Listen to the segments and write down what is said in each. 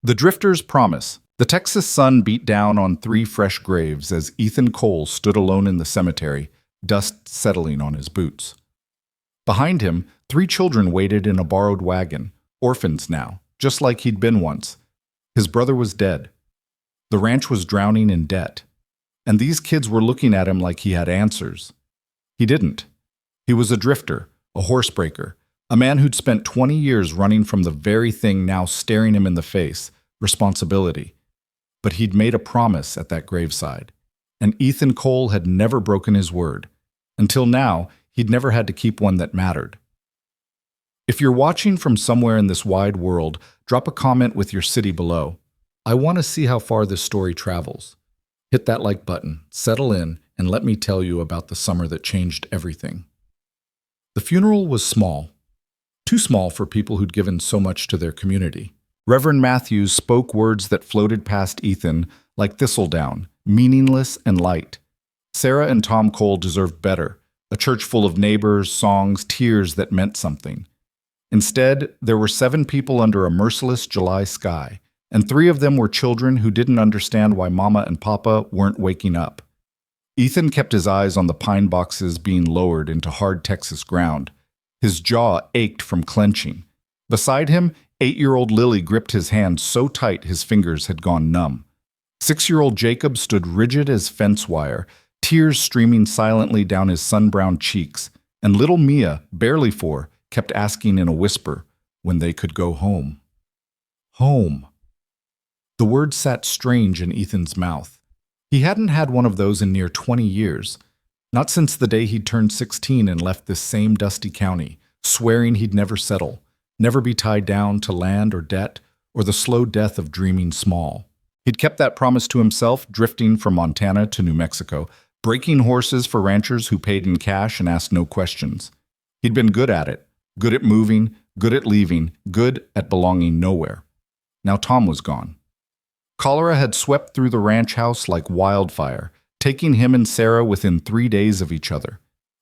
The Drifter's Promise. The Texas sun beat down on three fresh graves as Ethan Cole stood alone in the cemetery, dust settling on his boots. Behind him, three children waited in a borrowed wagon, orphans now, just like he'd been once. His brother was dead. The ranch was drowning in debt. And these kids were looking at him like he had answers. He didn't. He was a drifter, a horsebreaker, a man who'd spent 20 years running from the very thing now staring him in the face, responsibility. But he'd made a promise at that graveside, and Ethan Cole had never broken his word. Until now, he'd never had to keep one that mattered. If you're watching from somewhere in this wide world, drop a comment with your city below. I want to see how far this story travels. Hit that like button, settle in, and let me tell you about the summer that changed everything. The funeral was small. Too small for people who'd given so much to their community. Reverend Matthews spoke words that floated past Ethan like thistledown, meaningless and light. Sarah and Tom Cole deserved better, a church full of neighbors, songs, tears that meant something. Instead, there were 7 people under a merciless July sky, and 3 of them were children who didn't understand why Mama and Papa weren't waking up. Ethan kept his eyes on the pine boxes being lowered into hard Texas ground. His jaw ached from clenching. Beside him, 8-year-old Lily gripped his hand so tight his fingers had gone numb. 6-year-old Jacob stood rigid as fence wire, tears streaming silently down his sun-browned cheeks, and little Mia, barely 4, kept asking in a whisper when they could go home. Home. The word sat strange in Ethan's mouth. He hadn't had one of those in near 20 years. Not since the day he'd turned 16 and left this same dusty county, swearing he'd never settle, never be tied down to land or debt, or the slow death of dreaming small. He'd kept that promise to himself, drifting from Montana to New Mexico, breaking horses for ranchers who paid in cash and asked no questions. He'd been good at it, good at moving, good at leaving, good at belonging nowhere. Now Tom was gone. Cholera had swept through the ranch house like wildfire, taking him and Sarah within 3 days of each other.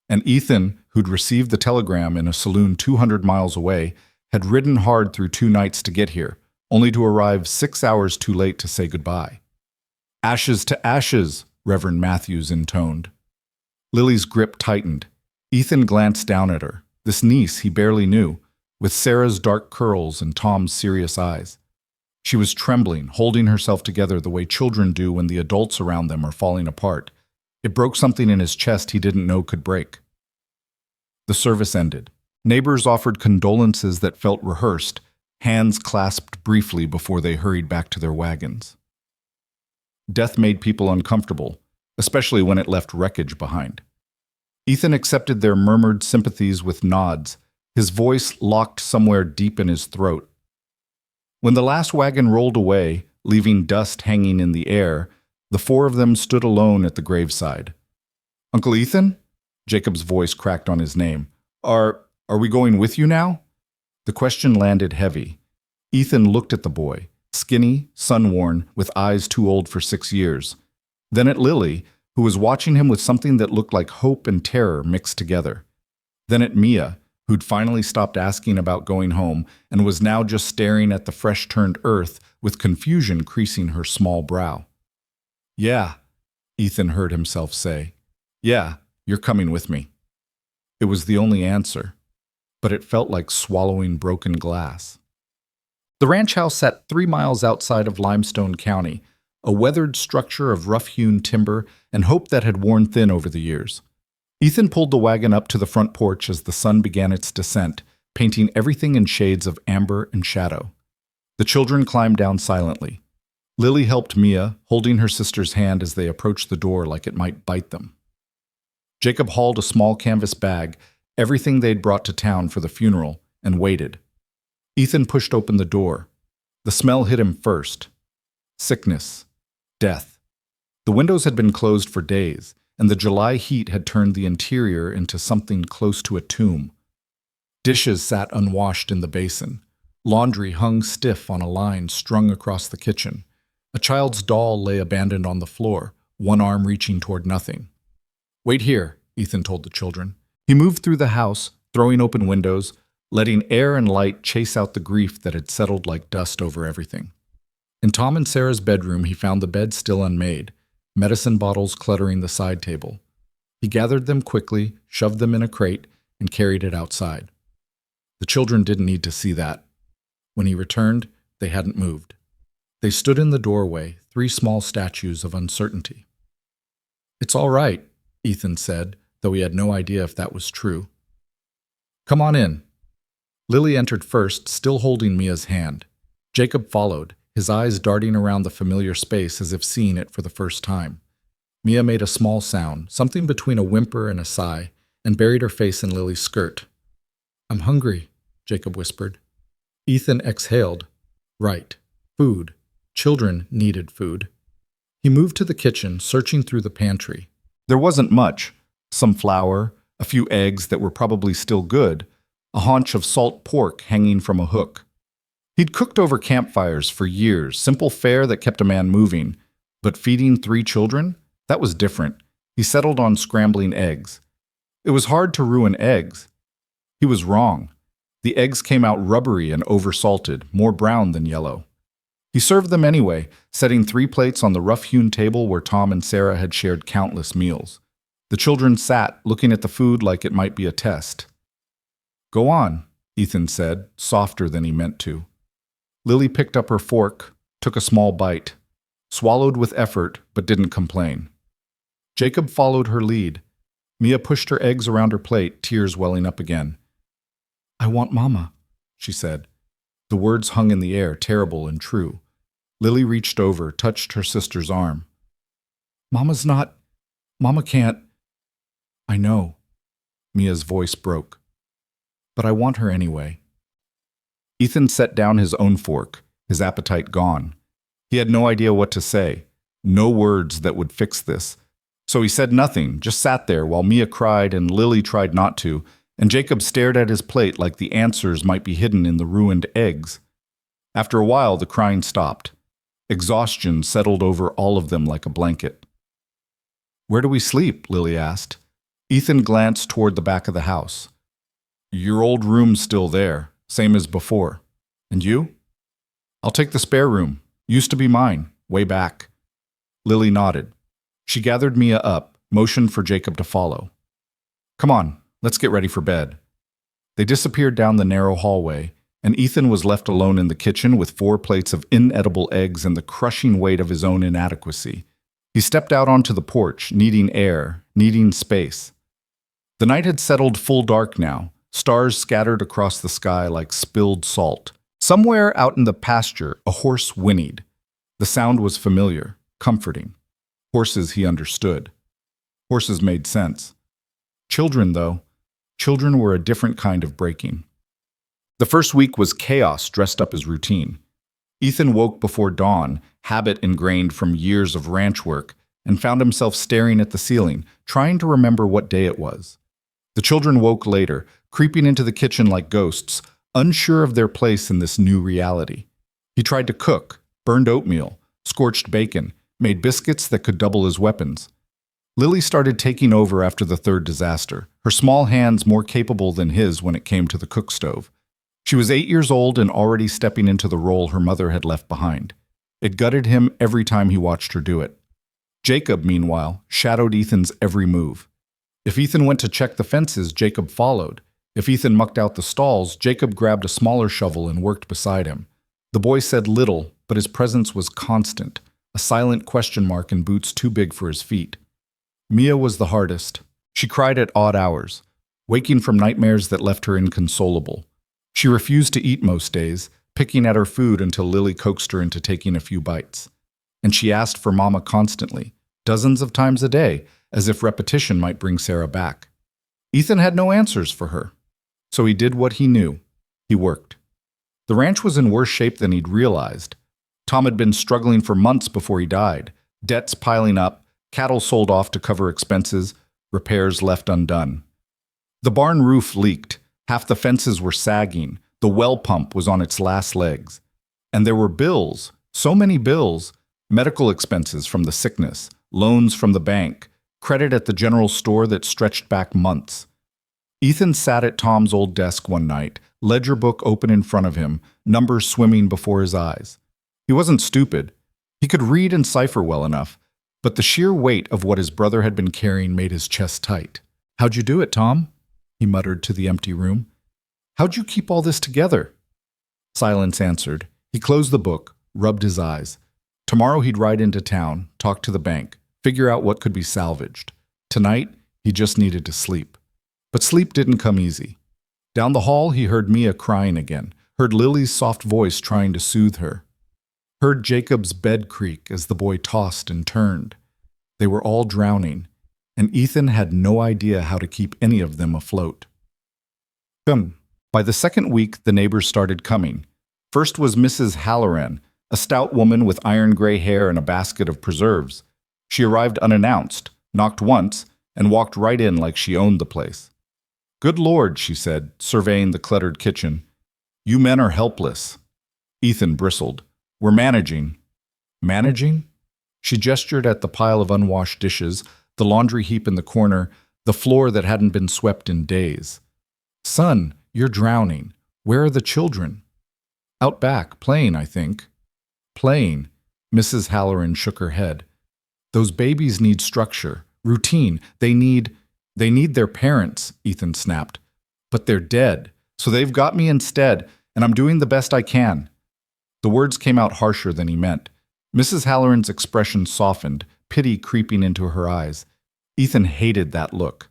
And Ethan, who'd received the telegram in a saloon 200 miles away, had ridden hard through 2 nights to get here, only to arrive 6 hours too late to say goodbye. Ashes to ashes, Reverend Matthews intoned. Lily's grip tightened. Ethan glanced down at her, this niece he barely knew, with Sarah's dark curls and Tom's serious eyes. She was trembling, holding herself together the way children do when the adults around them are falling apart. It broke something in his chest he didn't know could break. The service ended. Neighbors offered condolences that felt rehearsed, hands clasped briefly before they hurried back to their wagons. Death made people uncomfortable, especially when it left wreckage behind. Ethan accepted their murmured sympathies with nods, his voice locked somewhere deep in his throat. When the last wagon rolled away, leaving dust hanging in the air, the 4 of them stood alone at the graveside. "Uncle Ethan?" Jacob's voice cracked on his name. Are we going with you now?" The question landed heavy. Ethan looked at the boy, skinny, sun-worn, with eyes too old for 6 years. Then at Lily, who was watching him with something that looked like hope and terror mixed together. Then at Mia, who'd finally stopped asking about going home and was now just staring at the fresh-turned earth with confusion creasing her small brow. "Yeah," Ethan heard himself say. "Yeah, you're coming with me." It was the only answer, but it felt like swallowing broken glass. The ranch house sat 3 miles outside of Limestone County, a weathered structure of rough-hewn timber and hope that had worn thin over the years. Ethan pulled the wagon up to the front porch as the sun began its descent, painting everything in shades of amber and shadow. The children climbed down silently. Lily helped Mia, holding her sister's hand as they approached the door like it might bite them. Jacob hauled a small canvas bag, everything they'd brought to town for the funeral, and waited. Ethan pushed open the door. The smell hit him first. Sickness. Death. The windows had been closed for days, and the July heat had turned the interior into something close to a tomb. Dishes sat unwashed in the basin. Laundry hung stiff on a line strung across the kitchen. A child's doll lay abandoned on the floor, one arm reaching toward nothing. "Wait here," Ethan told the children. He moved through the house, throwing open windows, letting air and light chase out the grief that had settled like dust over everything. In Tom and Sarah's bedroom, he found the bed still unmade, medicine bottles cluttering the side table. He gathered them quickly, shoved them in a crate, and carried it outside. The children didn't need to see that. When he returned, they hadn't moved. They stood in the doorway, three small statues of uncertainty. "It's all right," Ethan said, though he had no idea if that was true. "Come on in." Lily entered first, still holding Mia's hand. Jacob followed, his eyes darting around the familiar space as if seeing it for the first time. Mia made a small sound, something between a whimper and a sigh, and buried her face in Lily's skirt. "I'm hungry," Jacob whispered. Ethan exhaled. Right. Food. Children needed food. He moved to the kitchen, searching through the pantry. There wasn't much. Some flour, a few eggs that were probably still good, a haunch of salt pork hanging from a hook. He'd cooked over campfires for years, simple fare that kept a man moving. But feeding 3 children? That was different. He settled on scrambling eggs. It was hard to ruin eggs. He was wrong. The eggs came out rubbery and oversalted, more brown than yellow. He served them anyway, setting 3 plates on the rough-hewn table where Tom and Sarah had shared countless meals. The children sat, looking at the food like it might be a test. "Go on," Ethan said, softer than he meant to. Lily picked up her fork, took a small bite, swallowed with effort, but didn't complain. Jacob followed her lead. Mia pushed her eggs around her plate, tears welling up again. "I want Mama," she said. The words hung in the air, terrible and true. Lily reached over, touched her sister's arm. Mama can't." "I know." Mia's voice broke. "But I want her anyway." Ethan set down his own fork, his appetite gone. He had no idea what to say, no words that would fix this. So he said nothing, just sat there while Mia cried and Lily tried not to, and Jacob stared at his plate like the answers might be hidden in the ruined eggs. After a while, the crying stopped. Exhaustion settled over all of them like a blanket. "Where do we sleep?" Lily asked. Ethan glanced toward the back of the house. "Your old room's still there, same as before. And you?" "I'll take the spare room. Used to be mine, way back." Lily nodded. She gathered Mia up, motioned for Jacob to follow. "Come on, let's get ready for bed." They disappeared down the narrow hallway, and Ethan was left alone in the kitchen with 4 plates of inedible eggs and the crushing weight of his own inadequacy. He stepped out onto the porch, needing air, needing space. The night had settled full dark now, stars scattered across the sky like spilled salt. Somewhere out in the pasture, a horse whinnied. The sound was familiar, comforting. Horses he understood. Horses made sense. Children, though, children were a different kind of breaking. The first week was chaos dressed up as routine. Ethan woke before dawn, habit ingrained from years of ranch work, and found himself staring at the ceiling, trying to remember what day it was. The children woke later, creeping into the kitchen like ghosts, unsure of their place in this new reality. He tried to cook, burned oatmeal, scorched bacon, made biscuits that could double as weapons. Lily started taking over after the 3rd disaster, her small hands more capable than his when it came to the cook stove. She was 8 years old and already stepping into the role her mother had left behind. It gutted him every time he watched her do it. Jacob, meanwhile, shadowed Ethan's every move. If Ethan went to check the fences, Jacob followed. If Ethan mucked out the stalls, Jacob grabbed a smaller shovel and worked beside him. The boy said little, but his presence was constant, a silent question mark in boots too big for his feet. Mia was the hardest. She cried at odd hours, waking from nightmares that left her inconsolable. She refused to eat most days, picking at her food until Lily coaxed her into taking a few bites. And she asked for Mama constantly, dozens of times a day, as if repetition might bring Sarah back. Ethan had no answers for her, so he did what he knew. He worked. The ranch was in worse shape than he'd realized. Tom had been struggling for months before he died, debts piling up, cattle sold off to cover expenses, repairs left undone. The barn roof leaked, half the fences were sagging, the well pump was on its last legs. And there were bills, so many bills, medical expenses from the sickness, loans from the bank, credit at the general store that stretched back months. Ethan sat at Tom's old desk one night, ledger book open in front of him, numbers swimming before his eyes. He wasn't stupid. He could read and cipher well enough, but the sheer weight of what his brother had been carrying made his chest tight. "How'd you do it, Tom?" he muttered to the empty room. "How'd you keep all this together?" Silence answered. He closed the book, rubbed his eyes. Tomorrow he'd ride into town, talk to the bank, figure out what could be salvaged. Tonight, he just needed to sleep. But sleep didn't come easy. Down the hall, he heard Mia crying again, heard Lily's soft voice trying to soothe her, heard Jacob's bed creak as the boy tossed and turned. They were all drowning, and Ethan had no idea how to keep any of them afloat. By the second week, the neighbors started coming. First was Mrs. Halloran, a stout woman with iron-gray hair and a basket of preserves. She arrived unannounced, knocked once, and walked right in like she owned the place. "Good Lord," she said, surveying the cluttered kitchen. "You men are helpless." Ethan bristled. "We're managing." "Managing?" She gestured at the pile of unwashed dishes, the laundry heap in the corner, the floor that hadn't been swept in days. "Son, you're drowning. Where are the children?" "Out back, playing, I think." "Playing?" Mrs. Halloran shook her head. "Those babies need structure, routine. They need their parents," Ethan snapped. "But they're dead, so they've got me instead, and I'm doing the best I can." The words came out harsher than he meant. Mrs. Halloran's expression softened, pity creeping into her eyes. Ethan hated that look.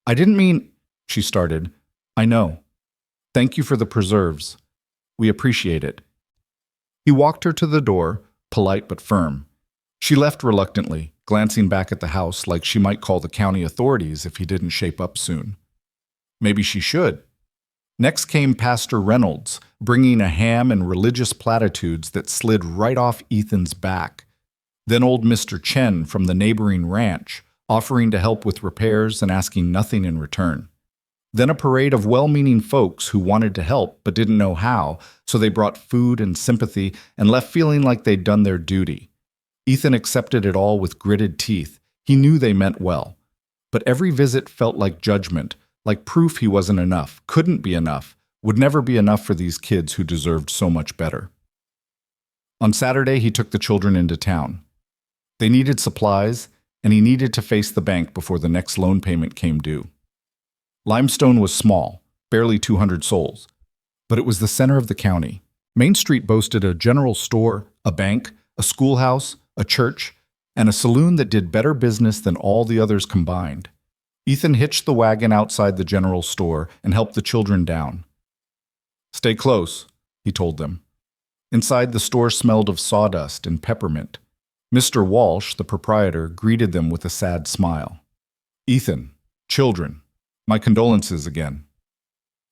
"I didn't mean," she started. "I know. Thank you for the preserves. We appreciate it." He walked her to the door, polite but firm. She left reluctantly, glancing back at the house like she might call the county authorities if he didn't shape up soon. Maybe she should. Next came Pastor Reynolds, bringing a ham and religious platitudes that slid right off Ethan's back. Then old Mr. Chen from the neighboring ranch, offering to help with repairs and asking nothing in return. Then a parade of well-meaning folks who wanted to help but didn't know how, so they brought food and sympathy and left feeling like they'd done their duty. Ethan accepted it all with gritted teeth. He knew they meant well. But every visit felt like judgment, like proof he wasn't enough, couldn't be enough, would never be enough for these kids who deserved so much better. On Saturday, he took the children into town. They needed supplies, and he needed to face the bank before the next loan payment came due. Limestone was small, barely 200 souls, but it was the center of the county. Main Street boasted a general store, a bank, a schoolhouse, a church, and a saloon that did better business than all the others combined. Ethan hitched the wagon outside the general store and helped the children down. "Stay close," he told them. Inside, the store smelled of sawdust and peppermint. Mr. Walsh, the proprietor, greeted them with a sad smile. "Ethan, children, my condolences again."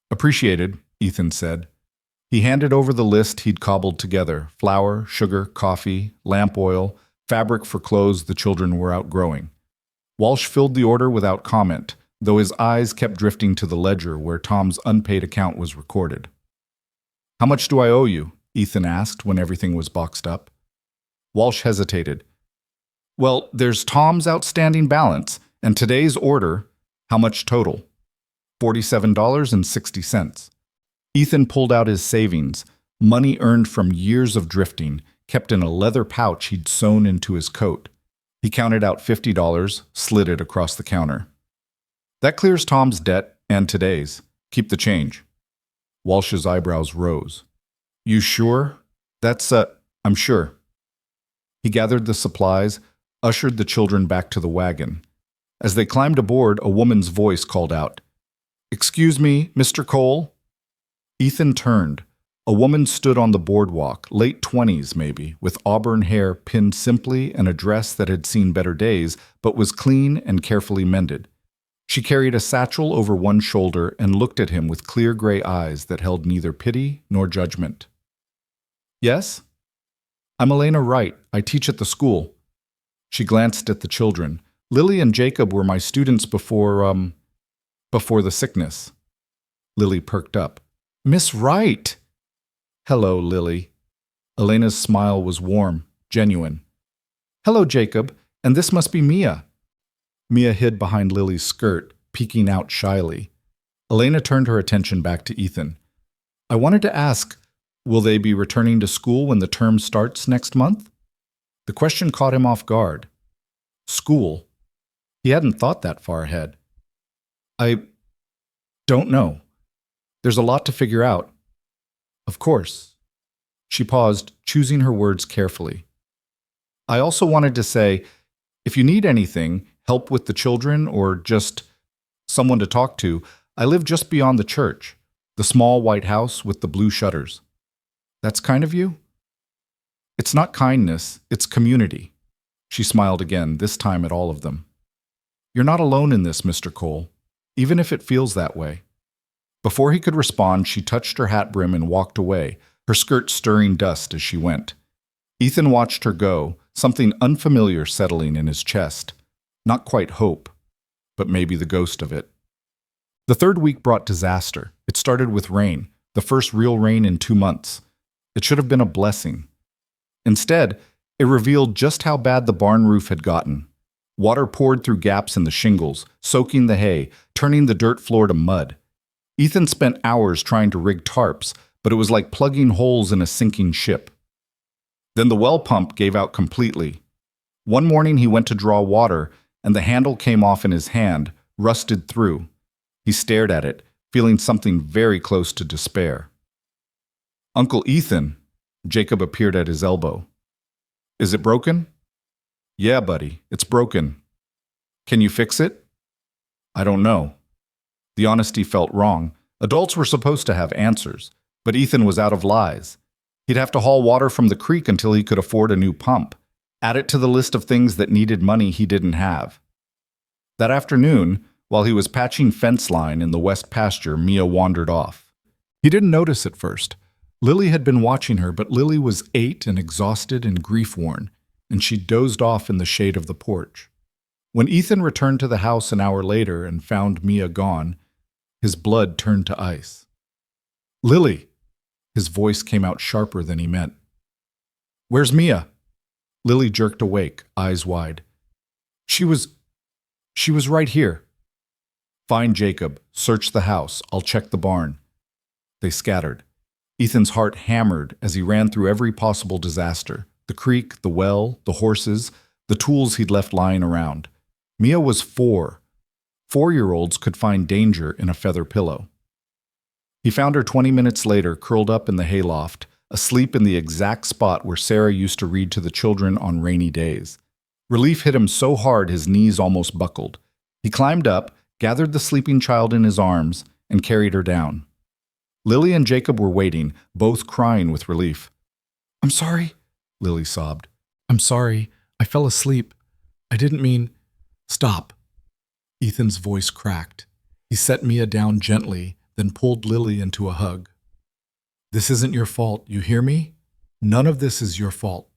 "Appreciated," Ethan said. He handed over the list he'd cobbled together: flour, sugar, coffee, lamp oil, fabric for clothes the children were outgrowing. Walsh filled the order without comment, though his eyes kept drifting to the ledger where Tom's unpaid account was recorded. "How much do I owe you?" Ethan asked when everything was boxed up. Walsh hesitated. "Well, there's Tom's outstanding balance, and today's order. How much total?" $47.60. Ethan pulled out his savings, money earned from years of drifting, kept in a leather pouch he'd sewn into his coat. He counted out $50, slid it across the counter. "That clears Tom's debt and today's. Keep the change." Walsh's eyebrows rose. "You sure?" I'm sure." He gathered the supplies, ushered the children back to the wagon. As they climbed aboard, a woman's voice called out, "Excuse me, Mr. Cole?" Ethan turned. A woman stood on the boardwalk, late 20s maybe, with auburn hair pinned simply and a dress that had seen better days, but was clean and carefully mended. She carried a satchel over one shoulder and looked at him with clear gray eyes that held neither pity nor judgment. "Yes?" "I'm Elena Wright. I teach at the school." She glanced at the children. "Lily and Jacob were my students before the sickness." Lily perked up. "Miss Wright!" "Hello, Lily." Elena's smile was warm, genuine. "Hello, Jacob, and this must be Mia." Mia hid behind Lily's skirt, peeking out shyly. Elena turned her attention back to Ethan. "I wanted to ask, Will they be returning to school when the term starts next month? The question caught him off guard. School? He hadn't thought that far ahead. I don't know. There's a lot to figure out. Of course. She paused, choosing her words carefully. I also wanted to say, if you need anything, help with the children or just someone to talk to, I live just beyond the church, the small white house with the blue shutters. That's kind of you? It's not kindness, it's community. She smiled again, this time at all of them. You're not alone in this, Mr. Cole, even if it feels that way. Before he could respond, she touched her hat brim and walked away, her skirt stirring dust as she went. Ethan watched her go, something unfamiliar settling in his chest. Not quite hope, but maybe the ghost of it. The third week brought disaster. It started with rain, the first real rain in 2 months. It should have been a blessing. Instead, it revealed just how bad the barn roof had gotten. Water poured through gaps in the shingles, soaking the hay, turning the dirt floor to mud. Ethan spent hours trying to rig tarps, but it was like plugging holes in a sinking ship. Then the well pump gave out completely. One morning he went to draw water, and the handle came off in his hand, rusted through. He stared at it, feeling something very close to despair. Uncle Ethan, Jacob appeared at his elbow. Is it broken? Yeah, buddy, it's broken. Can you fix it? I don't know. The honesty felt wrong. Adults were supposed to have answers, but Ethan was out of lies. He'd have to haul water from the creek until he could afford a new pump. Add it to the list of things that needed money he didn't have. That afternoon, while he was patching fence line in the west pasture, Mia wandered off. He didn't notice at first. Lily had been watching her, but Lily was 8 and exhausted and grief-worn, and she dozed off in the shade of the porch. When Ethan returned to the house an hour later and found Mia gone, his blood turned to ice. Lily! His voice came out sharper than he meant. Where's Mia? Lily jerked awake, eyes wide. She was right here. Find Jacob. Search the house. I'll check the barn. They scattered. Ethan's heart hammered as he ran through every possible disaster. The creek, the well, the horses, the tools he'd left lying around. Mia was 4. 4-year-olds could find danger in a feather pillow. He found her 20 minutes later, curled up in the hayloft, asleep in the exact spot where Sarah used to read to the children on rainy days. Relief hit him so hard his knees almost buckled. He climbed up, gathered the sleeping child in his arms, and carried her down. Lily and Jacob were waiting, both crying with relief. I'm sorry, Lily sobbed. I'm sorry. I fell asleep. I didn't mean... Stop. Ethan's voice cracked. He set Mia down gently, then pulled Lily into a hug. This isn't your fault, you hear me? None of this is your fault.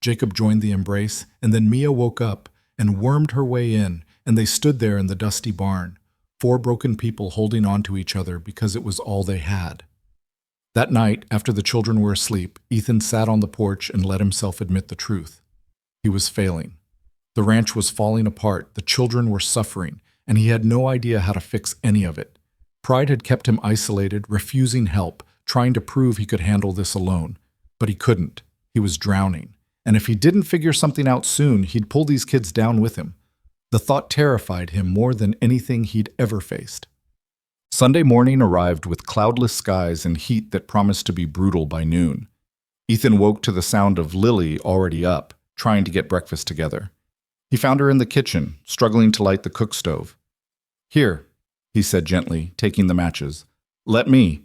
Jacob joined the embrace, and then Mia woke up and wormed her way in, and they stood there in the dusty barn, 4 broken people holding on to each other because it was all they had. That night, after the children were asleep, Ethan sat on the porch and let himself admit the truth. He was failing. The ranch was falling apart, the children were suffering, and he had no idea how to fix any of it. Pride had kept him isolated, refusing help, trying to prove he could handle this alone. But he couldn't. He was drowning. And if he didn't figure something out soon, he'd pull these kids down with him. The thought terrified him more than anything he'd ever faced. Sunday morning arrived with cloudless skies and heat that promised to be brutal by noon. Ethan woke to the sound of Lily already up, trying to get breakfast together. He found her in the kitchen, struggling to light the cook stove. Here, he said gently, taking the matches. Let me.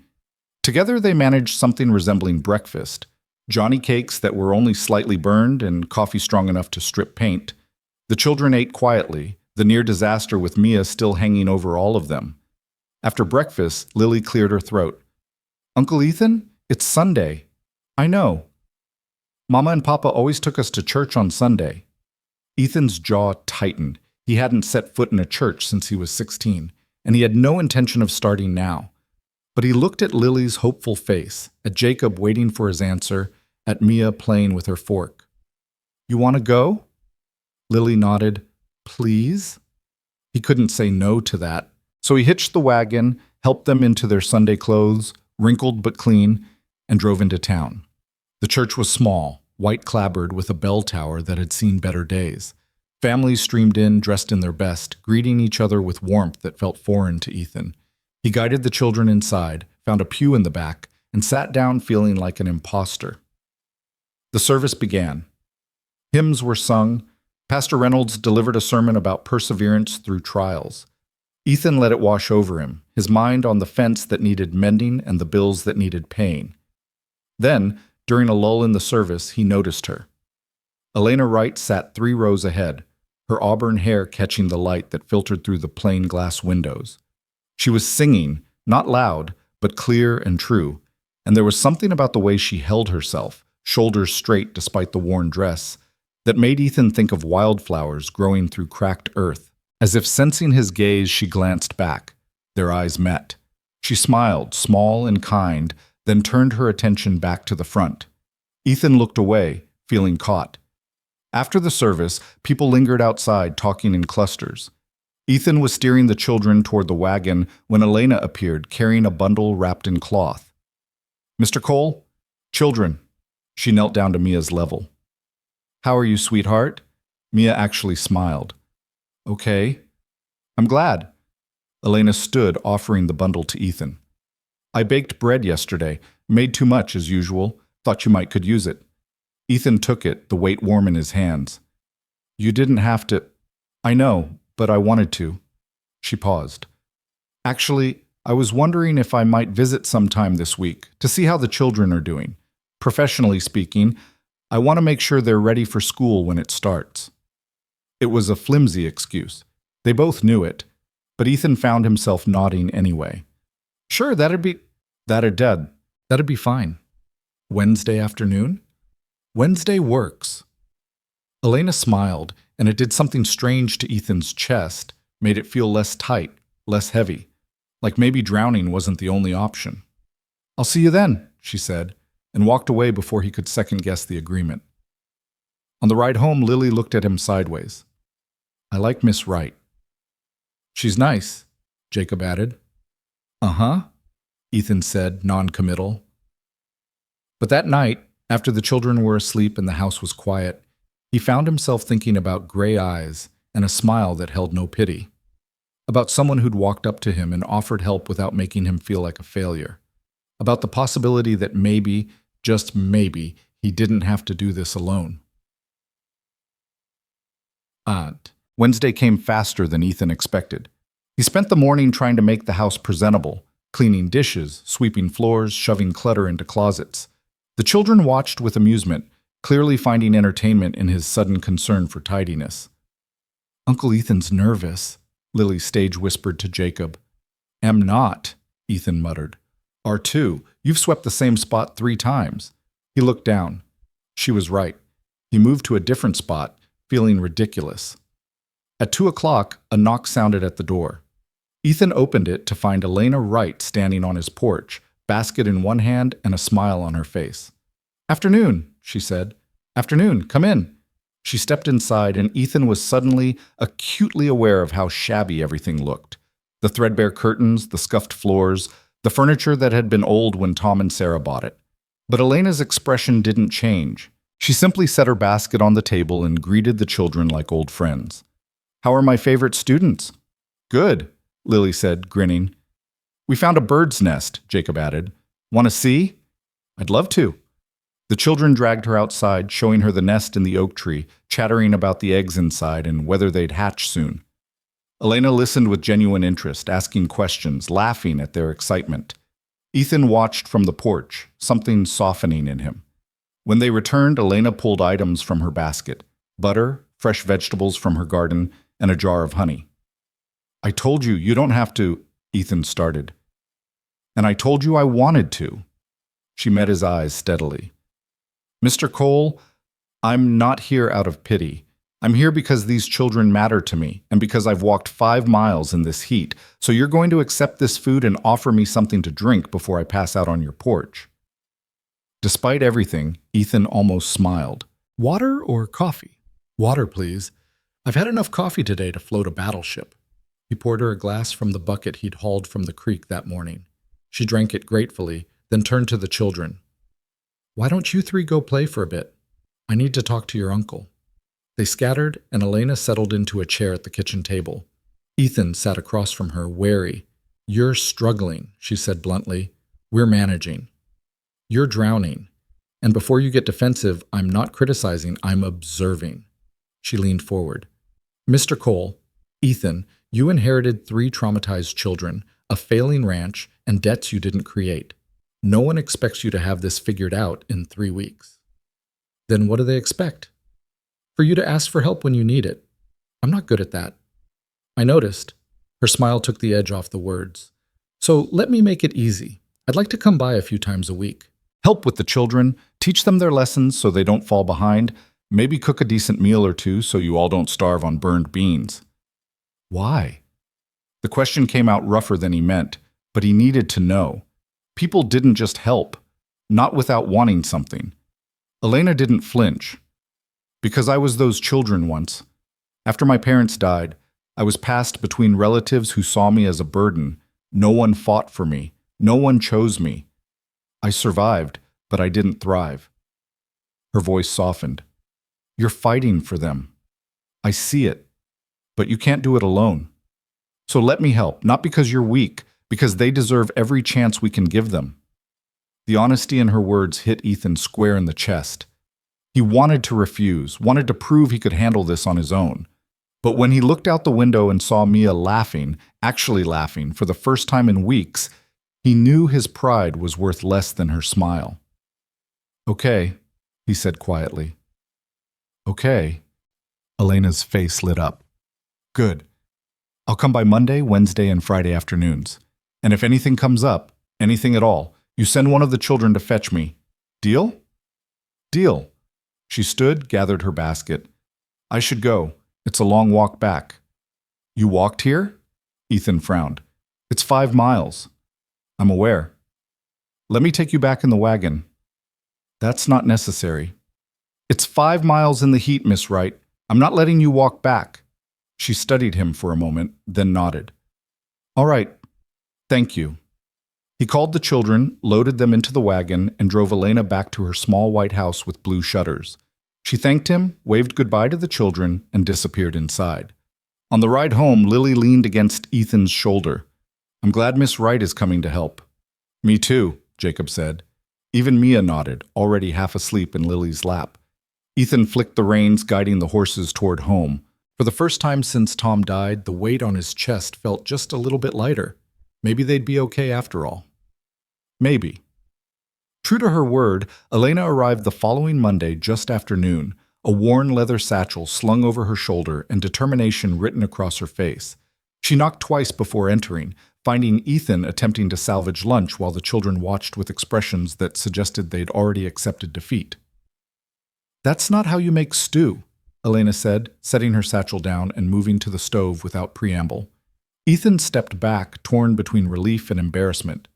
Together they managed something resembling breakfast. Johnny cakes that were only slightly burned and coffee strong enough to strip paint. The children ate quietly, the near disaster with Mia still hanging over all of them. After breakfast, Lily cleared her throat. Uncle Ethan, it's Sunday. I know. Mama and Papa always took us to church on Sunday. Ethan's jaw tightened. He hadn't set foot in a church since he was 16, and he had no intention of starting now. But he looked at Lily's hopeful face, at Jacob waiting for his answer, at Mia playing with her fork. You want to go? Lily nodded. Please? He couldn't say no to that, so he hitched the wagon, helped them into their Sunday clothes, wrinkled but clean. and drove into town. The church was small, white-clapboard with a bell tower that had seen better days. Families streamed in, dressed in their best, greeting each other with warmth that felt foreign to Ethan. He guided the children inside, found a pew in the back, and sat down feeling like an imposter. The service began. Hymns were sung. Pastor Reynolds delivered a sermon about perseverance through trials. Ethan let it wash over him, his mind on the fence that needed mending and the bills that needed paying. Then, during a lull in the service, he noticed her. Elena Wright sat 3 rows ahead, her auburn hair catching the light that filtered through the plain glass windows. She was singing, not loud, but clear and true, and there was something about the way she held herself, shoulders straight despite the worn dress, that made Ethan think of wildflowers growing through cracked earth. As if sensing his gaze, she glanced back. Their eyes met. She smiled, small and kind, then turned her attention back to the front. Ethan looked away, feeling caught. After the service, people lingered outside, talking in clusters. Ethan was steering the children toward the wagon when Elena appeared, carrying a bundle wrapped in cloth. "Mr. Cole? Children." She knelt down to Mia's level. "How are you, sweetheart?" Mia actually smiled. "Okay. I'm glad." Elena stood, offering the bundle to Ethan. "I baked bread yesterday. Made too much, as usual. Thought you might could use it." Ethan took it, the weight warm in his hands. "You didn't have to." "I know, but I wanted to." She paused. "Actually, I was wondering if I might visit sometime this week to see how the children are doing. Professionally speaking, I want to make sure they're ready for school when it starts." It was a flimsy excuse. They both knew it, but Ethan found himself nodding anyway. "Sure, that'd be fine." "Wednesday afternoon?" "Wednesday works." Elena smiled, and it did something strange to Ethan's chest, made it feel less tight, less heavy, like maybe drowning wasn't the only option. "I'll see you then," she said, and walked away before he could second-guess the agreement. On the ride home, Lily looked at him sideways. "I like Miss Wright." "She's nice," Jacob added. "Uh-huh," Ethan said, non-committal. But that night, after the children were asleep and the house was quiet, he found himself thinking about gray eyes and a smile that held no pity. About someone who'd walked up to him and offered help without making him feel like a failure. About the possibility that maybe, just maybe, he didn't have to do this alone. Wednesday came faster than Ethan expected. He spent the morning trying to make the house presentable, cleaning dishes, sweeping floors, shoving clutter into closets. The children watched with amusement, clearly finding entertainment in his sudden concern for tidiness. "Uncle Ethan's nervous," Lily stage whispered to Jacob. "Am not," Ethan muttered. "Are too. You've swept the same spot 3 times. He looked down. She was right. He moved to a different spot, feeling ridiculous. At 2:00, a knock sounded at the door. Ethan opened it to find Elena Wright standing on his porch, basket in one hand and a smile on her face. "Afternoon," she said. "Afternoon, come in." She stepped inside, and Ethan was suddenly acutely aware of how shabby everything looked. The threadbare curtains, the scuffed floors, the furniture that had been old when Tom and Sarah bought it. But Elena's expression didn't change. She simply set her basket on the table and greeted the children like old friends. "How are my favorite students?" "Good," Lily said, grinning. "We found a bird's nest," Jacob added. "Want to see?" "I'd love to." The children dragged her outside, showing her the nest in the oak tree, chattering about the eggs inside and whether they'd hatch soon. Elena listened with genuine interest, asking questions, laughing at their excitement. Ethan watched from the porch, something softening in him. When they returned, Elena pulled items from her basket: butter, fresh vegetables from her garden, and a jar of honey. "I told you, you don't have to," Ethan started. "And I told you I wanted to." She met his eyes steadily. "Mr. Cole, I'm not here out of pity. I'm here because these children matter to me, and because I've walked 5 miles in this heat, so you're going to accept this food and offer me something to drink before I pass out on your porch." Despite everything, Ethan almost smiled. "Water or coffee?" "Water, please. I've had enough coffee today to float a battleship." He poured her a glass from the bucket he'd hauled from the creek that morning. She drank it gratefully, then turned to the children. Why don't you three go play for a bit? I need to talk to your uncle. They scattered, and Elena settled into a chair at the kitchen table. Ethan sat across from her, wary. You're struggling, she said bluntly. We're managing. You're drowning. And before you get defensive, I'm not criticizing, I'm observing. She leaned forward. Mr. Cole, Ethan, you inherited 3 traumatized children, a failing ranch, and debts you didn't create. No one expects you to have this figured out in 3 weeks. Then what do they expect? For you to ask for help when you need it. I'm not good at that. I noticed. Her smile took the edge off the words. So let me make it easy. I'd like to come by a few times a week. Help with the children, teach them their lessons so they don't fall behind, maybe cook a decent meal or two so you all don't starve on burned beans. Why? The question came out rougher than he meant, but he needed to know. People didn't just help, not without wanting something. Elena didn't flinch. Because I was those children once. After my parents died, I was passed between relatives who saw me as a burden. No one fought for me. No one chose me. I survived, but I didn't thrive. Her voice softened. You're fighting for them. I see it, but you can't do it alone. So let me help, not because you're weak, because they deserve every chance we can give them. The honesty in her words hit Ethan square in the chest. He wanted to refuse, wanted to prove he could handle this on his own. But when he looked out the window and saw Mia laughing, actually laughing, for the first time in weeks, he knew his pride was worth less than her smile. Okay, he said quietly. Okay. Elena's face lit up. Good. I'll come by Monday, Wednesday, and Friday afternoons. And if anything comes up, anything at all, you send one of the children to fetch me. Deal? Deal. She stood, gathered her basket. I should go. It's a long walk back. You walked here? Ethan frowned. It's 5 miles. I'm aware. Let me take you back in the wagon. That's not necessary. It's 5 miles in the heat, Miss Wright. I'm not letting you walk back. She studied him for a moment, then nodded. All right. Thank you. He called the children, loaded them into the wagon, and drove Elena back to her small white house with blue shutters. She thanked him, waved goodbye to the children, and disappeared inside. On the ride home, Lily leaned against Ethan's shoulder. I'm glad Miss Wright is coming to help. Me too, Jacob said. Even Mia nodded, already half asleep in Lily's lap. Ethan flicked the reins, guiding the horses toward home. For the first time since Tom died, the weight on his chest felt just a little bit lighter. Maybe they'd be okay after all. Maybe. True to her word, Elena arrived the following Monday just after noon, a worn leather satchel slung over her shoulder and determination written across her face. She knocked twice before entering, finding Ethan attempting to salvage lunch while the children watched with expressions that suggested they'd already accepted defeat. That's not how you make stew, Elena said, setting her satchel down and moving to the stove without preamble. Ethan stepped back, torn between relief and embarrassment.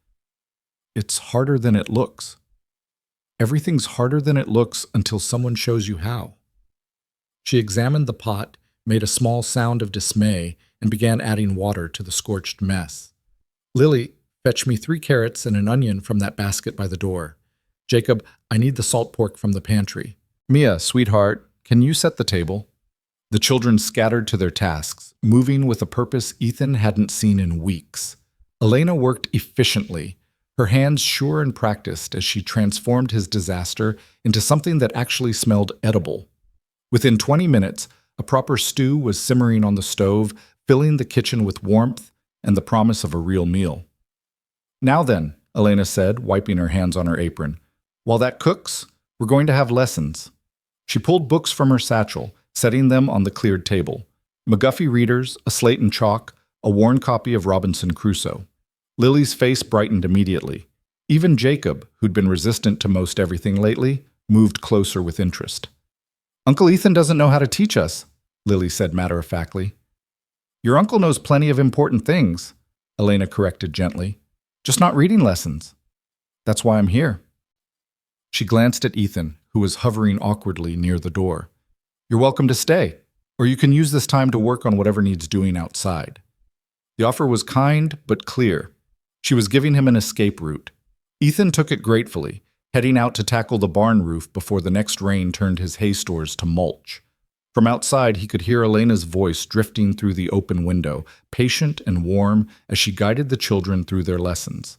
It's harder than it looks. Everything's harder than it looks until someone shows you how. She examined the pot, made a small sound of dismay, and began adding water to the scorched mess. Lily, fetch me 3 carrots and an onion from that basket by the door. Jacob, I need the salt pork from the pantry. Mia, sweetheart, can you set the table? The children scattered to their tasks, moving with a purpose Ethan hadn't seen in weeks. Elena worked efficiently, her hands sure and practiced as she transformed his disaster into something that actually smelled edible. Within 20 minutes, a proper stew was simmering on the stove, filling the kitchen with warmth and the promise of a real meal. Now then, Elena said, wiping her hands on her apron, while that cooks, we're going to have lessons. She pulled books from her satchel, setting them on the cleared table. McGuffey readers, a slate and chalk, a worn copy of Robinson Crusoe. Lily's face brightened immediately. Even Jacob, who'd been resistant to most everything lately, moved closer with interest. Uncle Ethan doesn't know how to teach us, Lily said matter-of-factly. Your uncle knows plenty of important things, Elena corrected gently. Just not reading lessons. That's why I'm here. She glanced at Ethan, who was hovering awkwardly near the door. You're welcome to stay, or you can use this time to work on whatever needs doing outside. The offer was kind but clear. She was giving him an escape route. Ethan took it gratefully. heading out to tackle the barn roof before the next rain turned his hay stores to mulch. From outside, he could hear Elena's voice drifting through the open window, patient and warm as she guided the children through their lessons.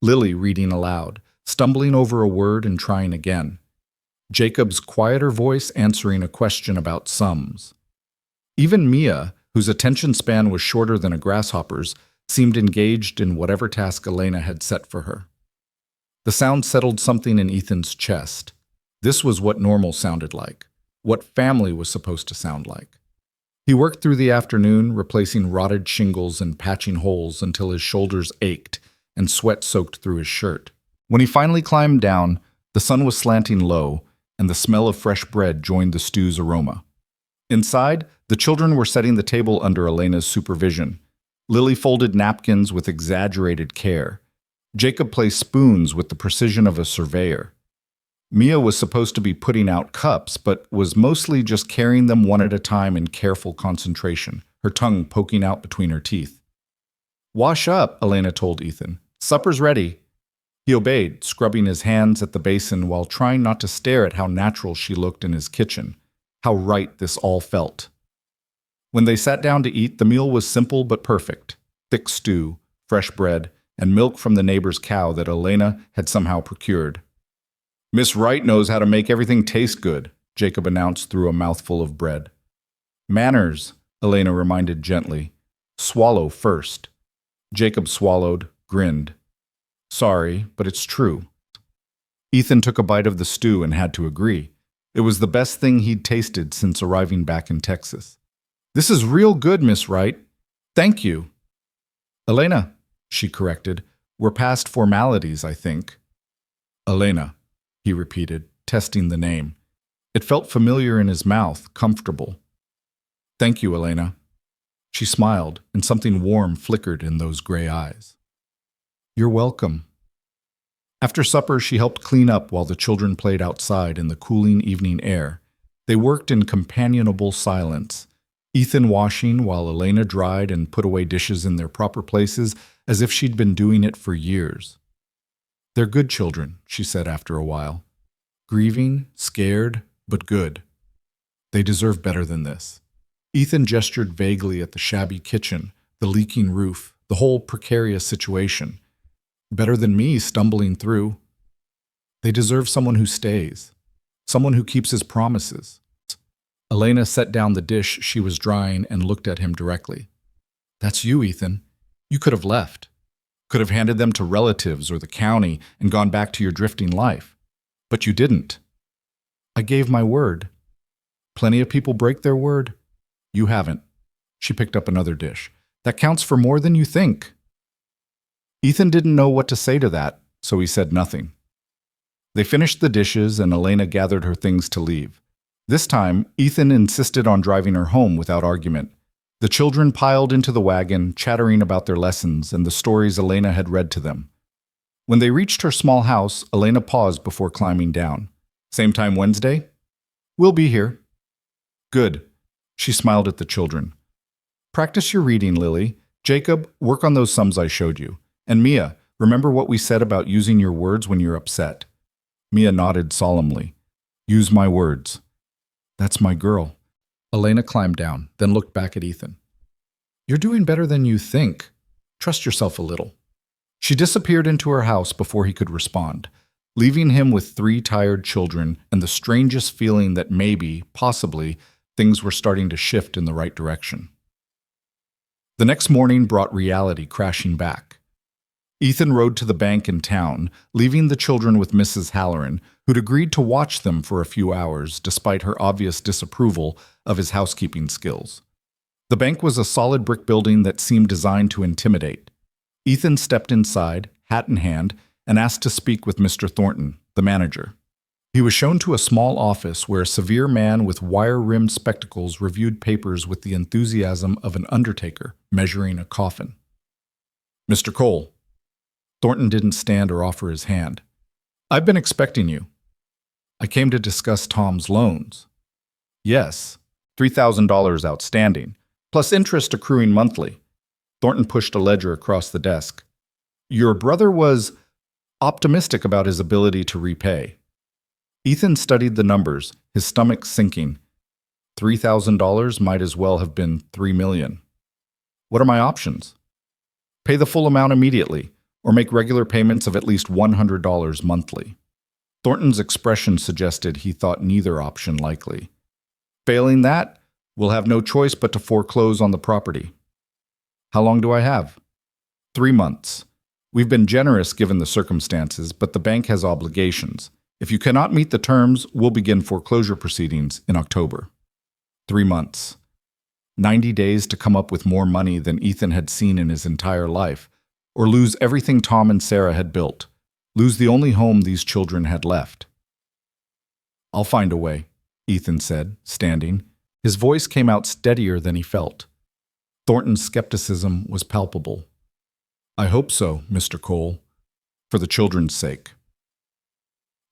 Lily reading aloud, stumbling over a word and trying again. Jacob's quieter voice answering a question about sums. Even Mia, whose attention span was shorter than a grasshopper's, seemed engaged in whatever task Elena had set for her. The sound settled something in Ethan's chest. This was what normal sounded like, what family was supposed to sound like. He worked through the afternoon, replacing rotted shingles and patching holes until his shoulders ached and sweat soaked through his shirt. When he finally climbed down, the sun was slanting low, and the smell of fresh bread joined the stew's aroma. Inside, the children were setting the table under Elena's supervision. Lily folded napkins with exaggerated care. Jacob placed spoons with the precision of a surveyor. Mia was supposed to be putting out cups, but was mostly just carrying them one at a time in careful concentration, her tongue poking out between her teeth. "Wash up," Elena told Ethan. "Supper's ready." He obeyed, scrubbing his hands at the basin while trying not to stare at how natural she looked in his kitchen, how right this all felt. When they sat down to eat, the meal was simple but perfect. Thick stew, fresh bread, and milk from the neighbor's cow that Elena had somehow procured. "Miss Wright knows how to make everything taste good," Jacob announced through a mouthful of bread. "Manners," Elena reminded gently. "Swallow first." Jacob swallowed, grinned. "Sorry, but it's true." Ethan took a bite of the stew and had to agree. It was the best thing he'd tasted since arriving back in Texas. "This is real good, Miss Wright. Thank you." "Elena," she corrected. "We're past formalities, I think." "Elena," he repeated, testing the name. It felt familiar in his mouth, comfortable. "Thank you, Elena." She smiled, and something warm flickered in those gray eyes. "You're welcome." After supper, she helped clean up while the children played outside in the cooling evening air. They worked in companionable silence, Ethan washing while Elena dried and put away dishes in their proper places as if she'd been doing it for years. "They're good children," she said after a while. "Grieving, scared, but good. They deserve better than this." Ethan gestured vaguely at the shabby kitchen, the leaking roof, the whole precarious situation. "Better than me stumbling through. They deserve someone who stays, someone who keeps his promises." Elena set down the dish she was drying and looked at him directly. "That's you, Ethan. You could have left. Could have handed them to relatives or the county and gone back to your drifting life. But you didn't." "I gave my word." "Plenty of people break their word." "You haven't." She picked up another dish. "That counts for more than you think." Ethan didn't know what to say to that, so he said nothing. They finished the dishes and Elena gathered her things to leave. This time, Ethan insisted on driving her home without argument. The children piled into the wagon, chattering about their lessons and the stories Elena had read to them. When they reached her small house, Elena paused before climbing down. "Same time Wednesday?" "We'll be here." "Good." She smiled at the children. "Practice your reading, Lily. Jacob, work on those sums I showed you. And Mia, remember what we said about using your words when you're upset." Mia nodded solemnly. "Use my words." "That's my girl." Elena climbed down, then looked back at Ethan. "You're doing better than you think. Trust yourself a little." She disappeared into her house before he could respond, leaving him with 3 tired children and the strangest feeling that maybe, possibly, things were starting to shift in the right direction. The next morning brought reality crashing back. Ethan rode to the bank in town, leaving the children with Mrs. Halloran, who'd agreed to watch them for a few hours despite her obvious disapproval of his housekeeping skills. The bank was a solid brick building that seemed designed to intimidate. Ethan stepped inside, hat in hand, and asked to speak with Mr. Thornton, the manager. He was shown to a small office where a severe man with wire-rimmed spectacles reviewed papers with the enthusiasm of an undertaker measuring a coffin. "Mr. Cole." Thornton didn't stand or offer his hand. "I've been expecting you." "I came to discuss Tom's loans." "Yes, $3,000 outstanding, plus interest accruing monthly." Thornton pushed a ledger across the desk. "Your brother was—" optimistic about his ability to repay. Ethan studied the numbers, his stomach sinking. $3,000 might as well have been $3 million. What are my options? Pay the full amount immediately, or make regular payments of at least $100 monthly. Thornton's expression suggested he thought neither option likely. Failing that, we'll have no choice but to foreclose on the property. How long do I have? 3 months. We've been generous given the circumstances, but the bank has obligations. If you cannot meet the terms, we'll begin foreclosure proceedings in October. 3 months. 90 days to come up with more money than Ethan had seen in his entire life, or lose everything Tom and Sarah had built, lose the only home these children had left. I'll find a way, Ethan said, standing. His voice came out steadier than he felt. Thornton's skepticism was palpable. I hope so, Mr. Cole, for the children's sake.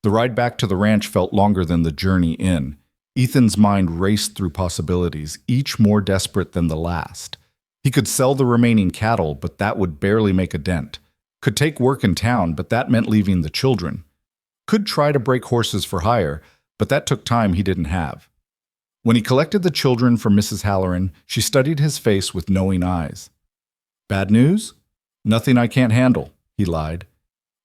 The ride back to the ranch felt longer than the journey in. Ethan's mind raced through possibilities, each more desperate than the last. He could sell the remaining cattle, but that would barely make a dent. Could take work in town, but that meant leaving the children. Could try to break horses for hire, but that took time he didn't have. When he collected the children for Mrs. Halloran, she studied his face with knowing eyes. Bad news? Nothing I can't handle, he lied.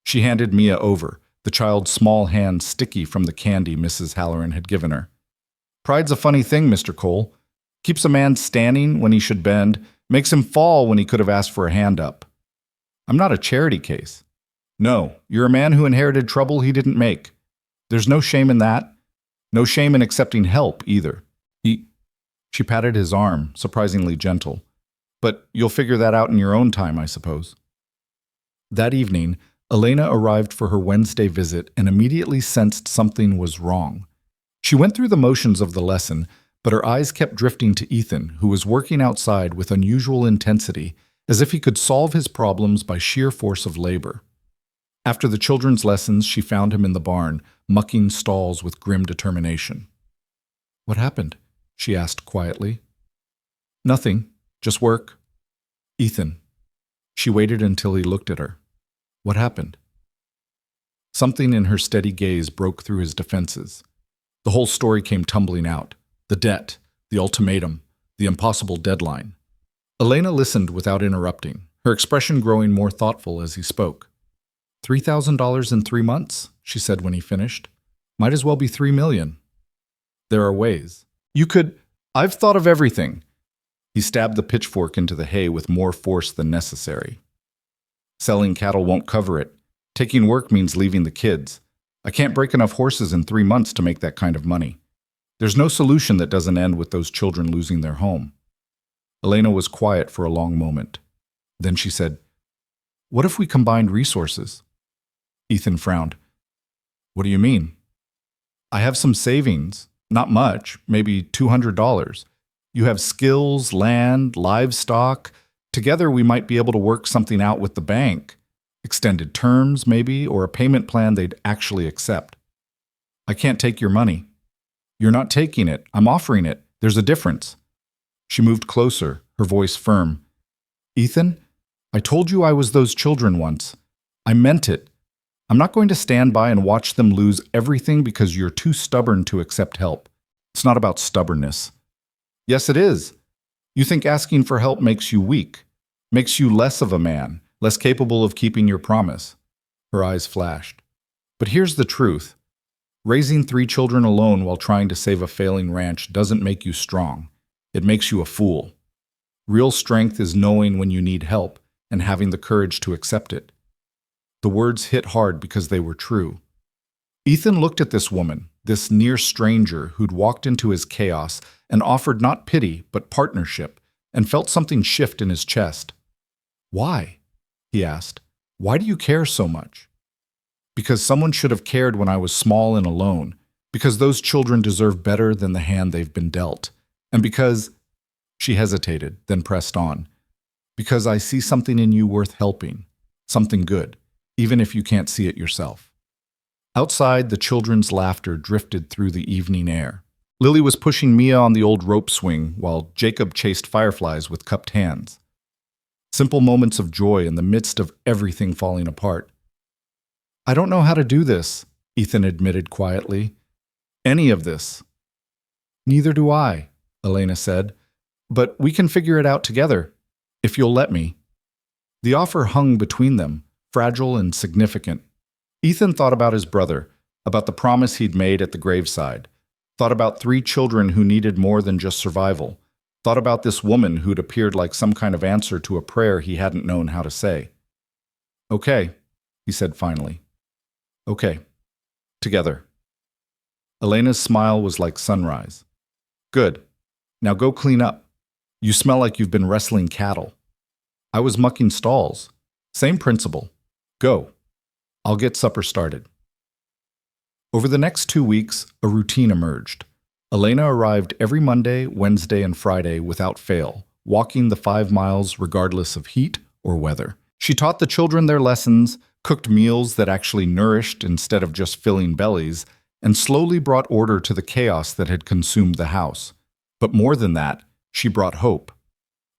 She handed Mia over, the child's small hand sticky from the candy Mrs. Halloran had given her. Pride's a funny thing, Mr. Cole. Keeps a man standing when he should bend, makes him fall when he could have asked for a hand up. I'm not a charity case. No, you're a man who inherited trouble he didn't make. There's no shame in that. No shame in accepting help, either. She patted his arm, surprisingly gentle. But you'll figure that out in your own time, I suppose. That evening, Elena arrived for her Wednesday visit and immediately sensed something was wrong. She went through the motions of the lesson, but her eyes kept drifting to Ethan, who was working outside with unusual intensity, as if he could solve his problems by sheer force of labor. After the children's lessons, she found him in the barn, mucking stalls with grim determination. What happened? She asked quietly. Nothing, just work. Ethan. She waited until he looked at her. What happened? Something in her steady gaze broke through his defenses. The whole story came tumbling out. The debt, the ultimatum, the impossible deadline. Elena listened without interrupting, her expression growing more thoughtful as he spoke. $3,000 in 3 months, she said when he finished. Might as well be $3 million. There are ways. I've thought of everything. He stabbed the pitchfork into the hay with more force than necessary. Selling cattle won't cover it. Taking work means leaving the kids. I can't break enough horses in 3 months to make that kind of money. There's no solution that doesn't end with those children losing their home. Elena was quiet for a long moment. Then she said, What if we combined resources? Ethan frowned. What do you mean? I have some savings. Not much, maybe $200. You have skills, land, livestock. Together we might be able to work something out with the bank. Extended terms, maybe, or a payment plan they'd actually accept. I can't take your money. You're not taking it. I'm offering it. There's a difference. She moved closer, her voice firm. Ethan, I told you I was those children once. I meant it. I'm not going to stand by and watch them lose everything because you're too stubborn to accept help. It's not about stubbornness. Yes, it is. You think asking for help makes you weak, makes you less of a man, less capable of keeping your promise. Her eyes flashed. But here's the truth. Raising 3 children alone while trying to save a failing ranch doesn't make you strong. It makes you a fool. Real strength is knowing when you need help and having the courage to accept it. The words hit hard because they were true. Ethan looked at this woman, this near stranger who'd walked into his chaos and offered not pity but partnership, and felt something shift in his chest. Why? He asked. Why do you care so much? Because someone should have cared when I was small and alone, because those children deserve better than the hand they've been dealt, and because... She hesitated, then pressed on. Because I see something in you worth helping, something good, even if you can't see it yourself. Outside, the children's laughter drifted through the evening air. Lily was pushing Mia on the old rope swing, while Jacob chased fireflies with cupped hands. Simple moments of joy in the midst of everything falling apart. I don't know how to do this, Ethan admitted quietly. Any of this. Neither do I, Elena said. But we can figure it out together, if you'll let me. The offer hung between them, fragile and significant. Ethan thought about his brother, about the promise he'd made at the graveside, thought about 3 children who needed more than just survival, thought about this woman who'd appeared like some kind of answer to a prayer he hadn't known how to say. Okay, he said finally. Okay. Together. Elena's smile was like sunrise. Good. Now go clean up. You smell like you've been wrestling cattle. I was mucking stalls. Same principle. Go. I'll get supper started. Over the next 2 weeks, a routine emerged. Elena arrived every Monday, Wednesday, and Friday without fail, walking the 5 miles regardless of heat or weather. She taught the children their lessons, cooked meals that actually nourished instead of just filling bellies, and slowly brought order to the chaos that had consumed the house. But more than that, she brought hope.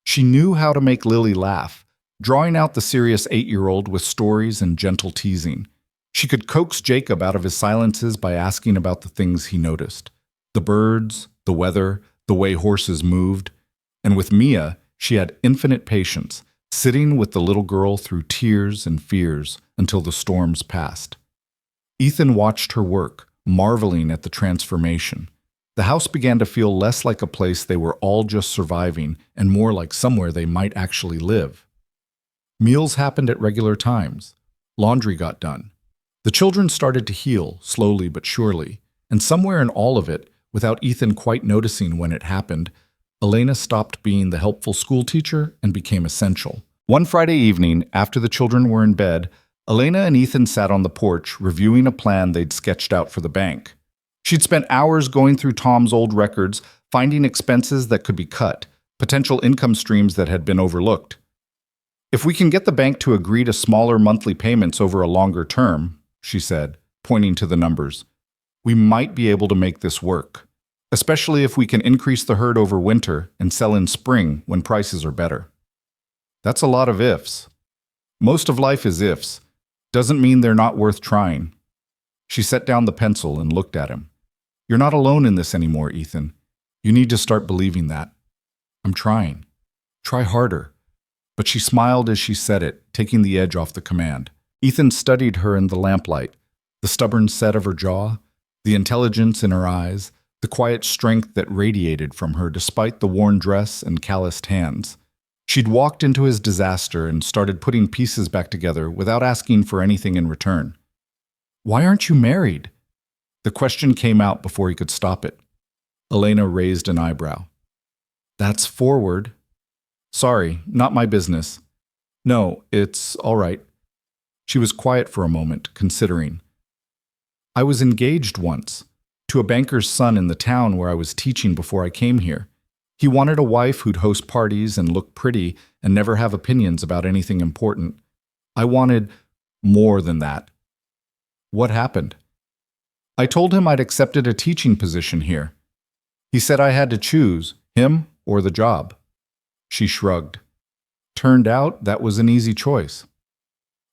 She knew how to make Lily laugh, drawing out the serious 8-year-old with stories and gentle teasing. She could coax Jacob out of his silences by asking about the things he noticed. The birds, the weather, the way horses moved. And with Mia, she had infinite patience, sitting with the little girl through tears and fears until the storms passed. Ethan watched her work, marveling at the transformation. The house began to feel less like a place they were all just surviving and more like somewhere they might actually live. Meals happened at regular times. Laundry got done. The children started to heal, slowly but surely, and somewhere in all of it, without Ethan quite noticing when it happened, Elena stopped being the helpful schoolteacher and became essential. One Friday evening, after the children were in bed, Elena and Ethan sat on the porch reviewing a plan they'd sketched out for the bank. She'd spent hours going through Tom's old records, finding expenses that could be cut, potential income streams that had been overlooked. If we can get the bank to agree to smaller monthly payments over a longer term, she said, pointing to the numbers, we might be able to make this work, especially if we can increase the herd over winter and sell in spring when prices are better. That's a lot of ifs. Most of life is ifs. Doesn't mean they're not worth trying. She set down the pencil and looked at him. You're not alone in this anymore, Ethan. You need to start believing that. I'm trying. Try harder. But she smiled as she said it, taking the edge off the command. Ethan studied her in the lamplight, the stubborn set of her jaw, the intelligence in her eyes, the quiet strength that radiated from her despite the worn dress and calloused hands. She'd walked into his disaster and started putting pieces back together without asking for anything in return. Why aren't you married? The question came out before he could stop it. Elena raised an eyebrow. That's forward. Sorry, not my business. No, it's all right. She was quiet for a moment, considering. I was engaged once, to a banker's son in the town where I was teaching before I came here. He wanted a wife who'd host parties and look pretty and never have opinions about anything important. I wanted more than that. What happened? I told him I'd accepted a teaching position here. He said I had to choose, him or the job. She shrugged. Turned out that was an easy choice.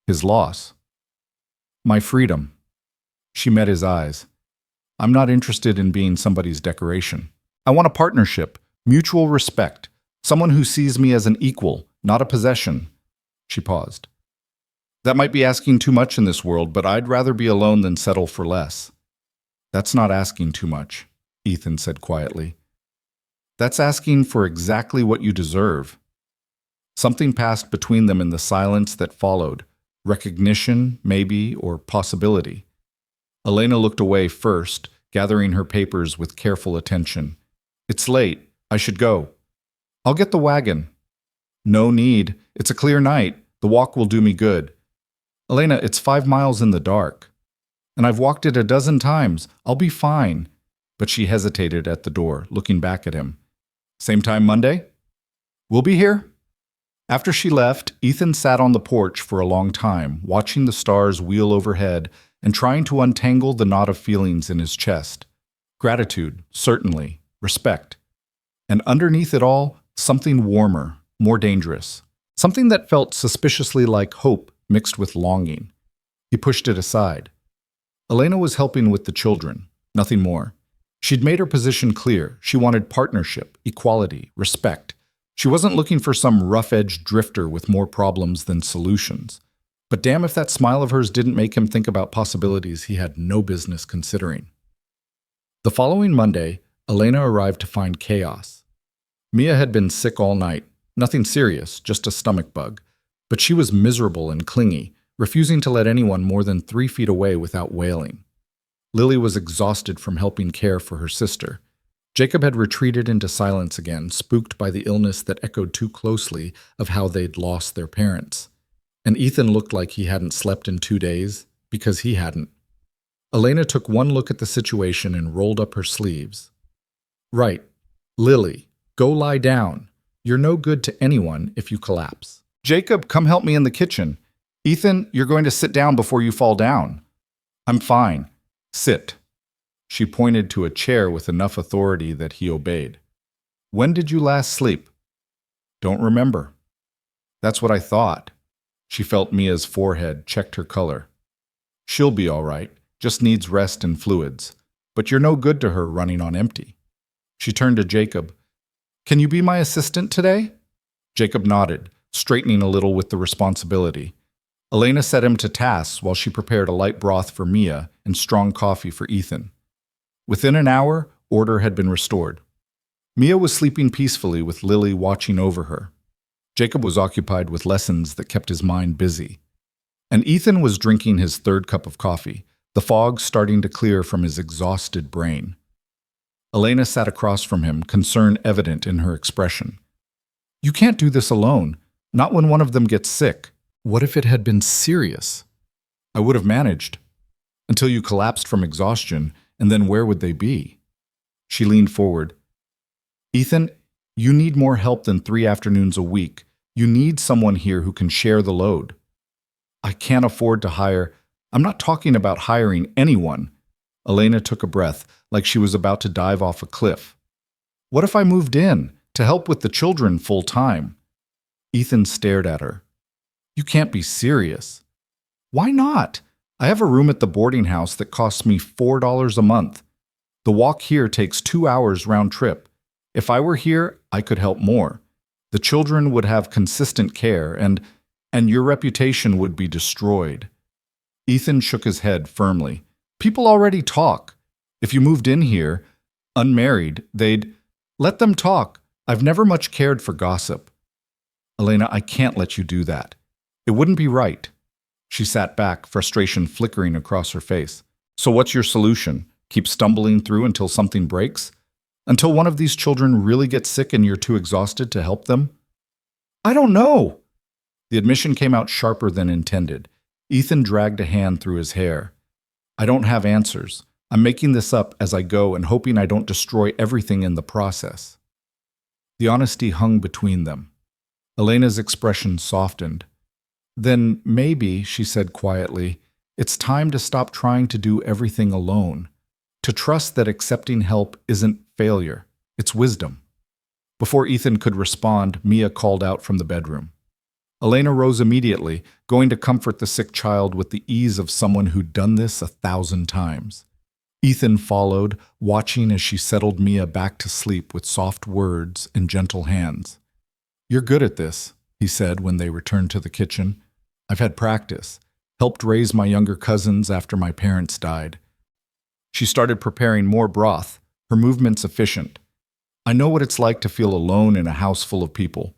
His loss. My freedom. She met his eyes. I'm not interested in being somebody's decoration. I want a partnership, mutual respect, someone who sees me as an equal, not a possession. She paused. That might be asking too much in this world, but I'd rather be alone than settle for less. That's not asking too much, Ethan said quietly. That's asking for exactly what you deserve. Something passed between them in the silence that followed. Recognition, maybe, or possibility. Elena looked away first, gathering her papers with careful attention. It's late. I should go. I'll get the wagon. No need. It's a clear night. The walk will do me good. Elena, it's 5 miles in the dark. And I've walked it a dozen times. I'll be fine. But she hesitated at the door, looking back at him. Same time Monday? We'll be here. After she left, Ethan sat on the porch for a long time, watching the stars wheel overhead and trying to untangle the knot of feelings in his chest. Gratitude, certainly. Respect. And underneath it all, something warmer, more dangerous. Something that felt suspiciously like hope mixed with longing. He pushed it aside. Elena was helping with the children, nothing more. She'd made her position clear. She wanted partnership, equality, respect. She wasn't looking for some rough-edged drifter with more problems than solutions. But damn if that smile of hers didn't make him think about possibilities he had no business considering. The following Monday, Elena arrived to find chaos. Mia had been sick all night. Nothing serious, just a stomach bug. But she was miserable and clingy, refusing to let anyone more than 3 feet away without wailing. Lily was exhausted from helping care for her sister. Jacob had retreated into silence again, spooked by the illness that echoed too closely of how they'd lost their parents. And Ethan looked like he hadn't slept in 2 days, because he hadn't. Elena took one look at the situation and rolled up her sleeves. Right. Lily, go lie down. You're no good to anyone if you collapse. Jacob, come help me in the kitchen. Ethan, you're going to sit down before you fall down. I'm fine. Sit. She pointed to a chair with enough authority that he obeyed. When did you last sleep? Don't remember. That's what I thought. She felt Mia's forehead, checked her color. She'll be all right, just needs rest and fluids. But you're no good to her running on empty. She turned to Jacob. Can you be my assistant today? Jacob nodded, straightening a little with the responsibility. Elena set him to tasks while she prepared a light broth for Mia and strong coffee for Ethan. Within an hour, order had been restored. Mia was sleeping peacefully with Lily watching over her. Jacob was occupied with lessons that kept his mind busy. And Ethan was drinking his 3rd cup of coffee, the fog starting to clear from his exhausted brain. Elena sat across from him, concern evident in her expression. You can't do this alone, not when one of them gets sick. What if it had been serious? I would have managed. Until you collapsed from exhaustion, and then where would they be? She leaned forward. Ethan, you need more help than 3 afternoons a week. You need someone here who can share the load. I can't afford to hire. I'm not talking about hiring anyone. Elena took a breath, like she was about to dive off a cliff. What if I moved in, to help with the children full time? Ethan stared at her. You can't be serious. Why not? I have a room at the boarding house that costs me $4 a month. The walk here takes 2 hours round trip. If I were here, I could help more. The children would have consistent care, and your reputation would be destroyed. Ethan shook his head firmly. People already talk. If you moved in here, unmarried, they'd... Let them talk. I've never much cared for gossip. Elena, I can't let you do that. It wouldn't be right. She sat back, frustration flickering across her face. So what's your solution? Keep stumbling through until something breaks? Until one of these children really gets sick and you're too exhausted to help them? I don't know. The admission came out sharper than intended. Ethan dragged a hand through his hair. I don't have answers. I'm making this up as I go and hoping I don't destroy everything in the process. The honesty hung between them. Elena's expression softened. Then maybe, she said quietly, it's time to stop trying to do everything alone. To trust that accepting help isn't failure, it's wisdom. Before Ethan could respond, Mia called out from the bedroom. Elena rose immediately, going to comfort the sick child with the ease of someone who'd done this 1,000 times. Ethan followed, watching as she settled Mia back to sleep with soft words and gentle hands. You're good at this, he said when they returned to the kitchen. I've had practice, helped raise my younger cousins after my parents died. She started preparing more broth, her movements efficient. I know what it's like to feel alone in a house full of people.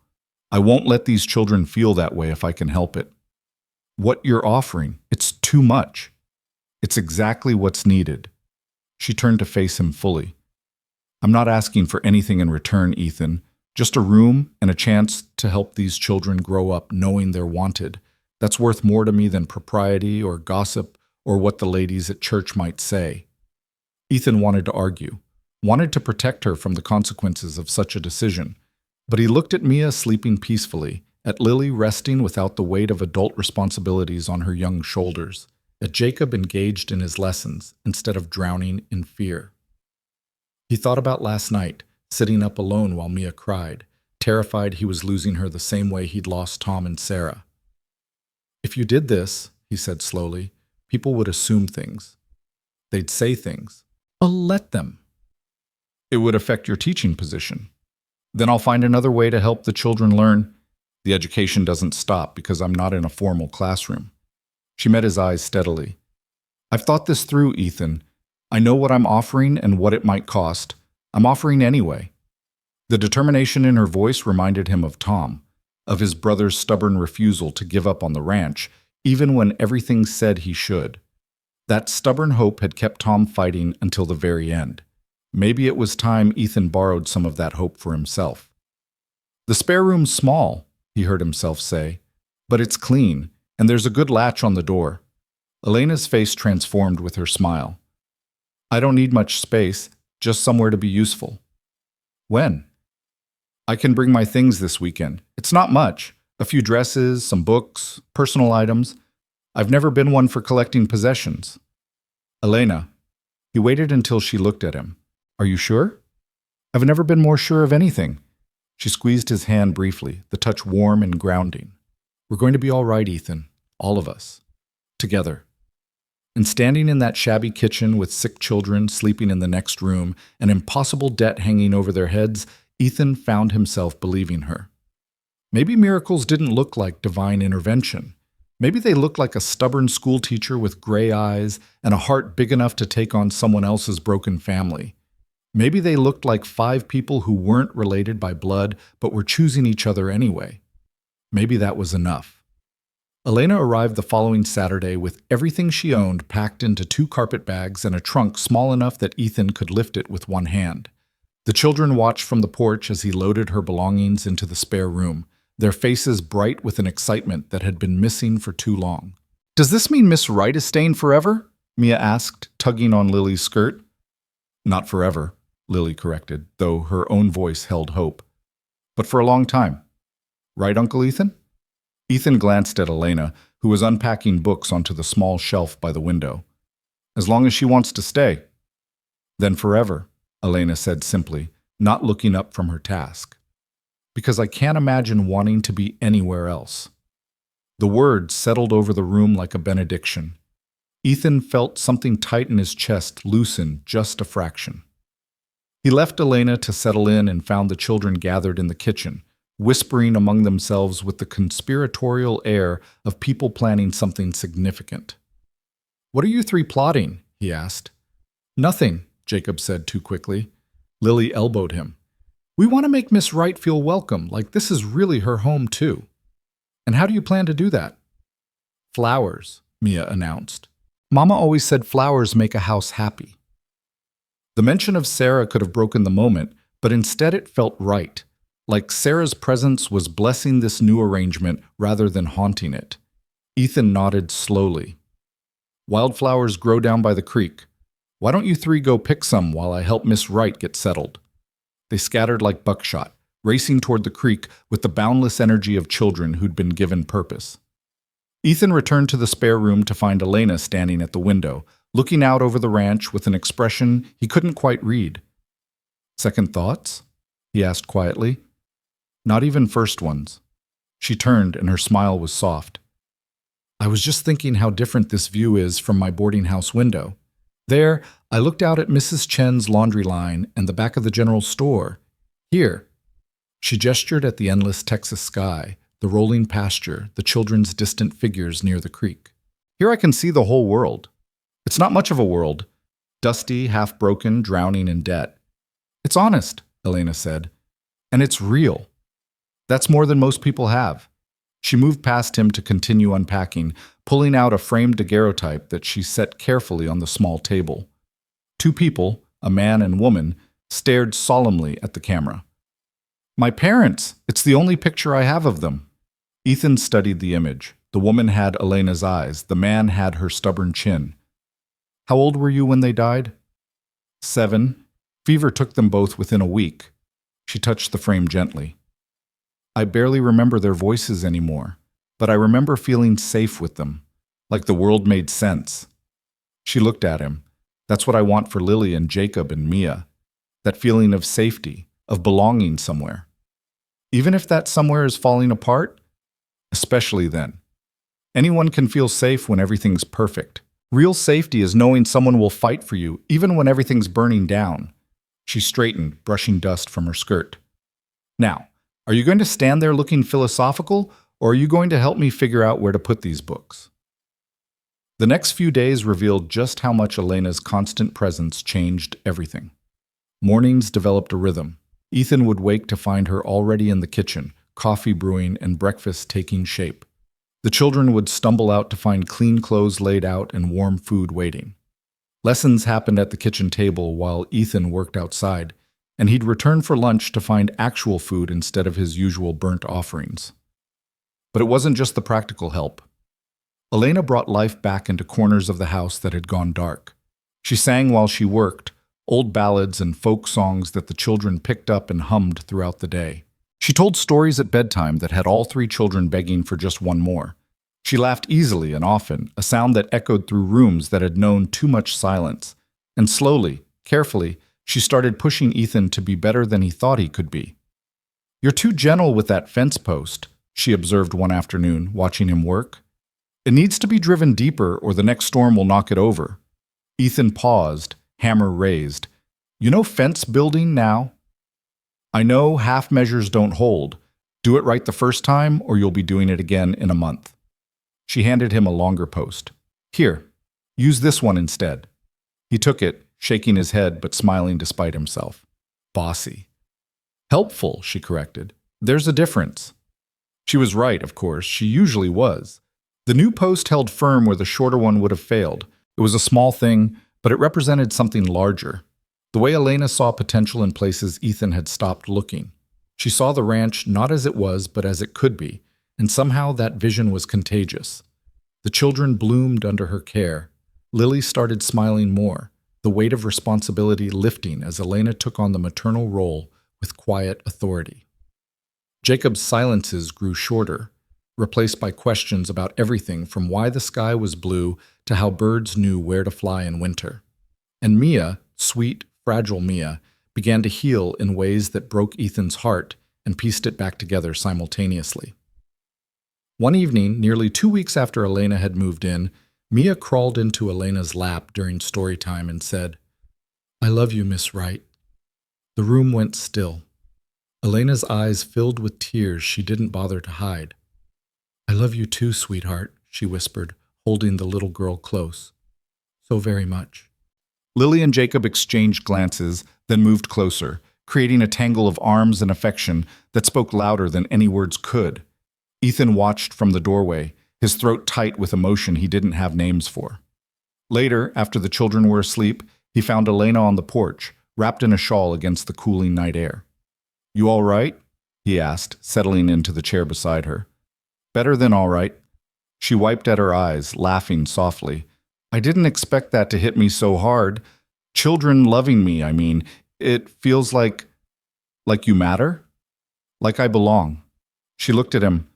I won't let these children feel that way if I can help it. What you're offering, it's too much. It's exactly what's needed. She turned to face him fully. I'm not asking for anything in return, Ethan. Just a room and a chance to help these children grow up knowing they're wanted. That's worth more to me than propriety or gossip or what the ladies at church might say. Ethan wanted to argue, wanted to protect her from the consequences of such a decision. But he looked at Mia sleeping peacefully, at Lily resting without the weight of adult responsibilities on her young shoulders, at Jacob engaged in his lessons instead of drowning in fear. He thought about last night, sitting up alone while Mia cried, terrified he was losing her the same way he'd lost Tom and Sarah. If you did this, he said slowly, People would assume things. They'd say things. But let them. It would affect your teaching position. Then I'll find another way to help the children learn. The education doesn't stop because I'm not in a formal classroom. She met his eyes steadily. I've thought this through, Ethan. I know what I'm offering and what it might cost. I'm offering anyway. The determination in her voice reminded him of Tom, of his brother's stubborn refusal to give up on the ranch, even when everything said he should. That stubborn hope had kept Tom fighting until the very end. Maybe it was time Ethan borrowed some of that hope for himself. The spare room's small, he heard himself say, but it's clean, and there's a good latch on the door. Elena's face transformed with her smile. I don't need much space, just somewhere to be useful. When? I can bring my things this weekend. It's not much. A few dresses, some books, personal items. I've never been one for collecting possessions. Elena. He waited until she looked at him. Are you sure? I've never been more sure of anything. She squeezed his hand briefly, the touch warm and grounding. We're going to be all right, Ethan. All of us. Together. And standing in that shabby kitchen with sick children sleeping in the next room, an impossible debt hanging over their heads, Ethan found himself believing her. Maybe miracles didn't look like divine intervention. Maybe they looked like a stubborn schoolteacher with gray eyes and a heart big enough to take on someone else's broken family. Maybe they looked like 5 people who weren't related by blood but were choosing each other anyway. Maybe that was enough. Elena arrived the following Saturday with everything she owned packed into 2 carpet bags and a trunk small enough that Ethan could lift it with one hand. The children watched from the porch as he loaded her belongings into the spare room, their faces bright with an excitement that had been missing for too long. Does this mean Miss Wright is staying forever? Mia asked, tugging on Lily's skirt. Not forever, Lily corrected, though her own voice held hope. But for a long time. Right, Uncle Ethan? Ethan glanced at Elena, who was unpacking books onto the small shelf by the window. As long as she wants to stay. Then forever, Elena said simply, not looking up from her task. Because I can't imagine wanting to be anywhere else. The words settled over the room like a benediction. Ethan felt something tight in his chest loosen just a fraction. He left Elena to settle in and found the children gathered in the kitchen, whispering among themselves with the conspiratorial air of people planning something significant. What are you 3 plotting? He asked. Nothing, Jacob said too quickly. Lily elbowed him. We want to make Miss Wright feel welcome, like this is really her home too. And how do you plan to do that? Flowers, Mia announced. Mama always said flowers make a house happy. The mention of Sarah could have broken the moment, but instead it felt right, like Sarah's presence was blessing this new arrangement rather than haunting it. Ethan nodded slowly. Wildflowers grow down by the creek. Why don't you 3 go pick some while I help Miss Wright get settled? They scattered like buckshot, racing toward the creek with the boundless energy of children who'd been given purpose. Ethan returned to the spare room to find Elena standing at the window, looking out over the ranch with an expression he couldn't quite read. Second thoughts? He asked quietly. Not even first ones. She turned and her smile was soft. I was just thinking how different this view is from my boarding house window. There, I looked out at Mrs. Chen's laundry line and the back of the general store. Here. She gestured at the endless Texas sky, the rolling pasture, the children's distant figures near the creek. Here I can see the whole world. It's not much of a world. Dusty, half-broken, drowning in debt. It's honest, Elena said. And it's real. That's more than most people have. She moved past him to continue unpacking, pulling out a framed daguerreotype that she set carefully on the small table. 2 people, a man and woman, stared solemnly at the camera. My parents! It's the only picture I have of them. Ethan studied the image. The woman had Elena's eyes. The man had her stubborn chin. How old were you when they died? 7. Fever took them both within a week. She touched the frame gently. I barely remember their voices anymore, but I remember feeling safe with them, like the world made sense. She looked at him. That's what I want for Lily and Jacob and Mia. That feeling of safety, of belonging somewhere. Even if that somewhere is falling apart, especially then. Anyone can feel safe when everything's perfect, Real safety is knowing someone will fight for you, even when everything's burning down. She straightened, brushing dust from her skirt. Now, are you going to stand there looking philosophical, or are you going to help me figure out where to put these books? The next few days revealed just how much Elena's constant presence changed everything. Mornings developed a rhythm. Ethan would wake to find her already in the kitchen, coffee brewing and breakfast taking shape. The children would stumble out to find clean clothes laid out and warm food waiting. Lessons happened at the kitchen table while Ethan worked outside, and he'd return for lunch to find actual food instead of his usual burnt offerings. But it wasn't just the practical help. Elena brought life back into corners of the house that had gone dark. She sang while she worked, old ballads and folk songs that the children picked up and hummed throughout the day. She told stories at bedtime that had all three children begging for just one more. She laughed easily and often, a sound that echoed through rooms that had known too much silence. And slowly, carefully, she started pushing Ethan to be better than he thought he could be. "You're too gentle with that fence post," she observed one afternoon, watching him work. "It needs to be driven deeper or the next storm will knock it over." Ethan paused, hammer raised. "You know fence building now? I know half measures don't hold. Do it right the first time or you'll be doing it again in a month." She handed him a longer post. "Here, use this one instead." He took it, shaking his head but smiling despite himself. Bossy. "Helpful," she corrected. "There's a difference." She was right, of course. She usually was. The new post held firm where the shorter one would have failed. It was a small thing, but it represented something larger. The way Elena saw potential in places Ethan had stopped looking. She saw the ranch not as it was, but as it could be, and somehow that vision was contagious. The children bloomed under her care. Lily started smiling more, the weight of responsibility lifting as Elena took on the maternal role with quiet authority. Jacob's silences grew shorter, replaced by questions about everything from why the sky was blue to how birds knew where to fly in winter. And Mia, sweet, fragile Mia, began to heal in ways that broke Ethan's heart and pieced it back together simultaneously. One evening, nearly 2 weeks after Elena had moved in, Mia crawled into Elena's lap during story time and said, "I love you, Miss Wright." The room went still. Elena's eyes filled with tears she didn't bother to hide. "I love you too, sweetheart," she whispered, holding the little girl close. "So very much." Lily and Jacob exchanged glances, then moved closer, creating a tangle of arms and affection that spoke louder than any words could. Ethan watched from the doorway, his throat tight with emotion he didn't have names for. Later, after the children were asleep, he found Elena on the porch, wrapped in a shawl against the cooling night air. "You all right?" he asked, settling into the chair beside her. "Better than all right." She wiped at her eyes, laughing softly. "I didn't expect that to hit me so hard. Children loving me, I mean. It feels like you matter? Like I belong." She looked at him.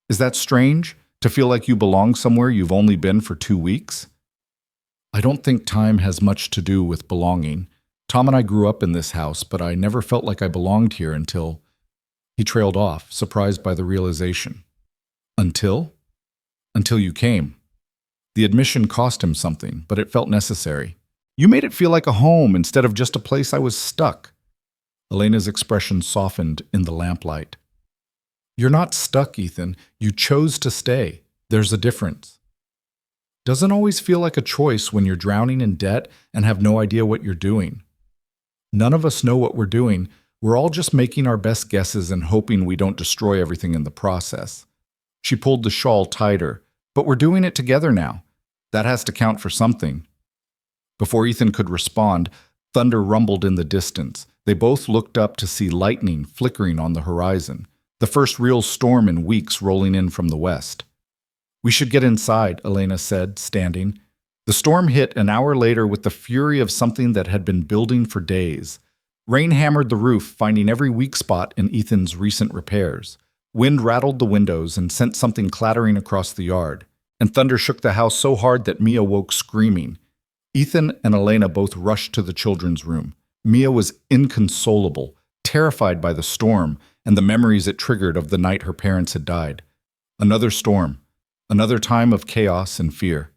"Is that strange, to feel like you belong somewhere you've only been for 2 weeks?" "I don't think time has much to do with belonging. Tom and I grew up in this house, but I never felt like I belonged here until—" He trailed off, surprised by the realization. "Until? Until you came." The admission cost him something, but it felt necessary. "You made it feel like a home instead of just a place I was stuck." Elena's expression softened in the lamplight. "You're not stuck, Ethan. You chose to stay. There's a difference." Doesn't always feel like a choice when you're drowning in debt and have no idea what you're doing. None of us know what we're doing. We're all just making our best guesses and hoping we don't destroy everything in the process. She pulled the shawl tighter. "But we're doing it together now. That has to count for something." Before Ethan could respond, thunder rumbled in the distance. They both looked up to see lightning flickering on the horizon, the first real storm in weeks rolling in from the west. "We should get inside," Elena said, standing. The storm hit an hour later with the fury of something that had been building for days. Rain hammered the roof, finding every weak spot in Ethan's recent repairs. Wind rattled the windows and sent something clattering across the yard. And thunder shook the house so hard that Mia woke screaming. Ethan and Elena both rushed to the children's room. Mia was inconsolable, terrified by the storm and the memories it triggered of the night her parents had died. Another storm, another time of chaos and fear.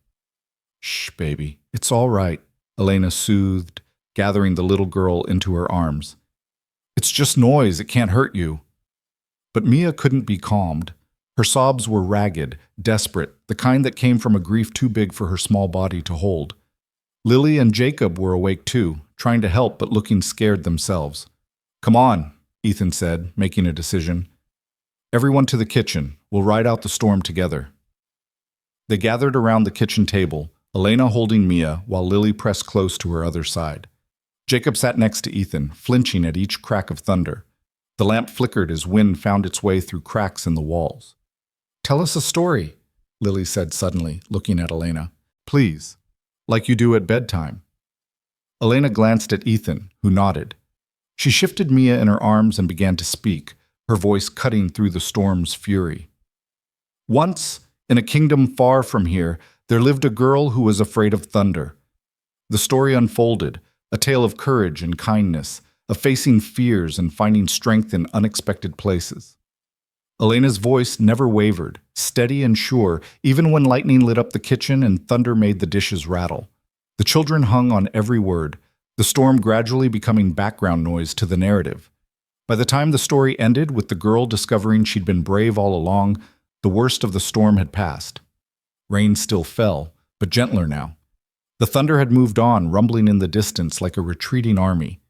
Shh, baby, it's all right, Elena soothed, gathering the little girl into her arms. It's just noise, it can't hurt you. But Mia couldn't be calmed. Her sobs were ragged, desperate, the kind that came from a grief too big for her small body to hold. Lily and Jacob were awake too, trying to help but looking scared themselves. Come on, Ethan said, making a decision. Everyone to the kitchen. We'll ride out the storm together. They gathered around the kitchen table, Elena holding Mia while Lily pressed close to her other side. Jacob sat next to Ethan, flinching at each crack of thunder. The lamp flickered as wind found its way through cracks in the walls. Tell us a story, Lily said suddenly, looking at Elena. Please, like you do at bedtime. Elena glanced at Ethan, who nodded. She shifted Mia in her arms and began to speak, her voice cutting through the storm's fury. Once, in a kingdom far from here, there lived a girl who was afraid of thunder. The story unfolded, a tale of courage and kindness, of facing fears and finding strength in unexpected places. Elena's voice never wavered, steady and sure, even when lightning lit up the kitchen and thunder made the dishes rattle. The children hung on every word, the storm gradually becoming background noise to the narrative. By the time the story ended with the girl discovering she'd been brave all along, the worst of the storm had passed. Rain still fell, but gentler now. The thunder had moved on, rumbling in the distance like a retreating army.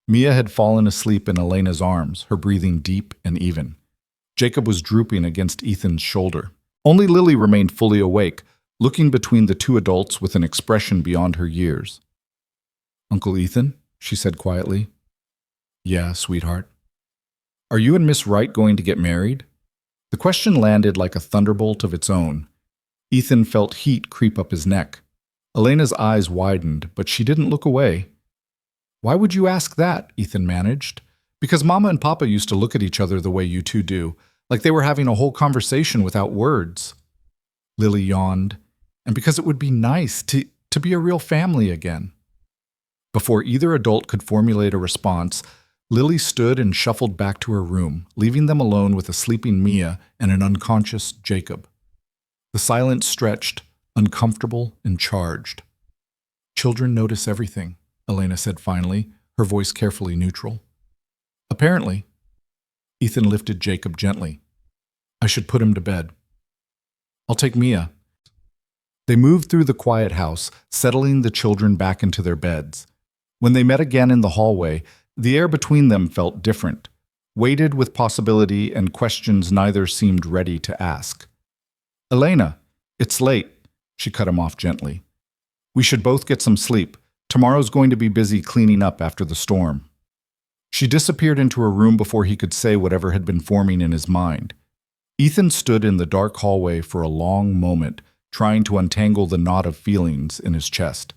Mia had fallen asleep in Elena's arms, her breathing deep and even. Jacob was drooping against Ethan's shoulder. Only Lily remained fully awake, looking between the two adults with an expression beyond her years. Uncle Ethan, she said quietly. Yeah, sweetheart. Are you and Miss Wright going to get married? The question landed like a thunderbolt of its own. Ethan felt heat creep up his neck. Elena's eyes widened, but she didn't look away. Why would you ask that? Ethan managed. Because Mama and Papa used to look at each other the way you two do, like they were having a whole conversation without words. Lily yawned. And because it would be nice to be a real family again. Before either adult could formulate a response, Lily stood and shuffled back to her room, leaving them alone with a sleeping Mia and an unconscious Jacob. The silence stretched, uncomfortable and charged. Children notice everything, Elena said finally, her voice carefully neutral. Apparently. Ethan lifted Jacob gently. I should put him to bed. I'll take Mia. They moved through the quiet house, settling the children back into their beds. When they met again in the hallway, the air between them felt different, weighted with possibility and questions neither seemed ready to ask. Elena, it's late, she cut him off gently. We should both get some sleep. Tomorrow's going to be busy cleaning up after the storm. She disappeared into her room before he could say whatever had been forming in his mind. Ethan stood in the dark hallway for a long moment, trying to untangle the knot of feelings in his chest.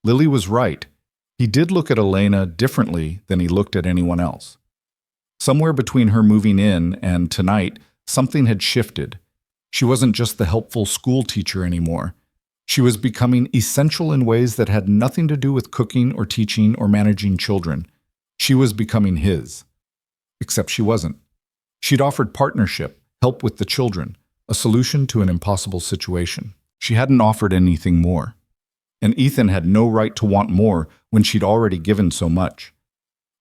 Lily was right. He did look at Elena differently than he looked at anyone else. Somewhere between her moving in and tonight, something had shifted. She wasn't just the helpful school teacher anymore. She was becoming essential in ways that had nothing to do with cooking or teaching or managing children. She was becoming his. Except she wasn't. She'd offered partnership, help with the children, a solution to an impossible situation. She hadn't offered anything more. And Ethan had no right to want more when she'd already given so much.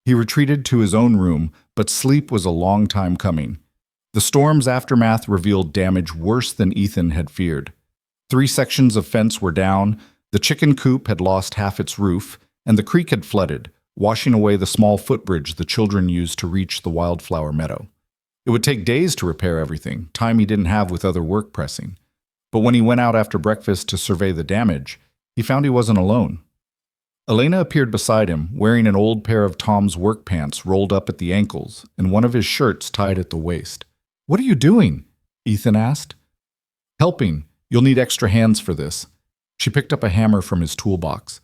He retreated to his own room, but sleep was a long time coming. The storm's aftermath revealed damage worse than Ethan had feared. 3 sections of fence were down, the chicken coop had lost half its roof, and the creek had flooded, washing away the small footbridge the children used to reach the wildflower meadow. It would take days to repair everything, time he didn't have with other work pressing. But when he went out after breakfast to survey the damage, he found he wasn't alone. Elena appeared beside him, wearing an old pair of Tom's work pants rolled up at the ankles and one of his shirts tied at the waist. What are you doing? Ethan asked. Helping. You'll need extra hands for this. She picked up a hammer from his toolbox.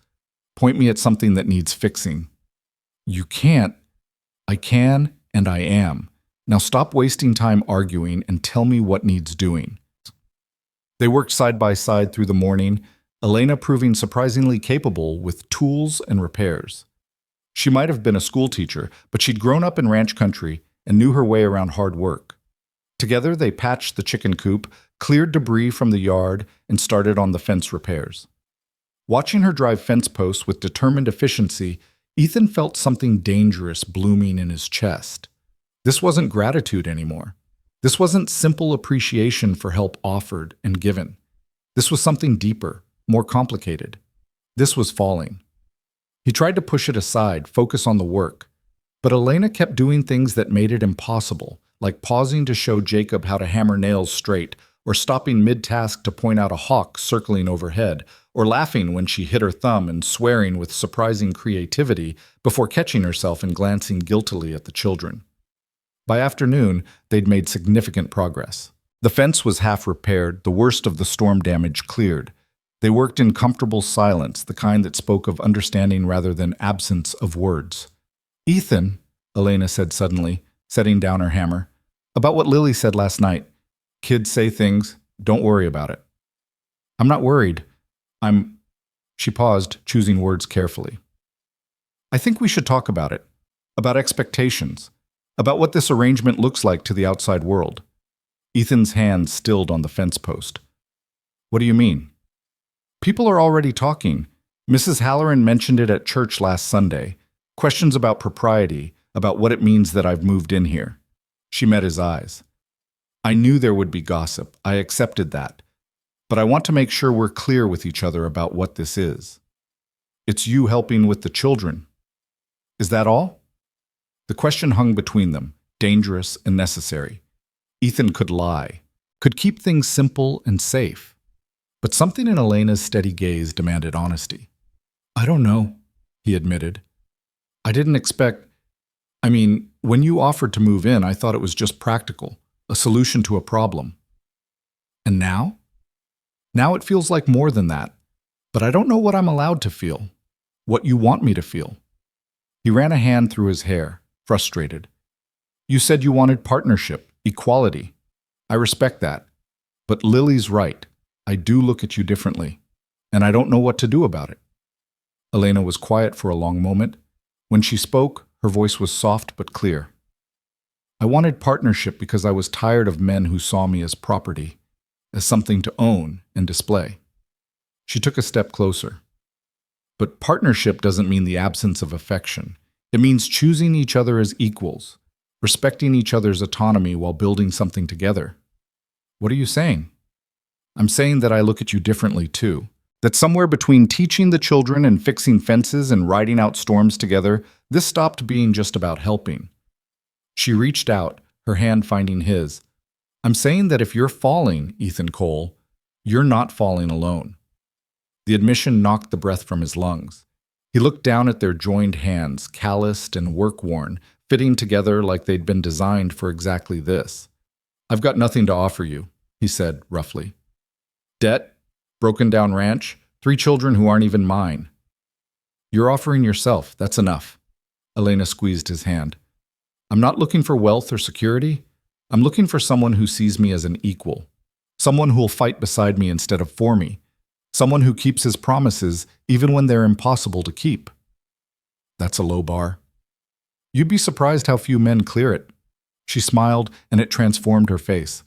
Point me at something that needs fixing. You can't. I can, and I am. Now stop wasting time arguing and tell me what needs doing. They worked side by side through the morning, Elena proving surprisingly capable with tools and repairs. She might have been a school teacher, but she'd grown up in ranch country and knew her way around hard work. Together they patched the chicken coop, cleared debris from the yard, and started on the fence repairs. Watching her drive fence posts with determined efficiency, Ethan felt something dangerous blooming in his chest. This wasn't gratitude anymore. This wasn't simple appreciation for help offered and given. This was something deeper, more complicated. This was falling. He tried to push it aside, focus on the work. But Elena kept doing things that made it impossible, like pausing to show Jacob how to hammer nails straight, or stopping mid-task to point out a hawk circling overhead, or laughing when she hit her thumb and swearing with surprising creativity before catching herself and glancing guiltily at the children. By afternoon, they'd made significant progress. The fence was half repaired, the worst of the storm damage cleared. They worked in comfortable silence, the kind that spoke of understanding rather than absence of words. "Ethan," Elena said suddenly, setting down her hammer, "about what Lily said last night. Kids say things, don't worry about it." "I'm not worried. She paused, choosing words carefully. "I think we should talk about it. About expectations. About what this arrangement looks like to the outside world." Ethan's hand stilled on the fence post. "What do you mean?" "People are already talking. Mrs. Halloran mentioned it at church last Sunday. Questions about propriety, about what it means that I've moved in here." She met his eyes. "I knew there would be gossip. I accepted that. But I want to make sure we're clear with each other about what this is. It's you helping with the children. Is that all?" The question hung between them, dangerous and necessary. Ethan could lie, could keep things simple and safe. But something in Elena's steady gaze demanded honesty. "I don't know," he admitted. "I didn't expect... when you offered to move in, I thought it was just practical, a solution to a problem. And now? Now it feels like more than that. But I don't know what I'm allowed to feel, what you want me to feel." He ran a hand through his hair, frustrated. "You said you wanted partnership, equality. I respect that. But Lily's right. I do look at you differently, and I don't know what to do about it." Elena was quiet for a long moment. When she spoke, her voice was soft but clear. "I wanted partnership because I was tired of men who saw me as property, as something to own and display." She took a step closer. "But partnership doesn't mean the absence of affection. It means choosing each other as equals, respecting each other's autonomy while building something together." "What are you saying?" "I'm saying that I look at you differently too. That somewhere between teaching the children and fixing fences and riding out storms together, this stopped being just about helping." She reached out, her hand finding his. "I'm saying that if you're falling, Ethan Cole, you're not falling alone." The admission knocked the breath from his lungs. He looked down at their joined hands, calloused and work-worn, fitting together like they'd been designed for exactly this. "I've got nothing to offer you," he said roughly. "Debt, broken-down ranch, 3 children who aren't even mine." "You're offering yourself, that's enough." Elena squeezed his hand. "I'm not looking for wealth or security. I'm looking for someone who sees me as an equal. Someone who'll fight beside me instead of for me. Someone who keeps his promises even when they're impossible to keep." "That's a low bar." "You'd be surprised how few men clear it." She smiled, and it transformed her face.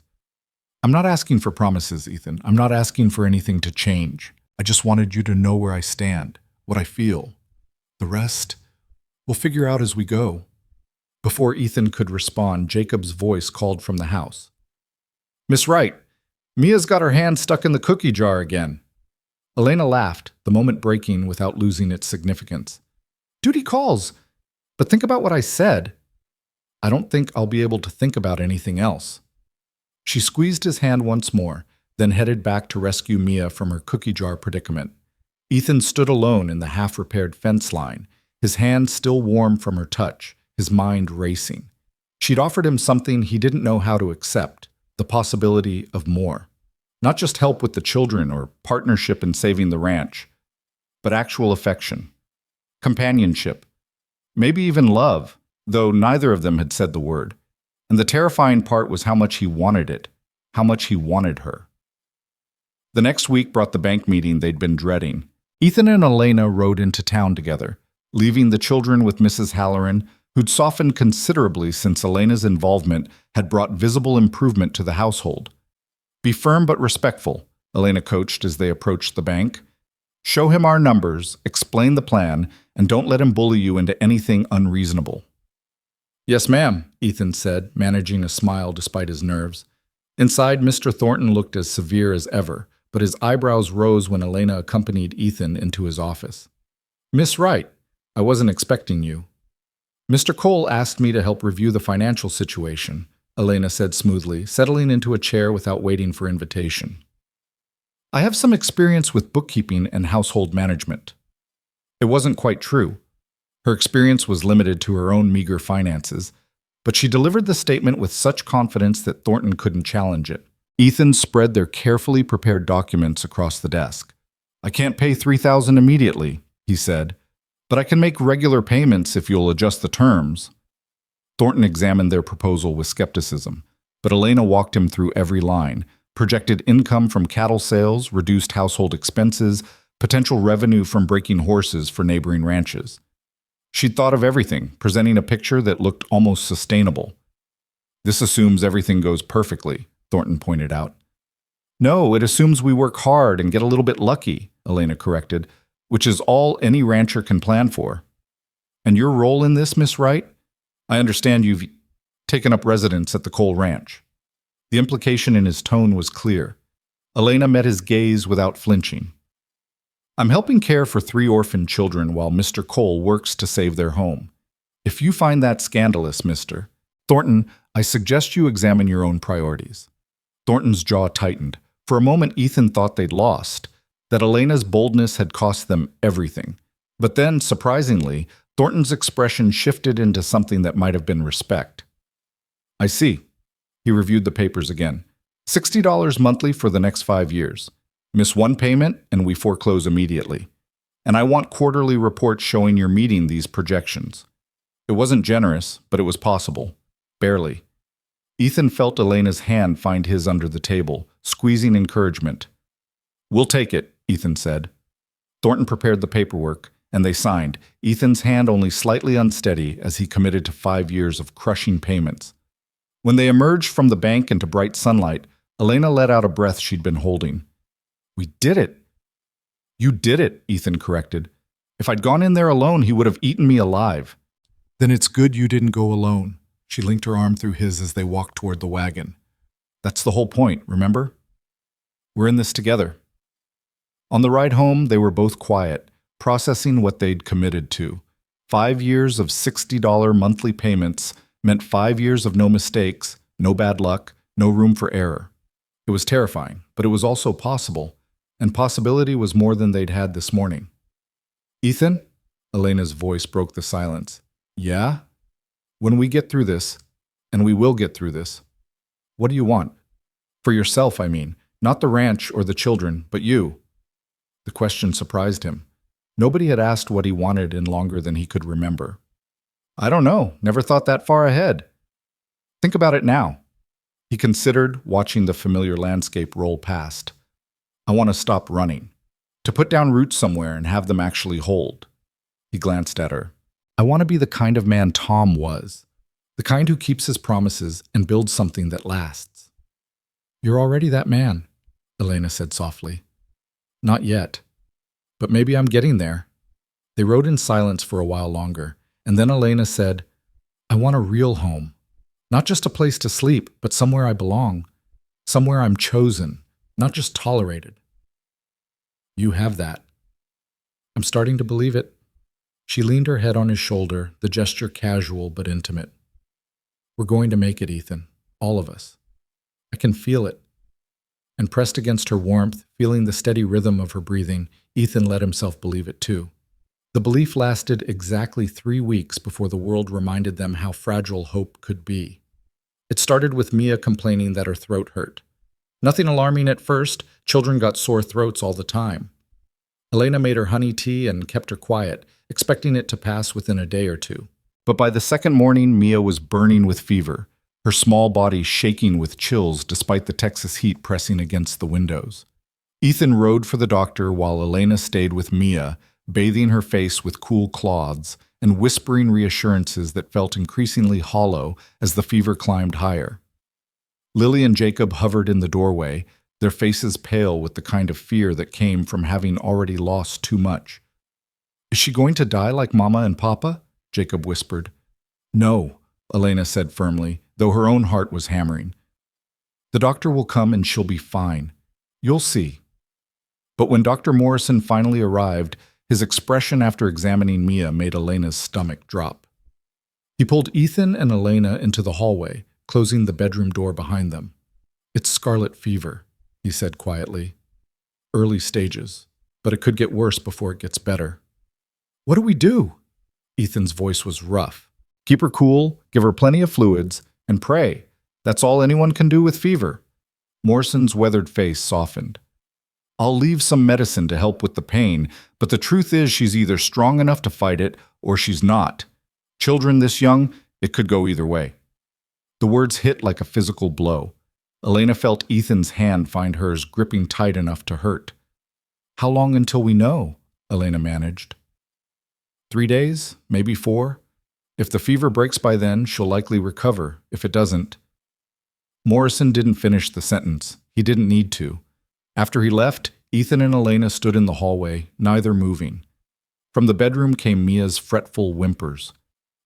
"I'm not asking for promises, Ethan. I'm not asking for anything to change. I just wanted you to know where I stand, what I feel. The rest, we'll figure out as we go." Before Ethan could respond, Jacob's voice called from the house. "Miss Wright, Mia's got her hand stuck in the cookie jar again." Elena laughed, the moment breaking without losing its significance. "Duty calls. But think about what I said." "I don't think I'll be able to think about anything else." She squeezed his hand once more, then headed back to rescue Mia from her cookie jar predicament. Ethan stood alone in the half-repaired fence line, his hand still warm from her touch, his mind racing. She'd offered him something he didn't know how to accept, the possibility of more. Not just help with the children or partnership in saving the ranch, but actual affection, companionship, maybe even love, though neither of them had said the word. And the terrifying part was how much he wanted it, how much he wanted her. The next week brought the bank meeting they'd been dreading. Ethan and Elena rode into town together, leaving the children with Mrs. Halloran, who'd softened considerably since Elena's involvement had brought visible improvement to the household. "Be firm but respectful," Elena coached as they approached the bank. Show him our numbers, explain the plan, and don't let him bully you into anything unreasonable." "Yes, ma'am," Ethan said, managing a smile despite his nerves. Inside, Mr. Thornton looked as severe as ever, but his eyebrows rose when Elena accompanied Ethan into his office. "Miss Wright, I wasn't expecting you." "Mr. Cole asked me to help review the financial situation," Elena said smoothly, settling into a chair without waiting for invitation. "I have some experience with bookkeeping and household management." It wasn't quite true. Her experience was limited to her own meager finances, but she delivered the statement with such confidence that Thornton couldn't challenge it. Ethan spread their carefully prepared documents across the desk. "I can't pay $3,000 immediately," he said, "but I can make regular payments if you'll adjust the terms." Thornton examined their proposal with skepticism, but Elena walked him through every line: projected income from cattle sales, reduced household expenses, potential revenue from breaking horses for neighboring ranches. She'd thought of everything, presenting a picture that looked almost sustainable. "This assumes everything goes perfectly," Thornton pointed out. "No, it assumes we work hard and get a little bit lucky," Elena corrected, "which is all any rancher can plan for." "And your role in this, Miss Wright? I understand you've taken up residence at the Cole Ranch." The implication in his tone was clear. Elena met his gaze without flinching. "I'm helping care for 3 orphan children while Mr. Cole works to save their home. If you find that scandalous, Mr. Thornton, I suggest you examine your own priorities." Thornton's jaw tightened. For a moment, Ethan thought they'd lost, that Elena's boldness had cost them everything. But then, surprisingly, Thornton's expression shifted into something that might have been respect. "I see." He reviewed the papers again. $60 monthly for the next 5 years. Miss one payment, and we foreclose immediately. And I want quarterly reports showing you're meeting these projections. It wasn't generous, but it was possible. Barely. Ethan felt Elena's hand find his under the table, squeezing encouragement. "We'll take it," Ethan said. Thornton prepared the paperwork, and they signed, Ethan's hand only slightly unsteady as he committed to 5 years of crushing payments. When they emerged from the bank into bright sunlight, Elena let out a breath she'd been holding. "We did it." "You did it," Ethan corrected. "If I'd gone in there alone, he would have eaten me alive." "Then it's good you didn't go alone." She linked her arm through his as they walked toward the wagon. "That's the whole point, remember? We're in this together." On the ride home, they were both quiet, processing what they'd committed to. 5 years of $60 monthly payments meant 5 years of no mistakes, no bad luck, no room for error. It was terrifying, but it was also possible, and possibility was more than they'd had this morning. "Ethan?" Elena's voice broke the silence. "Yeah? When we get through this, and we will get through this, what do you want? For yourself, I mean, not the ranch or the children, but you." The question surprised him. Nobody had asked what he wanted in longer than he could remember. "I don't know, never thought that far ahead. Think about it now." He considered, watching the familiar landscape roll past. "I want to stop running. To put down roots somewhere and have them actually hold." He glanced at her. "I want to be the kind of man Tom was. The kind who keeps his promises and builds something that lasts." "You're already that man," Elena said softly. "Not yet. But maybe I'm getting there." They rode in silence for a while longer, and then Elena said, "I want a real home. Not just a place to sleep, but somewhere I belong. Somewhere I'm chosen, not just tolerated." "You have that." "I'm starting to believe it." She leaned her head on his shoulder, the gesture casual but intimate. "We're going to make it, Ethan. All of us. I can feel it." And pressed against her warmth, feeling the steady rhythm of her breathing, Ethan let himself believe it too. The belief lasted exactly 3 weeks before the world reminded them how fragile hope could be. It started with Mia complaining that her throat hurt. Nothing alarming at first, children got sore throats all the time. Elena made her honey tea and kept her quiet, expecting it to pass within a day or two. But by the second morning, Mia was burning with fever, her small body shaking with chills despite the Texas heat pressing against the windows. Ethan rode for the doctor while Elena stayed with Mia, bathing her face with cool cloths and whispering reassurances that felt increasingly hollow as the fever climbed higher. Lily and Jacob hovered in the doorway, their faces pale with the kind of fear that came from having already lost too much. "Is she going to die like Mama and Papa?" Jacob whispered. "No," Elena said firmly, though her own heart was hammering. "The doctor will come and she'll be fine. You'll see." But when Dr. Morrison finally arrived, his expression after examining Mia made Elena's stomach drop. He pulled Ethan and Elena into the hallway, closing the bedroom door behind them. "It's scarlet fever," he said quietly. "Early stages, but it could get worse before it gets better." "What do we do?" Ethan's voice was rough. "Keep her cool, give her plenty of fluids, and pray. That's all anyone can do with fever." Morrison's weathered face softened. "I'll leave some medicine to help with the pain, but the truth is she's either strong enough to fight it or she's not. Children this young, it could go either way." The words hit like a physical blow. Elena felt Ethan's hand find hers, gripping tight enough to hurt. "How long until we know?" Elena managed. 3 days, maybe 4. If the fever breaks by then, she'll likely recover. If it doesn't." Morrison didn't finish the sentence. He didn't need to. After he left, Ethan and Elena stood in the hallway, neither moving. From the bedroom came Mia's fretful whimpers.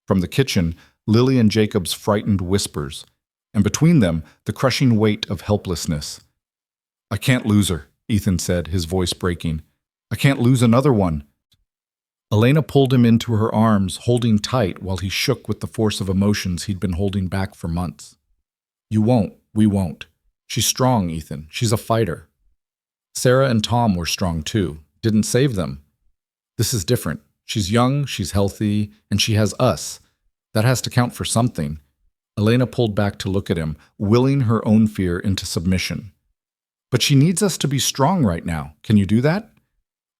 From the kitchen, Lily and Jacob's frightened whispers. And between them, the crushing weight of helplessness. "I can't lose her," Ethan said, his voice breaking. "I can't lose another one." Elena pulled him into her arms, holding tight while he shook with the force of emotions he'd been holding back for months. "You won't. We won't. She's strong, Ethan. She's a fighter." Sarah and Tom were strong too. Didn't save them. This is different. She's young, she's healthy, and she has us. That has to count for something. Elena pulled back to look at him, willing her own fear into submission. "But she needs us to be strong right now. Can you do that?"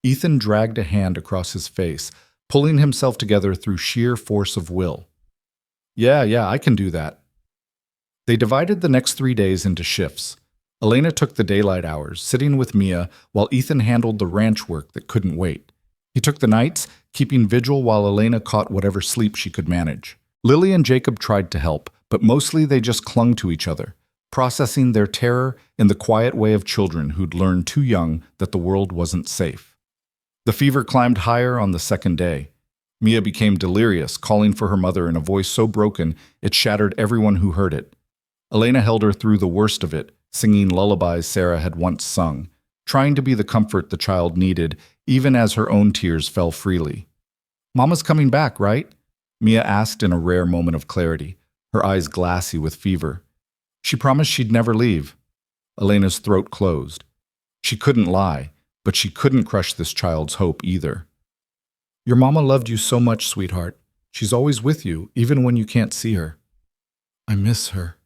Ethan dragged a hand across his face, pulling himself together through sheer force of will. Yeah, I can do that." They divided the next 3 days into shifts. Elena took the daylight hours, sitting with Mia, while Ethan handled the ranch work that couldn't wait. He took the nights, keeping vigil while Elena caught whatever sleep she could manage. Lily and Jacob tried to help, but mostly they just clung to each other, processing their terror in the quiet way of children who'd learned too young that the world wasn't safe. The fever climbed higher on the second day. Mia became delirious, calling for her mother in a voice so broken it shattered everyone who heard it. Elena held her through the worst of it, singing lullabies Sarah had once sung, trying to be the comfort the child needed, even as her own tears fell freely. "Mama's coming back, right?" Mia asked in a rare moment of clarity, her eyes glassy with fever. "She promised she'd never leave." Elena's throat closed. She couldn't lie, but she couldn't crush this child's hope either. "Your mama loved you so much, sweetheart. She's always with you, even when you can't see her." "I miss her."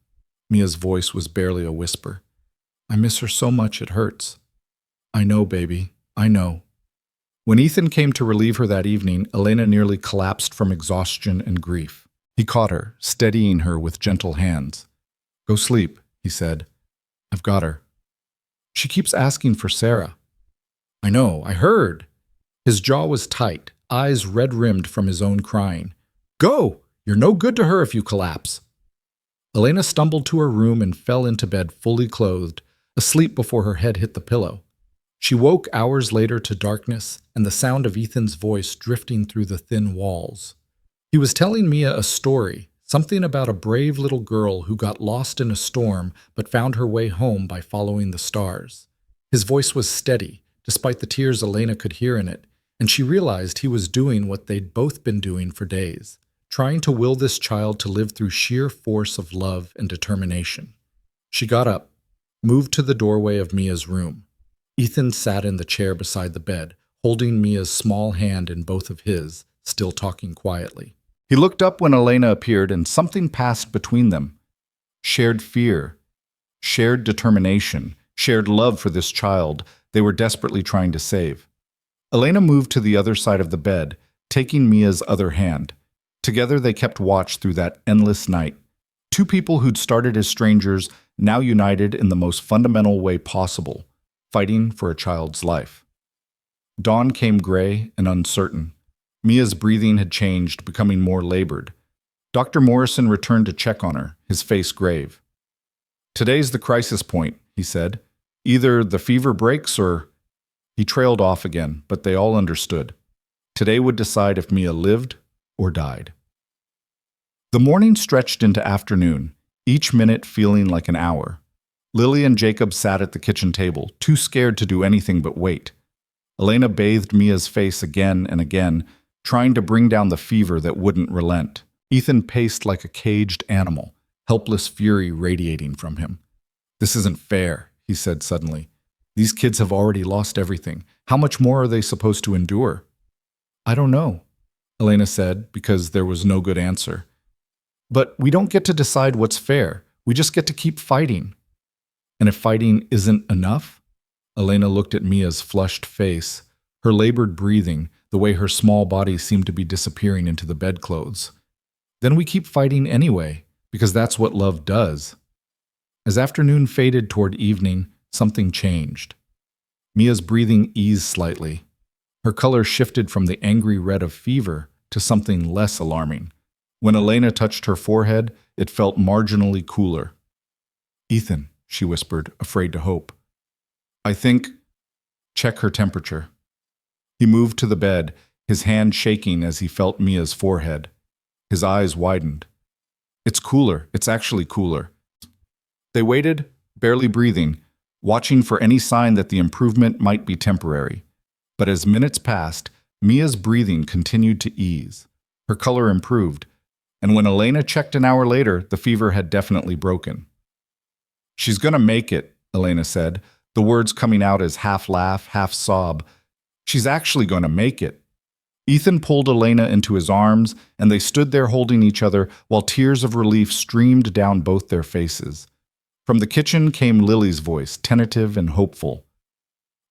Mia's voice was barely a whisper. "I miss her so much it hurts." "I know, baby. I know." When Ethan came to relieve her that evening, Elena nearly collapsed from exhaustion and grief. He caught her, steadying her with gentle hands. "Go sleep," he said. "I've got her." "She keeps asking for Sarah." "I know, I heard." His jaw was tight, eyes red-rimmed from his own crying. "Go! You're no good to her if you collapse." Elena stumbled to her room and fell into bed fully clothed, asleep before her head hit the pillow. She woke hours later to darkness and the sound of Ethan's voice drifting through the thin walls. He was telling Mia a story, something about a brave little girl who got lost in a storm but found her way home by following the stars. His voice was steady, despite the tears Elena could hear in it, and she realized he was doing what they'd both been doing for days, trying to will this child to live through sheer force of love and determination. She got up, moved to the doorway of Mia's room. Ethan sat in the chair beside the bed, holding Mia's small hand in both of his, still talking quietly. He looked up when Elena appeared and something passed between them. Shared fear, shared determination, shared love for this child they were desperately trying to save. Elena moved to the other side of the bed, taking Mia's other hand. Together they kept watch through that endless night. Two people who'd started as strangers, now united in the most fundamental way possible, fighting for a child's life. Dawn came gray and uncertain. Mia's breathing had changed, becoming more labored. Dr. Morrison returned to check on her, his face grave. "Today's the crisis point," he said. Either the fever breaks or... He trailed off again, but they all understood. Today would decide if Mia lived or died. The morning stretched into afternoon, each minute feeling like an hour. Lily and Jacob sat at the kitchen table, too scared to do anything but wait. Elena bathed Mia's face again and again, trying to bring down the fever that wouldn't relent. Ethan paced like a caged animal, helpless fury radiating from him. "This isn't fair," he said suddenly. "These kids have already lost everything. How much more are they supposed to endure?" "I don't know," Elena said, because there was no good answer. "But we don't get to decide what's fair. We just get to keep fighting." "And if fighting isn't enough?" Elena looked at Mia's flushed face, her labored breathing, the way her small body seemed to be disappearing into the bedclothes. "Then we keep fighting anyway, because that's what love does." As afternoon faded toward evening, something changed. Mia's breathing eased slightly. Her color shifted from the angry red of fever to something less alarming. When Elena touched her forehead, it felt marginally cooler. "Ethan," she whispered, afraid to hope. "I think..." "Check her temperature." He moved to the bed, his hand shaking as he felt Mia's forehead. His eyes widened. "It's cooler. It's actually cooler." They waited, barely breathing, watching for any sign that the improvement might be temporary. But as minutes passed, Mia's breathing continued to ease. Her color improved, and when Elena checked an hour later, the fever had definitely broken. "She's gonna make it," Elena said, the words coming out as half laugh, half sob. "She's actually gonna make it." Ethan pulled Elena into his arms, and they stood there holding each other while tears of relief streamed down both their faces. From the kitchen came Lily's voice, tentative and hopeful.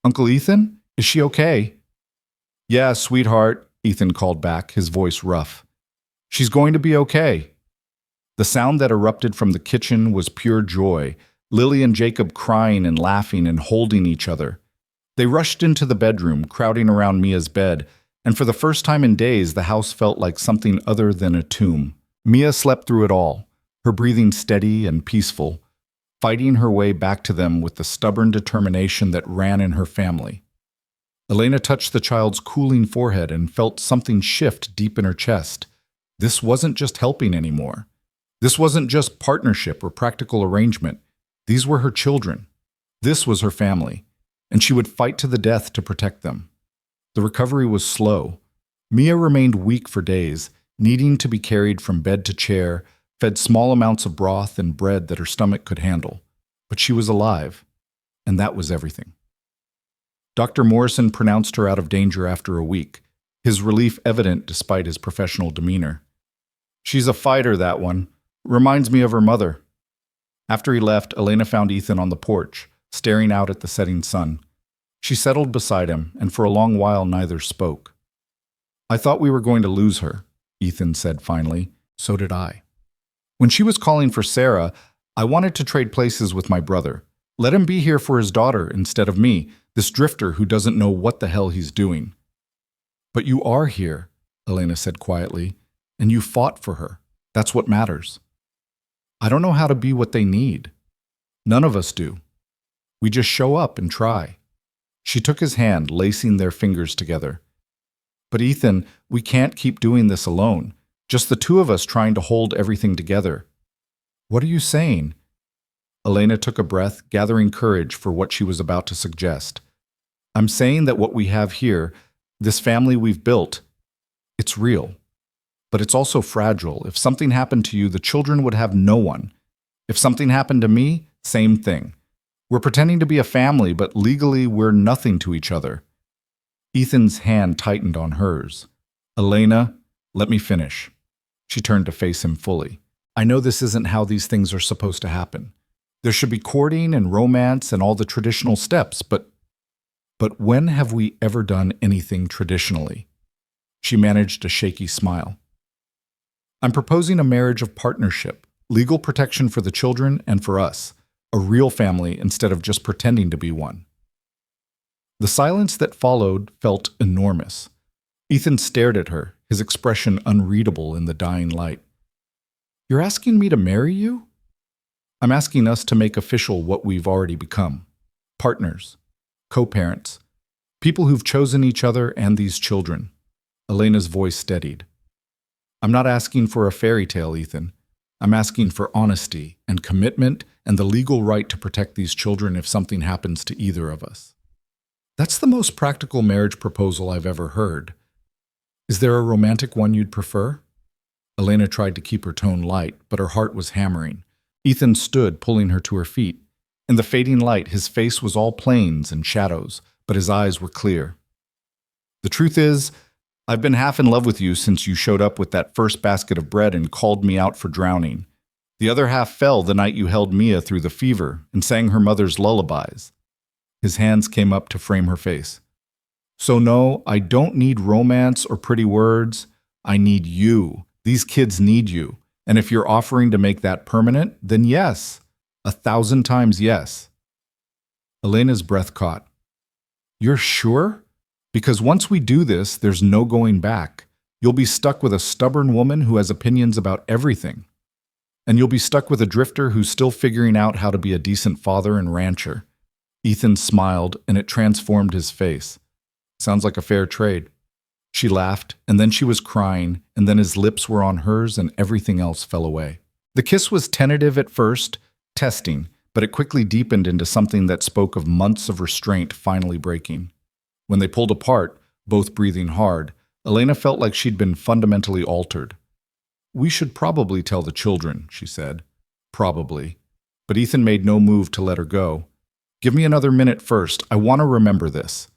"Uncle Ethan, is she okay?" "Yeah, sweetheart," Ethan called back, his voice rough. "She's going to be okay." The sound that erupted from the kitchen was pure joy, Lily and Jacob crying and laughing and holding each other. They rushed into the bedroom, crowding around Mia's bed, and for the first time in days, the house felt like something other than a tomb. Mia slept through it all, her breathing steady and peaceful, fighting her way back to them with the stubborn determination that ran in her family. Elena touched the child's cooling forehead and felt something shift deep in her chest. This wasn't just helping anymore. This wasn't just partnership or practical arrangement. These were her children. This was her family, and she would fight to the death to protect them. The recovery was slow. Mia remained weak for days, needing to be carried from bed to chair, fed small amounts of broth and bread that her stomach could handle. But she was alive, and that was everything. Dr. Morrison pronounced her out of danger after a week, his relief evident despite his professional demeanor. "She's a fighter, that one. Reminds me of her mother." After he left, Elena found Ethan on the porch, staring out at the setting sun. She settled beside him, and for a long while neither spoke. "I thought we were going to lose her," Ethan said finally. "So did I. When she was calling for Sarah, I wanted to trade places with my brother. Let him be here for his daughter instead of me, this drifter who doesn't know what the hell he's doing." "But you are here," Elena said quietly, "and you fought for her. That's what matters." "I don't know how to be what they need. None of us do. We just show up and try." She took his hand, lacing their fingers together. "But Ethan, we can't keep doing this alone. Just the two of us trying to hold everything together." "What are you saying?" Elena took a breath, gathering courage for what she was about to suggest. "I'm saying that what we have here, this family we've built, it's real. But it's also fragile. If something happened to you, the children would have no one. If something happened to me, same thing. We're pretending to be a family, but legally we're nothing to each other." Ethan's hand tightened on hers. "Elena, let me finish." She turned to face him fully. "I know this isn't how these things are supposed to happen. There should be courting and romance and all the traditional steps, but when have we ever done anything traditionally?" She managed a shaky smile. "I'm proposing a marriage of partnership, legal protection for the children and for us, a real family instead of just pretending to be one." The silence that followed felt enormous. Ethan stared at her, his expression unreadable in the dying light. "You're asking me to marry you?" "I'm asking us to make official what we've already become." Partners, co-parents, people who've chosen each other and these children. Elena's voice steadied. I'm not asking for a fairy tale, Ethan. I'm asking for honesty and commitment and the legal right to protect these children if something happens to either of us. That's the most practical marriage proposal I've ever heard. Is there a romantic one you'd prefer? Elena tried to keep her tone light, but her heart was hammering. Ethan stood, pulling her to her feet. In the fading light, his face was all plains and shadows, but his eyes were clear. The truth is, I've been half in love with you since you showed up with that first basket of bread and called me out for drowning. The other half fell the night you held Mia through the fever and sang her mother's lullabies. His hands came up to frame her face. So no, I don't need romance or pretty words. I need you. These kids need you. And if you're offering to make that permanent, then yes. 1,000 times yes. Elena's breath caught. You're sure? Because once we do this, there's no going back. You'll be stuck with a stubborn woman who has opinions about everything. And you'll be stuck with a drifter who's still figuring out how to be a decent father and rancher. Ethan smiled, and it transformed his face. Sounds like a fair trade. She laughed, and then she was crying, and then his lips were on hers and everything else fell away. The kiss was tentative at first, testing, but it quickly deepened into something that spoke of months of restraint finally breaking. When they pulled apart, both breathing hard, Elena felt like she'd been fundamentally altered. We should probably tell the children, she said. Probably. But Ethan made no move to let her go. Give me another minute first. I want to remember this.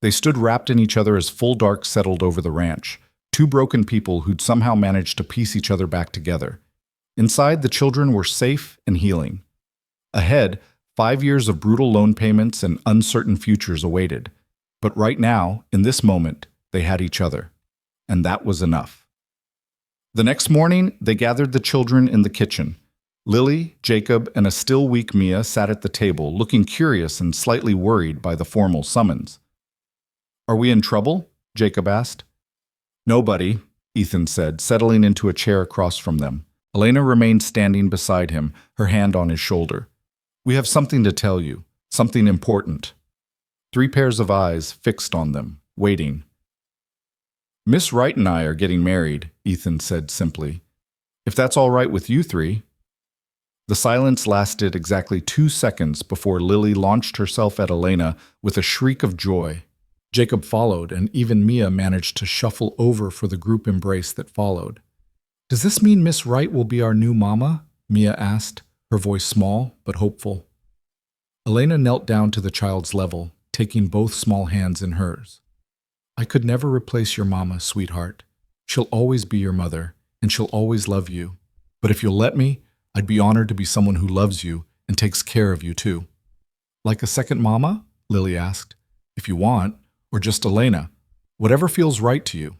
They stood wrapped in each other as full dark settled over the ranch, two broken people who'd somehow managed to piece each other back together. Inside, the children were safe and healing. Ahead, 5 years of brutal loan payments and uncertain futures awaited. But right now, in this moment, they had each other. And that was enough. The next morning, they gathered the children in the kitchen. Lily, Jacob, and a still weak Mia sat at the table, looking curious and slightly worried by the formal summons. Are we in trouble? Jacob asked. Nobody, Ethan said, settling into a chair across from them. Elena remained standing beside him, her hand on his shoulder. We have something to tell you, something important. 3 pairs of eyes fixed on them, waiting. Miss Wright and I are getting married, Ethan said simply. If that's all right with you 3. The silence lasted exactly 2 seconds before Lily launched herself at Elena with a shriek of joy. Jacob followed, and even Mia managed to shuffle over for the group embrace that followed. Does this mean Miss Wright will be our new mama? Mia asked, her voice small but hopeful. Elena knelt down to the child's level, taking both small hands in hers. I could never replace your mama, sweetheart. She'll always be your mother, and she'll always love you. But if you'll let me, I'd be honored to be someone who loves you and takes care of you too. Like a second mama? Lily asked. If you want, or just Elena. Whatever feels right to you.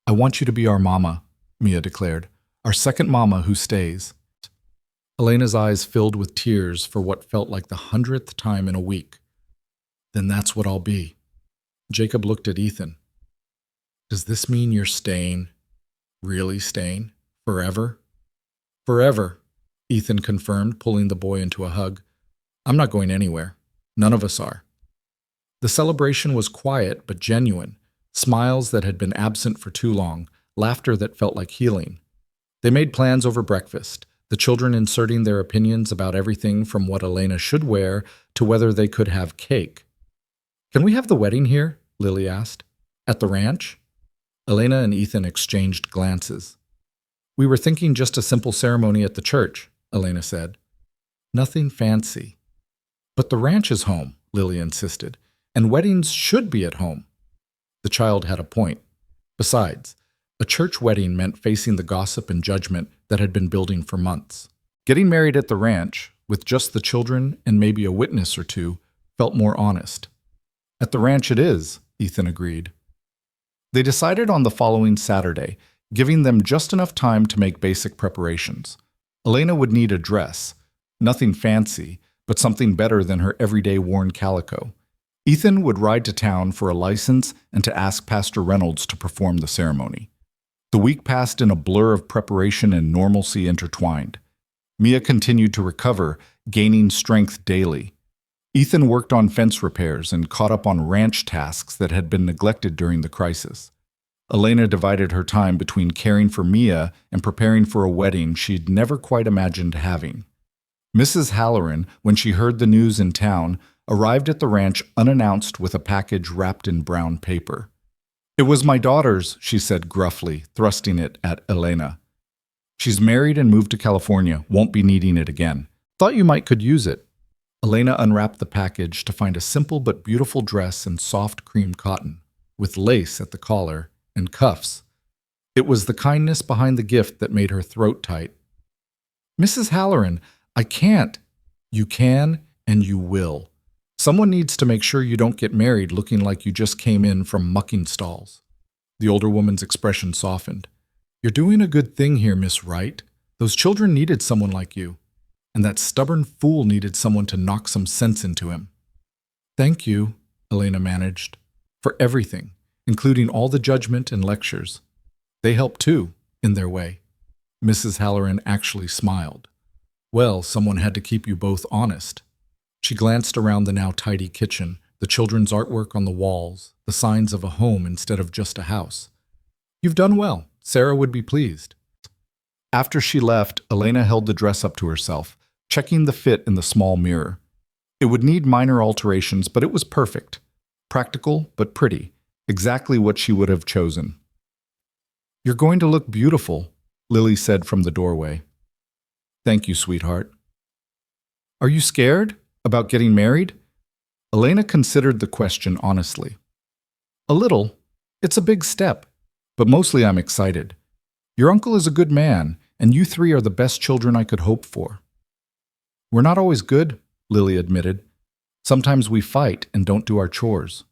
I want you to be our mama, Mia declared. Our second mama who stays. Elena's eyes filled with tears for what felt like the 100th time in a week. Then that's what I'll be. Jacob looked at Ethan. Does this mean you're staying? Really staying? Forever? Forever, Ethan confirmed, pulling the boy into a hug. I'm not going anywhere. None of us are. The celebration was quiet but genuine, smiles that had been absent for too long, laughter that felt like healing. They made plans over breakfast, the children inserting their opinions about everything from what Elena should wear to whether they could have cake. Can we have the wedding here? Lily asked. At the ranch? Elena and Ethan exchanged glances. We were thinking just a simple ceremony at the church, Elena said. Nothing fancy. But the ranch is home, Lily insisted, and weddings should be at home. The child had a point. Besides, a church wedding meant facing the gossip and judgment that had been building for months. Getting married at the ranch, with just the children and maybe a witness or two, felt more honest. At the ranch it is, Ethan agreed. They decided on the following Saturday, giving them just enough time to make basic preparations. Elena would need a dress, nothing fancy, but something better than her everyday worn calico. Ethan would ride to town for a license and to ask Pastor Reynolds to perform the ceremony. The week passed in a blur of preparation and normalcy intertwined. Mia continued to recover, gaining strength daily. Ethan worked on fence repairs and caught up on ranch tasks that had been neglected during the crisis. Elena divided her time between caring for Mia and preparing for a wedding she'd never quite imagined having. Mrs. Halloran, when she heard the news in town, arrived at the ranch unannounced with a package wrapped in brown paper. "It was my daughter's," she said gruffly, thrusting it at Elena. "She's married and moved to California, won't be needing it again. Thought you might could use it." Elena unwrapped the package to find a simple but beautiful dress in soft cream cotton, with lace at the collar and cuffs. It was the kindness behind the gift that made her throat tight. "Mrs. Halloran, I can't." "You can, and you will. Someone needs to make sure you don't get married looking like you just came in from mucking stalls." The older woman's expression softened. "You're doing a good thing here, Miss Wright. Those children needed someone like you. And that stubborn fool needed someone to knock some sense into him." "Thank you," Elena managed, "for everything, including all the judgment and lectures. They helped too, in their way." Mrs. Halloran actually smiled. "Well, someone had to keep you both honest." She glanced around the now tidy kitchen, the children's artwork on the walls, the signs of a home instead of just a house. "You've done well. Sarah would be pleased." After she left, Elena held the dress up to herself, checking the fit in the small mirror. It would need minor alterations, but it was perfect. Practical, but pretty. Exactly what she would have chosen. "You're going to look beautiful," Lily said from the doorway. "Thank you, sweetheart." "Are you scared about getting married?" Elena considered the question honestly. "A little. It's a big step, but mostly I'm excited. Your uncle is a good man, and you three are the best children I could hope for." "We're not always good," Lily admitted. "Sometimes we fight and don't do our chores."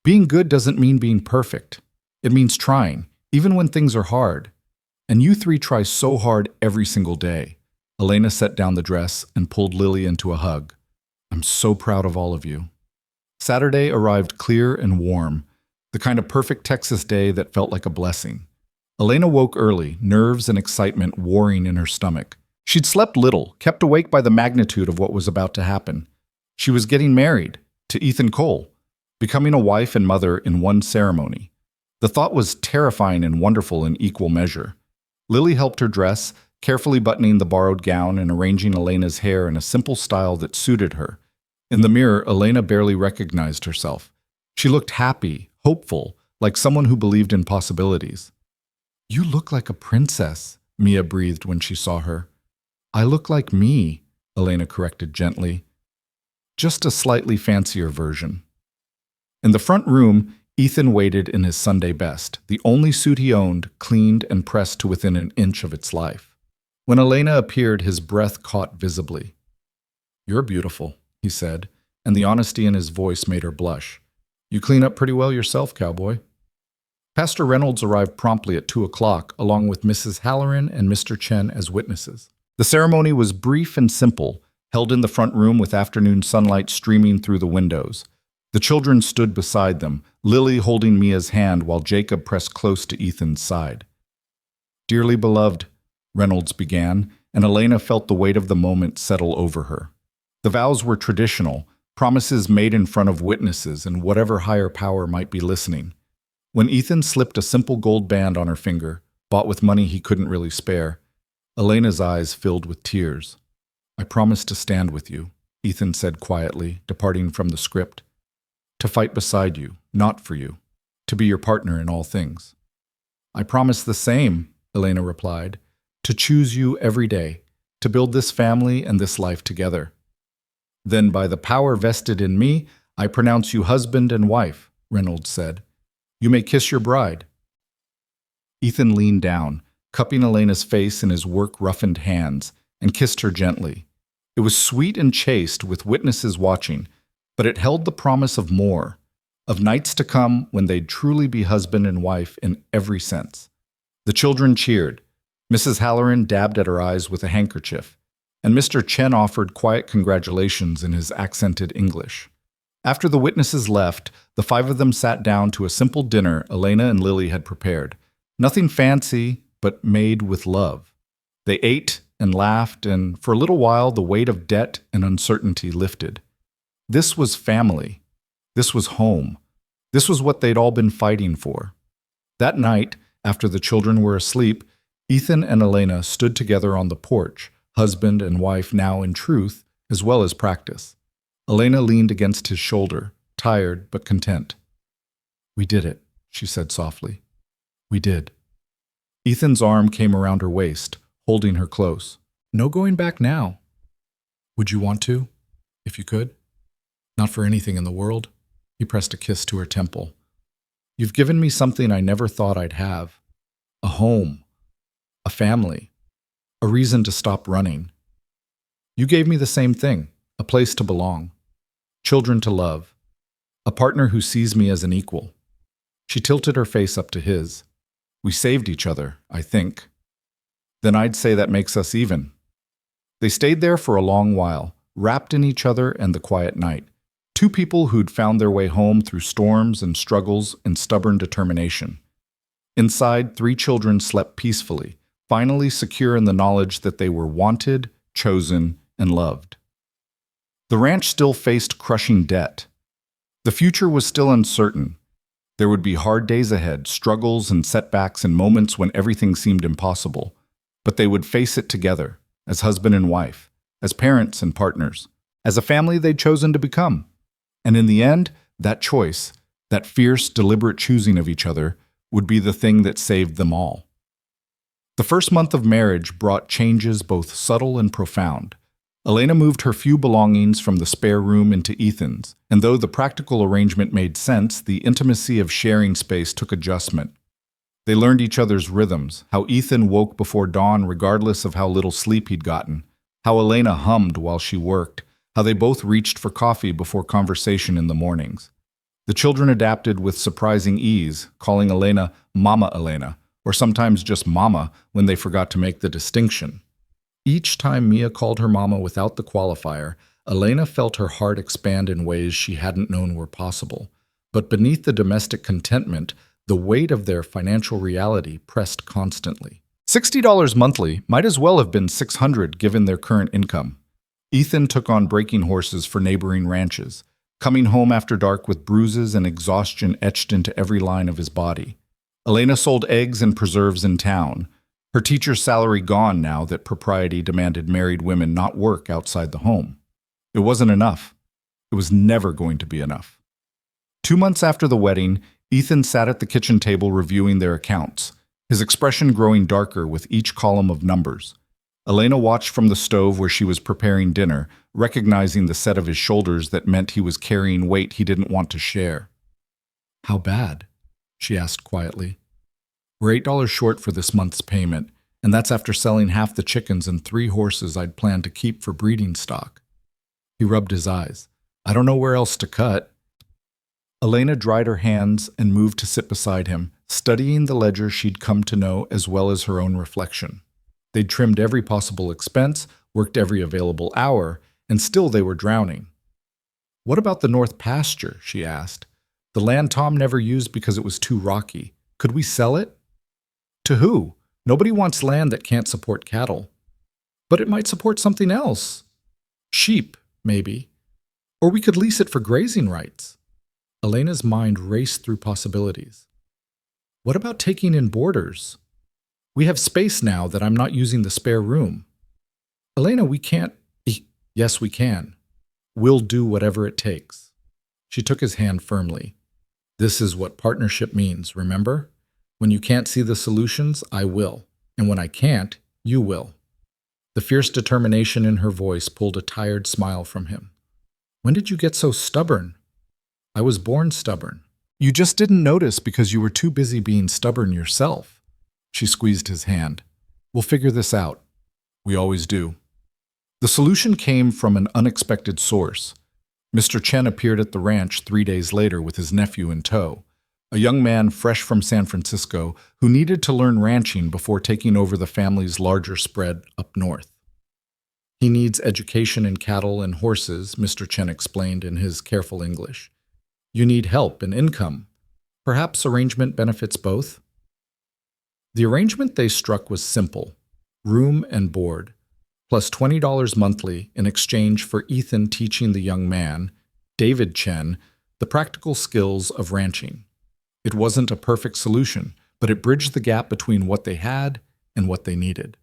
"Being good doesn't mean being perfect. It means trying, even when things are hard. And you three try so hard every single day." Elena set down the dress and pulled Lily into a hug. "I'm so proud of all of you." Saturday arrived clear and warm, the kind of perfect Texas day that felt like a blessing. Elena woke early, nerves and excitement warring in her stomach. She'd slept little, kept awake by the magnitude of what was about to happen. She was getting married to Ethan Cole, becoming a wife and mother in one ceremony. The thought was terrifying and wonderful in equal measure. Lily helped her dress, carefully buttoning the borrowed gown and arranging Elena's hair in a simple style that suited her. In the mirror, Elena barely recognized herself. She looked happy, hopeful, like someone who believed in possibilities. "You look like a princess," Mia breathed when she saw her. "I look like me," Elena corrected gently. "Just a slightly fancier version." In the front room, Ethan waited in his Sunday best, the only suit he owned, cleaned and pressed to within an inch of its life. When Elena appeared, his breath caught visibly. "You're beautiful," he said, and the honesty in his voice made her blush. "You clean up pretty well yourself, Cowboy." Pastor Reynolds arrived promptly at 2:00, along with Mrs. Halloran and Mr. Chen as witnesses. The ceremony was brief and simple, held in the front room with afternoon sunlight streaming through the windows. The children stood beside them, Lily holding Mia's hand while Jacob pressed close to Ethan's side. "Dearly beloved," Reynolds began, and Elena felt the weight of the moment settle over her. The vows were traditional, promises made in front of witnesses and whatever higher power might be listening. When Ethan slipped a simple gold band on her finger, bought with money he couldn't really spare, Elena's eyes filled with tears. "I promise to stand with you," Ethan said quietly, departing from the script. "To fight beside you, not for you. To be your partner in all things." "I promise the same," Elena replied. "To choose you every day, to build this family and this life together." "Then by the power vested in me, I pronounce you husband and wife," Reynolds said. "You may kiss your bride." Ethan leaned down, cupping Elena's face in his work-roughened hands, and kissed her gently. It was sweet and chaste with witnesses watching, but it held the promise of more, of nights to come when they'd truly be husband and wife in every sense. The children cheered. Mrs. Halloran dabbed at her eyes with a handkerchief, and Mr. Chen offered quiet congratulations in his accented English. After the witnesses left, the five of them sat down to a simple dinner Elena and Lily had prepared. Nothing fancy, but made with love. They ate and laughed, and for a little while the weight of debt and uncertainty lifted. This was family. This was home. This was what they'd all been fighting for. That night, after the children were asleep, Ethan and Elena stood together on the porch, husband and wife now in truth as well as practice. Elena leaned against his shoulder, tired but content. "We did it," she said softly. "We did." Ethan's arm came around her waist, holding her close. "No going back now." "Would you want to, if you could?" "Not for anything in the world." He pressed a kiss to her temple. "You've given me something I never thought I'd have. A home. A family. A reason to stop running. You gave me the same thing, a place to belong. Children to love. A partner who sees me as an equal." She tilted her face up to his. "We saved each other, I think." "Then I'd say that makes us even." They stayed there for a long while, wrapped in each other and the quiet night. Two people who'd found their way home through storms and struggles and stubborn determination. Inside, 3 children slept peacefully, finally secure in the knowledge that they were wanted, chosen, and loved. The ranch still faced crushing debt. The future was still uncertain. There would be hard days ahead, struggles and setbacks and moments when everything seemed impossible. But they would face it together, as husband and wife, as parents and partners, as a family they'd chosen to become. And in the end, that choice, that fierce, deliberate choosing of each other, would be the thing that saved them all. The first month of marriage brought changes both subtle and profound. Elena moved her few belongings from the spare room into Ethan's, and though the practical arrangement made sense, the intimacy of sharing space took adjustment. They learned each other's rhythms, how Ethan woke before dawn regardless of how little sleep he'd gotten, how Elena hummed while she worked, how they both reached for coffee before conversation in the mornings. The children adapted with surprising ease, calling Elena Mama Elena, or sometimes just Mama when they forgot to make the distinction. Each time Mia called her mama without the qualifier, Elena felt her heart expand in ways she hadn't known were possible. But beneath the domestic contentment, the weight of their financial reality pressed constantly. $60 monthly might as well have been $600 given their current income. Ethan took on breaking horses for neighboring ranches, coming home after dark with bruises and exhaustion etched into every line of his body. Elena sold eggs and preserves in town, her teacher's salary gone now that propriety demanded married women not work outside the home. It wasn't enough. It was never going to be enough. 2 months after the wedding, Ethan sat at the kitchen table reviewing their accounts, his expression growing darker with each column of numbers. Elena watched from the stove where she was preparing dinner, recognizing the set of his shoulders that meant he was carrying weight he didn't want to share. "How bad?" she asked quietly. "We're $8 short for this month's payment, and that's after selling half the chickens and 3 horses I'd planned to keep for breeding stock." He rubbed his eyes. "I don't know where else to cut." Elena dried her hands and moved to sit beside him, studying the ledger she'd come to know as well as her own reflection. They'd trimmed every possible expense, worked every available hour, and still they were drowning. "What about the north pasture?" she asked. "The land Tom never used because it was too rocky. Could we sell it?" "To who? Nobody wants land that can't support cattle." "But it might support something else." "Sheep, maybe. Or we could lease it for grazing rights." Elena's mind raced through possibilities. "What about taking in boarders? We have space now that I'm not using the spare room." "Elena, we can't." "Yes, we can. We'll do whatever it takes." She took his hand firmly. "This is what partnership means, remember? When you can't see the solutions, I will. And when I can't, you will." The fierce determination in her voice pulled a tired smile from him. "When did you get so stubborn?" "I was born stubborn. You just didn't notice because you were too busy being stubborn yourself." She squeezed his hand. "We'll figure this out. We always do." The solution came from an unexpected source. Mr. Chen appeared at the ranch 3 days later with his nephew in tow, a young man fresh from San Francisco who needed to learn ranching before taking over the family's larger spread up north. "He needs education in cattle and horses," Mr. Chen explained in his careful English. "You need help and income. Perhaps arrangement benefits both?" The arrangement they struck was simple: room and board, plus $20 monthly in exchange for Ethan teaching the young man, David Chen, the practical skills of ranching. It wasn't a perfect solution, but it bridged the gap between what they had and what they needed.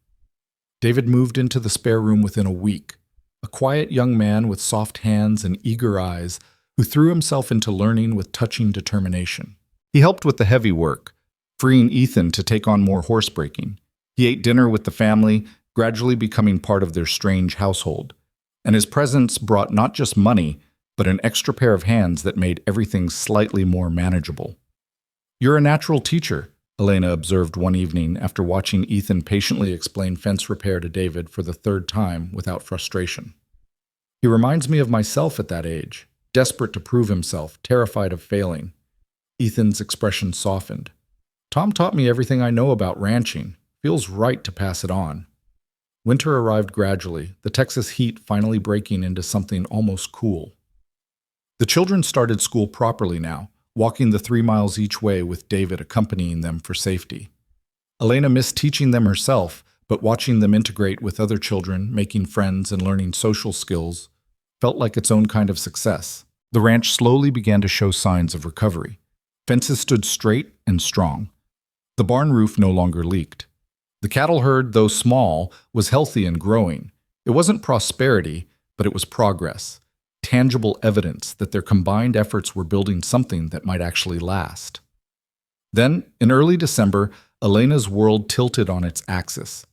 David moved into the spare room within a week, a quiet young man with soft hands and eager eyes who threw himself into learning with touching determination. He helped with the heavy work, freeing Ethan to take on more horse breaking. He ate dinner with the family, gradually becoming part of their strange household. And his presence brought not just money, but an extra pair of hands that made everything slightly more manageable. "You're a natural teacher," Elena observed one evening after watching Ethan patiently explain fence repair to David for the third time without frustration. "He reminds me of myself at that age, desperate to prove himself, terrified of failing." Ethan's expression softened. "Tom taught me everything I know about ranching. Feels right to pass it on." Winter arrived gradually, the Texas heat finally breaking into something almost cool. The children started school properly now, walking the 3 miles each way with David accompanying them for safety. Elena missed teaching them herself, but watching them integrate with other children, making friends and learning social skills, felt like its own kind of success. The ranch slowly began to show signs of recovery. Fences stood straight and strong. The barn roof no longer leaked. The cattle herd, though small, was healthy and growing. It wasn't prosperity, but it was progress. Tangible evidence that their combined efforts were building something that might actually last. Then, in early December, Elena's world tilted on its axis.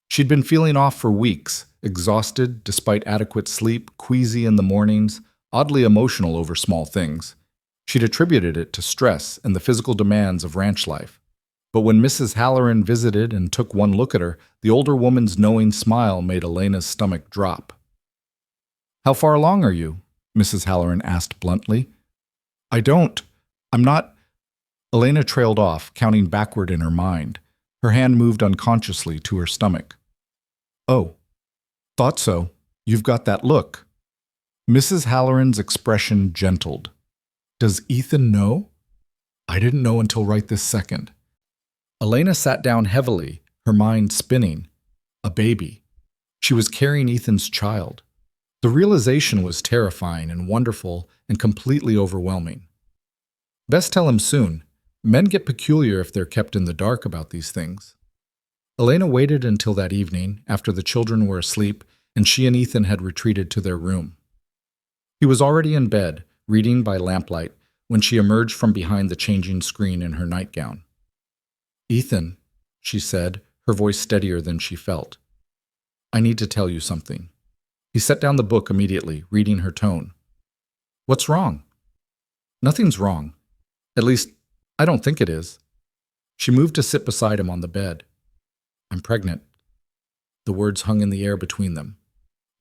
She'd been feeling off for weeks, exhausted despite adequate sleep, queasy in the mornings, oddly emotional over small things. She'd attributed it to stress and the physical demands of ranch life. But when Mrs. Halloran visited and took one look at her, the older woman's knowing smile made Elena's stomach drop. "How far along are you?" Mrs. Halloran asked bluntly. I'm not." Elena trailed off, counting backward in her mind. Her hand moved unconsciously to her stomach. "Oh, thought so. You've got that look." Mrs. Halloran's expression gentled. "Does Ethan know?" "I didn't know until right this second." Elena sat down heavily, her mind spinning. A baby. She was carrying Ethan's child. The realization was terrifying and wonderful and completely overwhelming. Best tell him soon. Men get peculiar if they're kept in the dark about these things. Elena waited until that evening, after the children were asleep and she and Ethan had retreated to their room. He was already in bed, reading by lamplight, when she emerged from behind the changing screen in her nightgown. "Ethan," she said, her voice steadier than she felt. "I need to tell you something." He set down the book immediately, reading her tone. "What's wrong?" "Nothing's wrong. At least, I don't think it is." She moved to sit beside him on the bed. "I'm pregnant." The words hung in the air between them.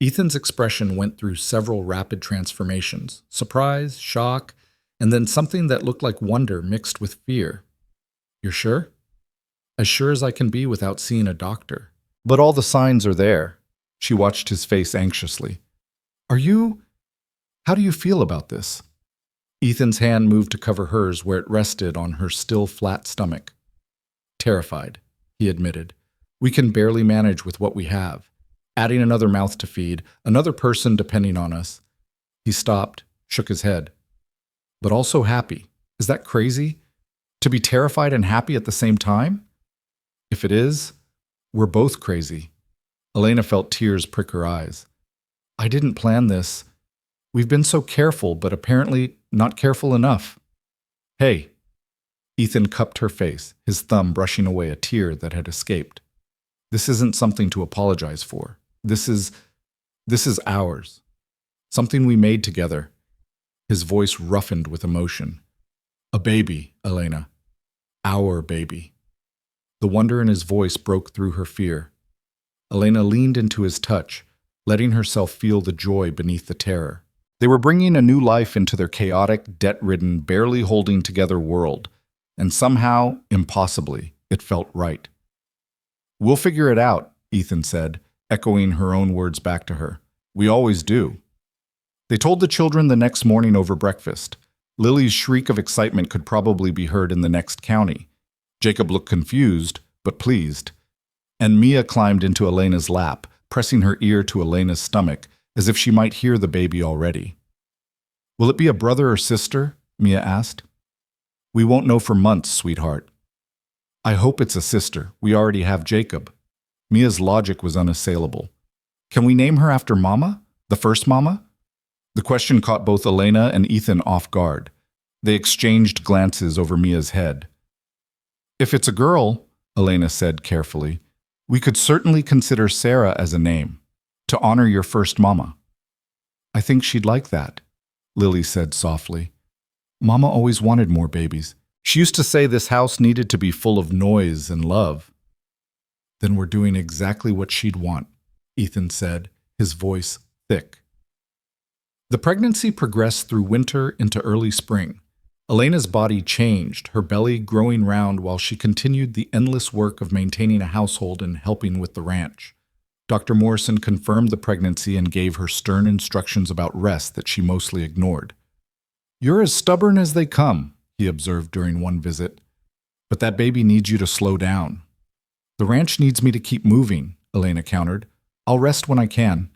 Ethan's expression went through several rapid transformations: surprise, shock, and then something that looked like wonder mixed with fear. "You're sure?" "As sure as I can be without seeing a doctor." "But all the signs are there." She watched his face anxiously. How do you feel about this?" Ethan's hand moved to cover hers where it rested on her still flat stomach. "Terrified," he admitted. "We can barely manage with what we have. Adding another mouth to feed, another person depending on us." He stopped, shook his head. "But also happy. Is that crazy? To be terrified and happy at the same time?" "If it is, we're both crazy." Elena felt tears prick her eyes. "I didn't plan this. We've been so careful, but apparently not careful enough." "Hey." Ethan cupped her face, his thumb brushing away a tear that had escaped. "This isn't something to apologize for. This is ours. Something we made together." His voice roughened with emotion. "A baby, Elena. Our baby." The wonder in his voice broke through her fear. Elena leaned into his touch, letting herself feel the joy beneath the terror. They were bringing a new life into their chaotic, debt-ridden, barely holding together world, and somehow, impossibly, it felt right. "We'll figure it out," Ethan said, echoing her own words back to her. "We always do." They told the children the next morning over breakfast. Lily's shriek of excitement could probably be heard in the next county. Jacob looked confused, but pleased. And Mia climbed into Elena's lap, pressing her ear to Elena's stomach, as if she might hear the baby already. Will it be a brother or sister? Mia asked. We won't know for months, sweetheart. I hope it's a sister. We already have Jacob. Mia's logic was unassailable. Can we name her after Mama? The first Mama? The question caught both Elena and Ethan off guard. They exchanged glances over Mia's head. If it's a girl, Elena said carefully, we could certainly consider Sarah as a name, to honor your first Mama. I think she'd like that, Lily said softly. Mama always wanted more babies. She used to say this house needed to be full of noise and love. Then we're doing exactly what she'd want, Ethan said, his voice thick. The pregnancy progressed through winter into early spring. Elena's body changed, her belly growing round while she continued the endless work of maintaining a household and helping with the ranch. Dr. Morrison confirmed the pregnancy and gave her stern instructions about rest that she mostly ignored. You're as stubborn as they come, he observed during one visit. But that baby needs you to slow down. The ranch needs me to keep moving, Elena countered. I'll rest when I can.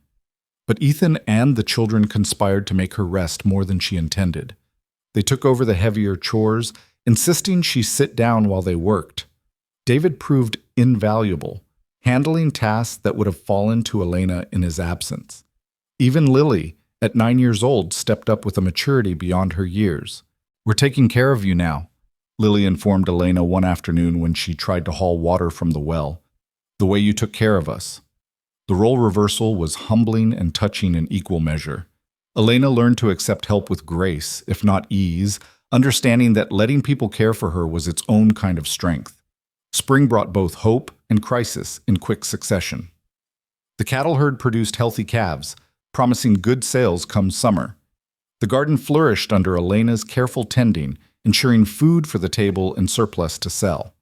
But Ethan and the children conspired to make her rest more than she intended. They took over the heavier chores, insisting she sit down while they worked. David proved invaluable, handling tasks that would have fallen to Elena in his absence. Even Lily, at 9 years old, stepped up with a maturity beyond her years. We're taking care of you now, Lily informed Elena one afternoon when she tried to haul water from the well. The way you took care of us. The role reversal was humbling and touching in equal measure. Elena learned to accept help with grace, if not ease, understanding that letting people care for her was its own kind of strength. Spring brought both hope and crisis in quick succession. The cattle herd produced healthy calves, promising good sales come summer. The garden flourished under Elena's careful tending, ensuring food for the table and surplus to sell.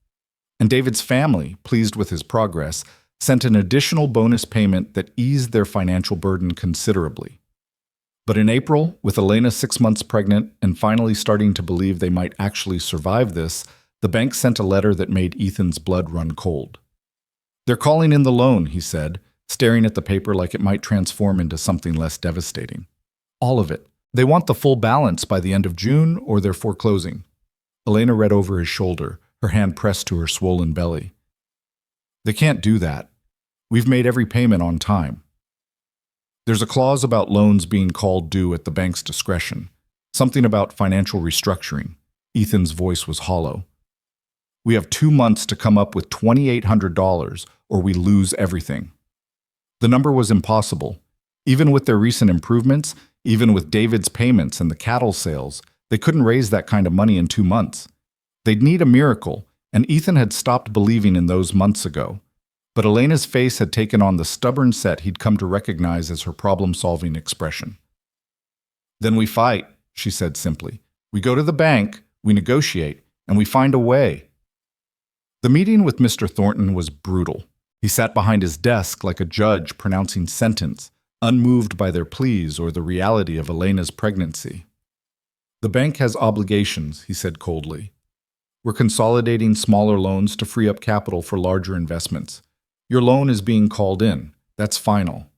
And David's family, pleased with his progress, sent an additional bonus payment that eased their financial burden considerably. But in April, with Elena 6 months pregnant and finally starting to believe they might actually survive this, the bank sent a letter that made Ethan's blood run cold. They're calling in the loan, he said, staring at the paper like it might transform into something less devastating. All of it. They want the full balance by the end of June or they're foreclosing. Elena read over his shoulder, her hand pressed to her swollen belly. They can't do that. We've made every payment on time. There's a clause about loans being called due at the bank's discretion, something about financial restructuring. Ethan's voice was hollow. We have 2 months to come up with $2,800 or we lose everything. The number was impossible. Even with their recent improvements, even with David's payments and the cattle sales, they couldn't raise that kind of money in 2 months. They'd need a miracle, and Ethan had stopped believing in those months ago. But Elena's face had taken on the stubborn set he'd come to recognize as her problem-solving expression. Then we fight, she said simply. We go to the bank, we negotiate, and we find a way. The meeting with Mr. Thornton was brutal. He sat behind his desk like a judge pronouncing sentence, unmoved by their pleas or the reality of Elena's pregnancy. The bank has obligations, he said coldly. We're consolidating smaller loans to free up capital for larger investments. Your loan is being called in. That's final.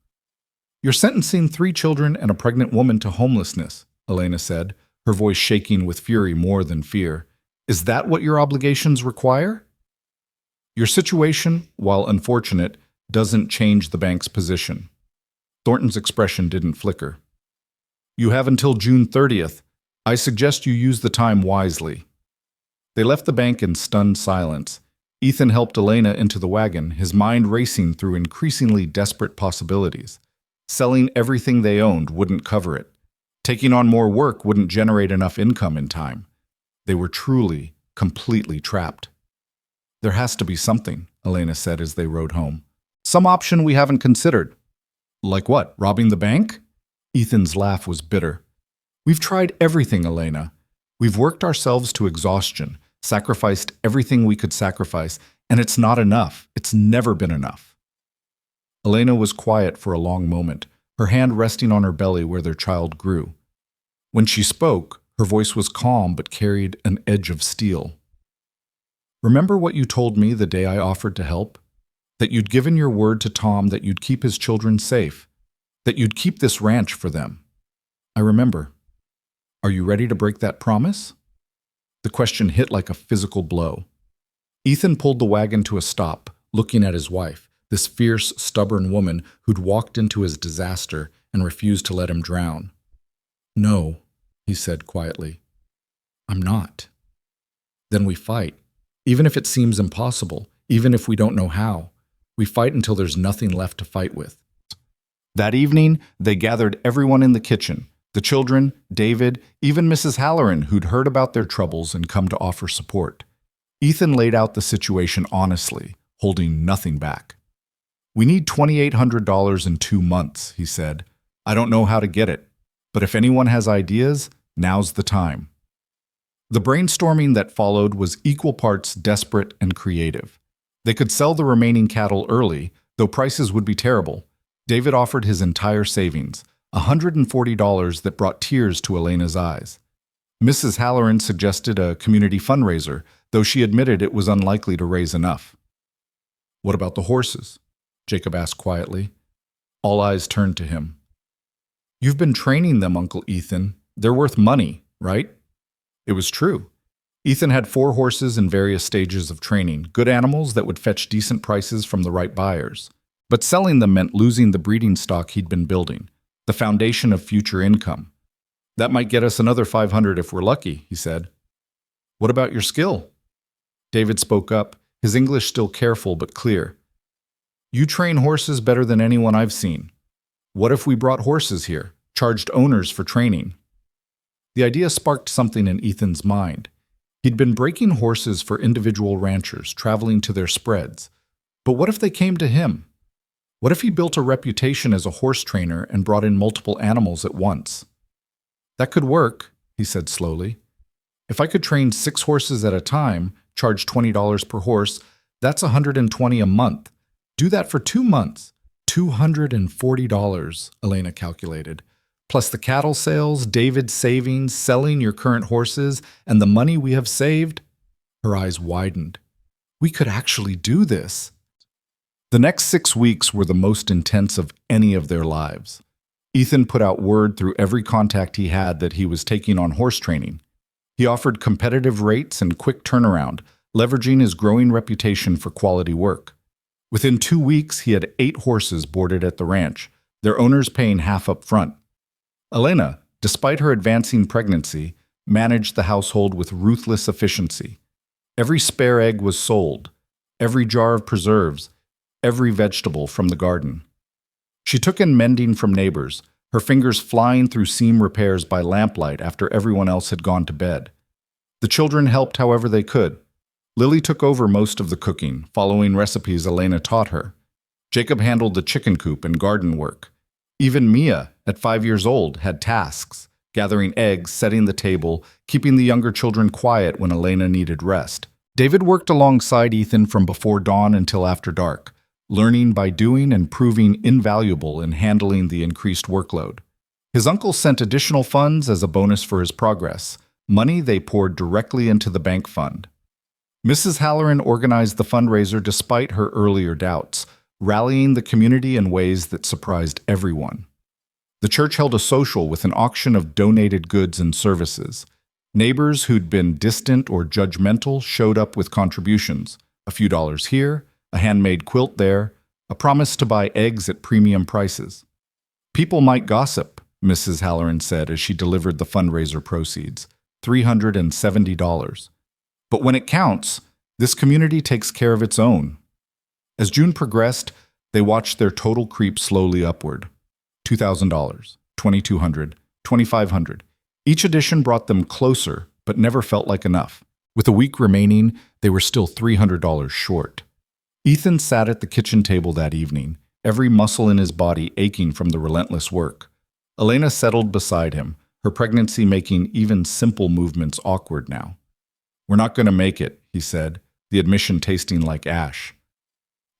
You're sentencing 3 children and a pregnant woman to homelessness, Elena said, her voice shaking with fury more than fear. Is that what your obligations require? Your situation, while unfortunate, doesn't change the bank's position. Thornton's expression didn't flicker. You have until June 30th. I suggest you use the time wisely. They left the bank in stunned silence. Ethan helped Elena into the wagon, his mind racing through increasingly desperate possibilities. Selling everything they owned wouldn't cover it. Taking on more work wouldn't generate enough income in time. They were truly, completely trapped. There has to be something, Elena said as they rode home. Some option we haven't considered. Like what, robbing the bank? Ethan's laugh was bitter. We've tried everything, Elena. We've worked ourselves to exhaustion, sacrificed everything we could sacrifice, and it's not enough. It's never been enough. Elena was quiet for a long moment, her hand resting on her belly where their child grew. When she spoke, her voice was calm but carried an edge of steel. Remember what you told me the day I offered to help? That you'd given your word to Tom that you'd keep his children safe, that you'd keep this ranch for them. I remember. Are you ready to break that promise? The question hit like a physical blow. Ethan pulled the wagon to a stop, looking at his wife, this fierce, stubborn woman who'd walked into his disaster and refused to let him drown. "No," he said quietly. "I'm not." "Then we fight. Even if it seems impossible, even if we don't know how, we fight until there's nothing left to fight with." That evening, they gathered everyone in the kitchen, the children, David, even Mrs. Halloran, who'd heard about their troubles and come to offer support. Ethan laid out the situation honestly, holding nothing back. "We need $2,800 in 2 months, he said. "I don't know how to get it, but if anyone has ideas, now's the time." The brainstorming that followed was equal parts desperate and creative. They could sell the remaining cattle early, though prices would be terrible. David offered his entire savings, $140 that brought tears to Elena's eyes. Mrs. Halloran suggested a community fundraiser, though she admitted it was unlikely to raise enough. "What about the horses?" Jacob asked quietly. All eyes turned to him. "You've been training them, Uncle Ethan. They're worth money, right?" It was true. Ethan had 4 horses in various stages of training, good animals that would fetch decent prices from the right buyers. But selling them meant losing the breeding stock he'd been building, the foundation of future income. "That might get us another 500 if we're lucky," he said. "What about your skill?" David spoke up, his English still careful but clear. "You train horses better than anyone I've seen. What if we brought horses here, charged owners for training?" The idea sparked something in Ethan's mind. He'd been breaking horses for individual ranchers traveling to their spreads. But what if they came to him? What if he built a reputation as a horse trainer and brought in multiple animals at once? "That could work," he said slowly. "If I could train 6 horses at a time, charge $20 per horse, that's $120 a month. Do that for 2 months. $240, Elena calculated. Plus the cattle sales, David's savings, selling your current horses, and the money we have saved." Her eyes widened. "We could actually do this." The next 6 weeks were the most intense of any of their lives. Ethan put out word through every contact he had that he was taking on horse training. He offered competitive rates and quick turnaround, leveraging his growing reputation for quality work. Within 2 weeks, he had 8 horses boarded at the ranch, their owners paying half up front. Elena, despite her advancing pregnancy, managed the household with ruthless efficiency. Every spare egg was sold, every jar of preserves, every vegetable from the garden. She took in mending from neighbors, her fingers flying through seam repairs by lamplight after everyone else had gone to bed. The children helped however they could. Lily took over most of the cooking, following recipes Elena taught her. Jacob handled the chicken coop and garden work. Even Mia, at 5 years old, had tasks, gathering eggs, setting the table, keeping the younger children quiet when Elena needed rest. David worked alongside Ethan from before dawn until after dark, learning by doing and proving invaluable in handling the increased workload. His uncle sent additional funds as a bonus for his progress, money they poured directly into the bank fund. Mrs. Halloran organized the fundraiser despite her earlier doubts, rallying the community in ways that surprised everyone. The church held a social with an auction of donated goods and services. Neighbors who'd been distant or judgmental showed up with contributions, a few dollars here, a handmade quilt there, a promise to buy eggs at premium prices. "People might gossip," Mrs. Halloran said as she delivered the fundraiser proceeds, $370. "But when it counts, this community takes care of its own." As June progressed, they watched their total creep slowly upward. $2,000, $2,200, $2,500. Each addition brought them closer, but never felt like enough. With a week remaining, they were still $300 short. Ethan sat at the kitchen table that evening, every muscle in his body aching from the relentless work. Elena settled beside him, her pregnancy making even simple movements awkward now. "We're not going to make it," he said, the admission tasting like ash.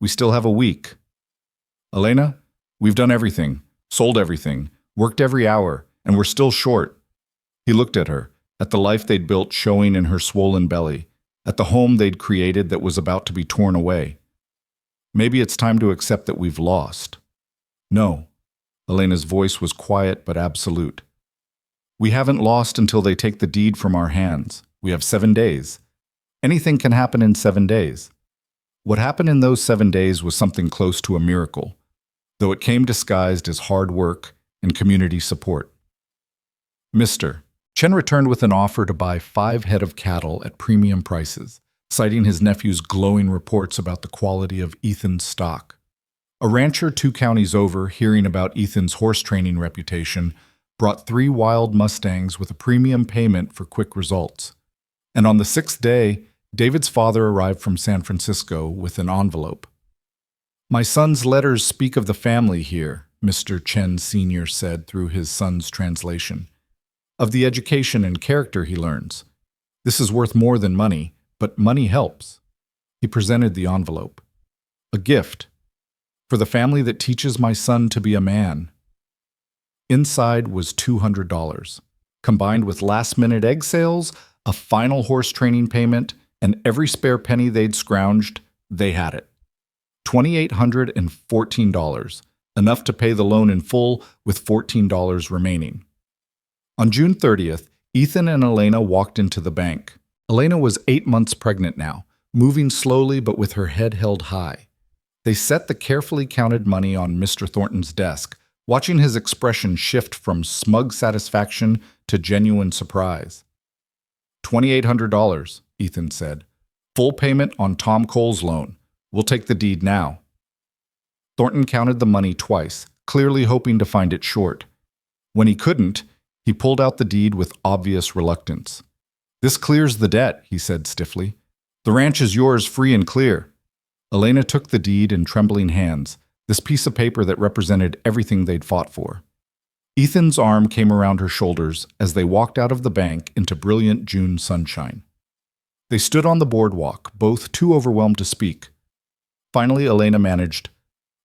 "We still have a week." "Elena, we've done everything, sold everything, worked every hour, and we're still short." He looked at her, at the life they'd built showing in her swollen belly, at the home they'd created that was about to be torn away. "Maybe it's time to accept that we've lost." "No." Elena's voice was quiet but absolute. We haven't lost until they take the deed from our hands. We have 7 days. Anything can happen in 7 days. What happened in those 7 days was something close to a miracle, though it came disguised as hard work and community support. Mr. Chen returned with an offer to buy 5 head of cattle at premium prices, citing his nephew's glowing reports about the quality of Ethan's stock. A rancher 2 counties over, hearing about Ethan's horse training reputation, brought 3 wild Mustangs with a premium payment for quick results. And on the 6th day, David's father arrived from San Francisco with an envelope. "My son's letters speak of the family here," Mr. Chen Sr. said through his son's translation, "of the education and character he learns. This is worth more than money, but money helps." He presented the envelope. "A gift for the family that teaches my son to be a man." Inside was $200, combined with last-minute egg sales, a final horse training payment, and every spare penny they'd scrounged, they had it. $2,814, enough to pay the loan in full with $14 remaining. On June 30th, Ethan and Elena walked into the bank. Elena was 8 months pregnant now, moving slowly but with her head held high. They set the carefully counted money on Mr. Thornton's desk, watching his expression shift from smug satisfaction to genuine surprise. $2,800, Ethan said. "Full payment on Tom Cole's loan. We'll take the deed now." Thornton counted the money twice, clearly hoping to find it short. When he couldn't, he pulled out the deed with obvious reluctance. "This clears the debt," he said stiffly. "The ranch is yours free and clear." Elena took the deed in trembling hands, this piece of paper that represented everything they'd fought for. Ethan's arm came around her shoulders as they walked out of the bank into brilliant June sunshine. They stood on the boardwalk, both too overwhelmed to speak. Finally, Elena managed,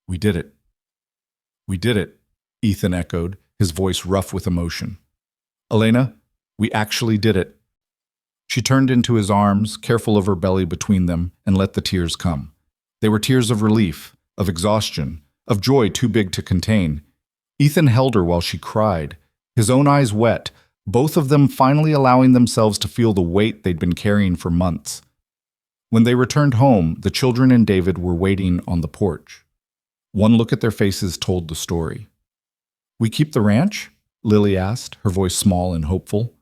"We did it." "We did it," Ethan echoed, his voice rough with emotion. "Elena, we actually did it." She turned into his arms, careful of her belly between them, and let the tears come. They were tears of relief, of exhaustion, of joy too big to contain. Ethan held her while she cried, his own eyes wet, both of them finally allowing themselves to feel the weight they'd been carrying for months. When they returned home, the children and David were waiting on the porch. One look at their faces told the story. "We keep the ranch?" Lily asked, her voice small and hopeful.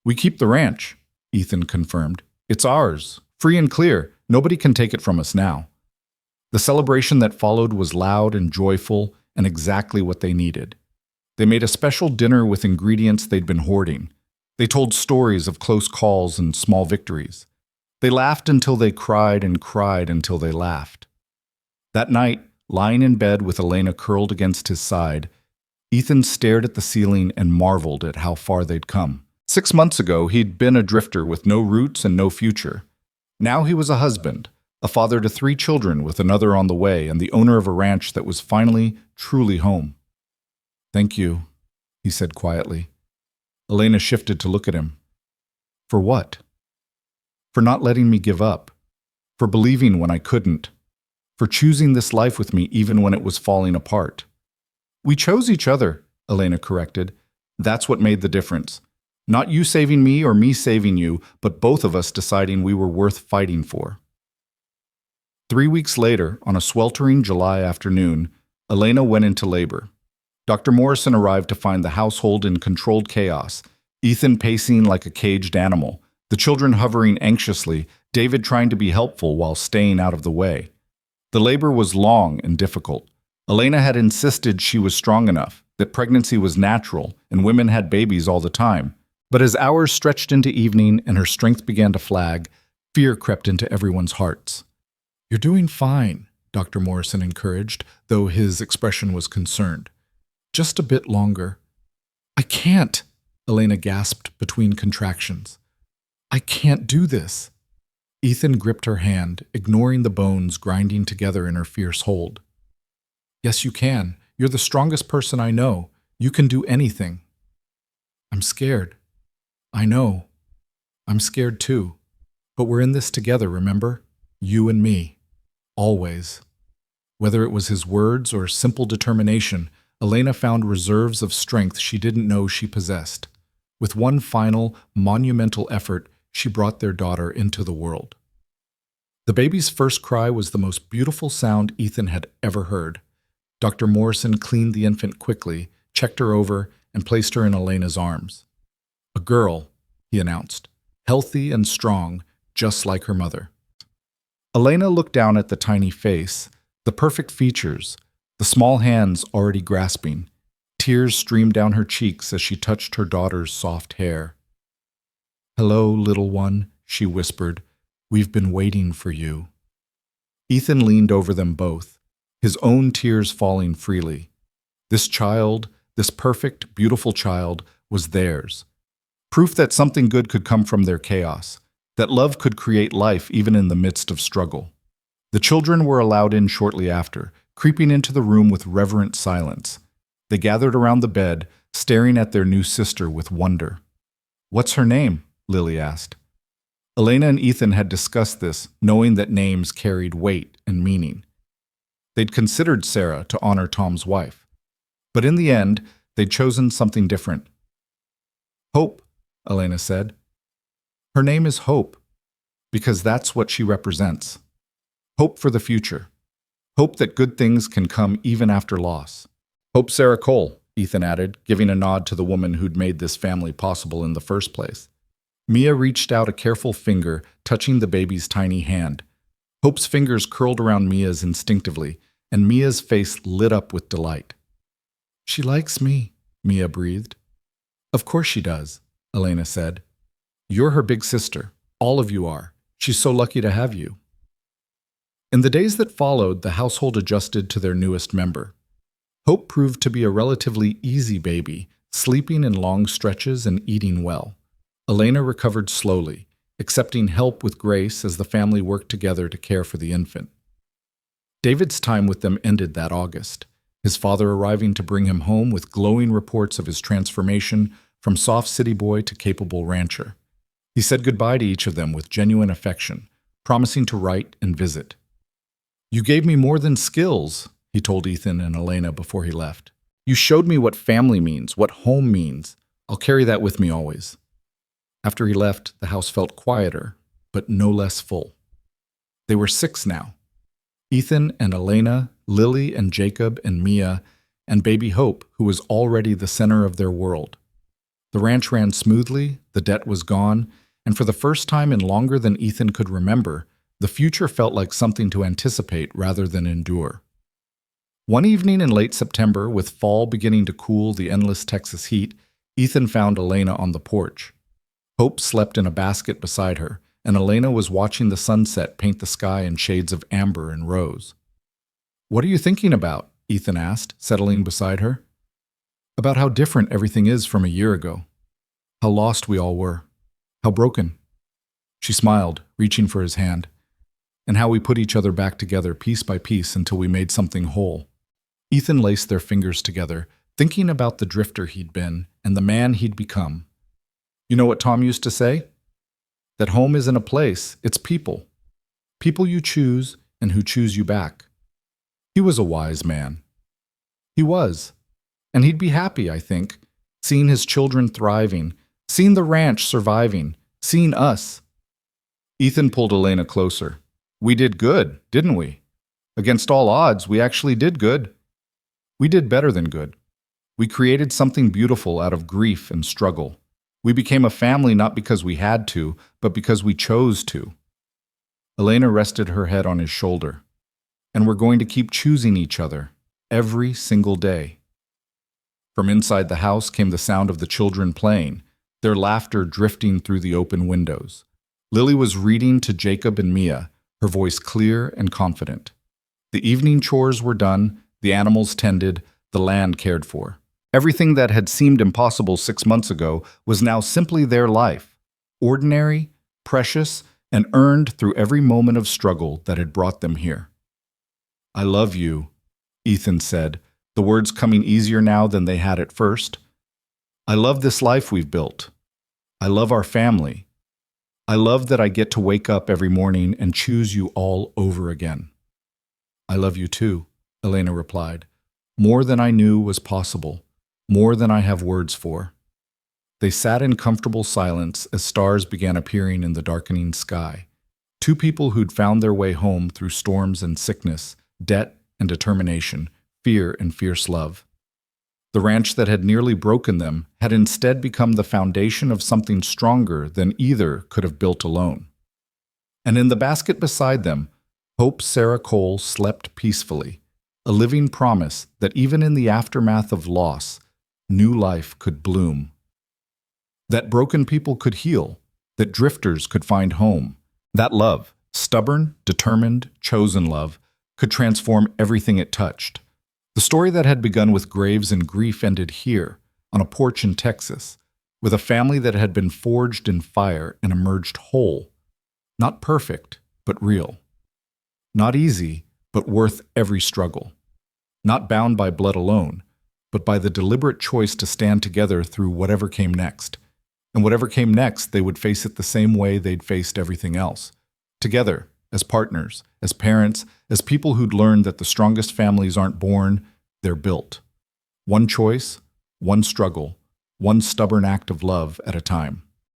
"We keep the ranch," Ethan confirmed. "It's ours, free and clear. Nobody can take it from us now." The celebration that followed was loud and joyful and exactly what they needed. They made a special dinner with ingredients they'd been hoarding. They told stories of close calls and small victories. They laughed until they cried and cried until they laughed. That night, lying in bed with Elena curled against his side, Ethan stared at the ceiling and marveled at how far they'd come. 6 months ago, he'd been a drifter with no roots and no future. Now he was a husband, a father to 3 children with another on the way, and the owner of a ranch that was finally, truly home. "Thank you," he said quietly. Elena shifted to look at him. "For what?" "For not letting me give up. For believing when I couldn't. For choosing this life with me even when it was falling apart." "We chose each other," Elena corrected. "That's what made the difference. Not you saving me or me saving you, but both of us deciding we were worth fighting for." 3 weeks later, on a sweltering July afternoon, Elena went into labor. Dr. Morrison arrived to find the household in controlled chaos, Ethan pacing like a caged animal, the children hovering anxiously, David trying to be helpful while staying out of the way. The labor was long and difficult. Elena had insisted she was strong enough, that pregnancy was natural, and women had babies all the time. But as hours stretched into evening and her strength began to flag, fear crept into everyone's hearts. "You're doing fine," Dr. Morrison encouraged, though his expression was concerned. "Just a bit longer." "I can't," Elena gasped between contractions. "I can't do this." Ethan gripped her hand, ignoring the bones grinding together in her fierce hold. "Yes, you can. You're the strongest person I know. You can do anything." "I'm scared." "I know. I'm scared too. But we're in this together, remember? You and me. Always." Whether it was his words or simple determination, Elena found reserves of strength she didn't know she possessed. With one final, monumental effort, she brought their daughter into the world. The baby's first cry was the most beautiful sound Ethan had ever heard. Dr. Morrison cleaned the infant quickly, checked her over, and placed her in Elena's arms. A girl, he announced, healthy and strong, just like her mother. Elena looked down at the tiny face, the perfect features, the small hands already grasping. Tears streamed down her cheeks as she touched her daughter's soft hair. "Hello, little one," she whispered. "We've been waiting for you." Ethan leaned over them both, his own tears falling freely. This child, this perfect, beautiful child, was theirs. Proof that something good could come from their chaos, that love could create life even in the midst of struggle. The children were allowed in shortly after, creeping into the room with reverent silence. They gathered around the bed, staring at their new sister with wonder. "What's her name?" Lily asked. Elena and Ethan had discussed this, knowing that names carried weight and meaning. They'd considered Sarah to honor Tom's wife. But in the end, they'd chosen something different. "Hope," Elena said. "Her name is Hope, because that's what she represents. Hope for the future. Hope that good things can come even after loss. Hope Sarah Cole," Ethan added, giving a nod to the woman who'd made this family possible in the first place. Mia reached out a careful finger, touching the baby's tiny hand. Hope's fingers curled around Mia's instinctively, and Mia's face lit up with delight. "She likes me," Mia breathed. "Of course she does," Elena said. "You're her big sister. All of you are. She's so lucky to have you." In the days that followed, the household adjusted to their newest member. Hope proved to be a relatively easy baby, sleeping in long stretches and eating well. Elena recovered slowly, accepting help with grace as the family worked together to care for the infant. David's time with them ended that August, his father arriving to bring him home with glowing reports of his transformation from soft city boy to capable rancher. He said goodbye to each of them with genuine affection, promising to write and visit. "You gave me more than skills," he told Ethan and Elena before he left. "You showed me what family means, what home means. I'll carry that with me always." After he left, the house felt quieter, but no less full. They were 6 now. Ethan and Elena, Lily and Jacob and Mia, and baby Hope, who was already the center of their world. The ranch ran smoothly, the debt was gone, and for the first time in longer than Ethan could remember, the future felt like something to anticipate rather than endure. One evening in late September, with fall beginning to cool the endless Texas heat, Ethan found Elena on the porch. Hope slept in a basket beside her, and Elena was watching the sunset paint the sky in shades of amber and rose. "What are you thinking about?" Ethan asked, settling beside her. "About how different everything is from a year ago. How lost we all were. How broken." She smiled, reaching for his hand. "And how we put each other back together piece by piece until we made something whole." Ethan laced their fingers together, thinking about the drifter he'd been and the man he'd become. "You know what Tom used to say? That home isn't a place, it's people. People you choose and who choose you back." He was a wise man. He was. And he'd be happy, I think, seeing his children thriving, seeing the ranch surviving, seeing us. Ethan pulled Elena closer. "We did good, didn't we? Against all odds, we actually did good. We did better than good. We created something beautiful out of grief and struggle. We became a family not because we had to, but because we chose to." Elena rested her head on his shoulder. "And we're going to keep choosing each other, every single day." From inside the house came the sound of the children playing, their laughter drifting through the open windows. Lily was reading to Jacob and Mia, her voice clear and confident. The evening chores were done, the animals tended, the land cared for. Everything that had seemed impossible 6 months ago was now simply their life, ordinary, precious, and earned through every moment of struggle that had brought them here. "I love you," Ethan said, the words coming easier now than they had at first. "I love this life we've built. I love our family. I love that I get to wake up every morning and choose you all over again." "I love you too," Elena replied, "more than I knew was possible. More than I have words for." They sat in comfortable silence as stars began appearing in the darkening sky. Two people who'd found their way home through storms and sickness, debt and determination, fear and fierce love. The ranch that had nearly broken them had instead become the foundation of something stronger than either could have built alone. And in the basket beside them, Hope Sarah Cole slept peacefully, a living promise that even in the aftermath of loss, new life could bloom. That broken people could heal, that drifters could find home. That love, stubborn, determined, chosen love, could transform everything it touched. The story that had begun with graves and grief ended here, on a porch in Texas, with a family that had been forged in fire and emerged whole. Not perfect, but real. Not easy, but worth every struggle. Not bound by blood alone, but by the deliberate choice to stand together through whatever came next. And whatever came next, they would face it the same way they'd faced everything else. Together, as partners, as parents, as people who'd learned that the strongest families aren't born, they're built. One choice, one struggle, one stubborn act of love at a time.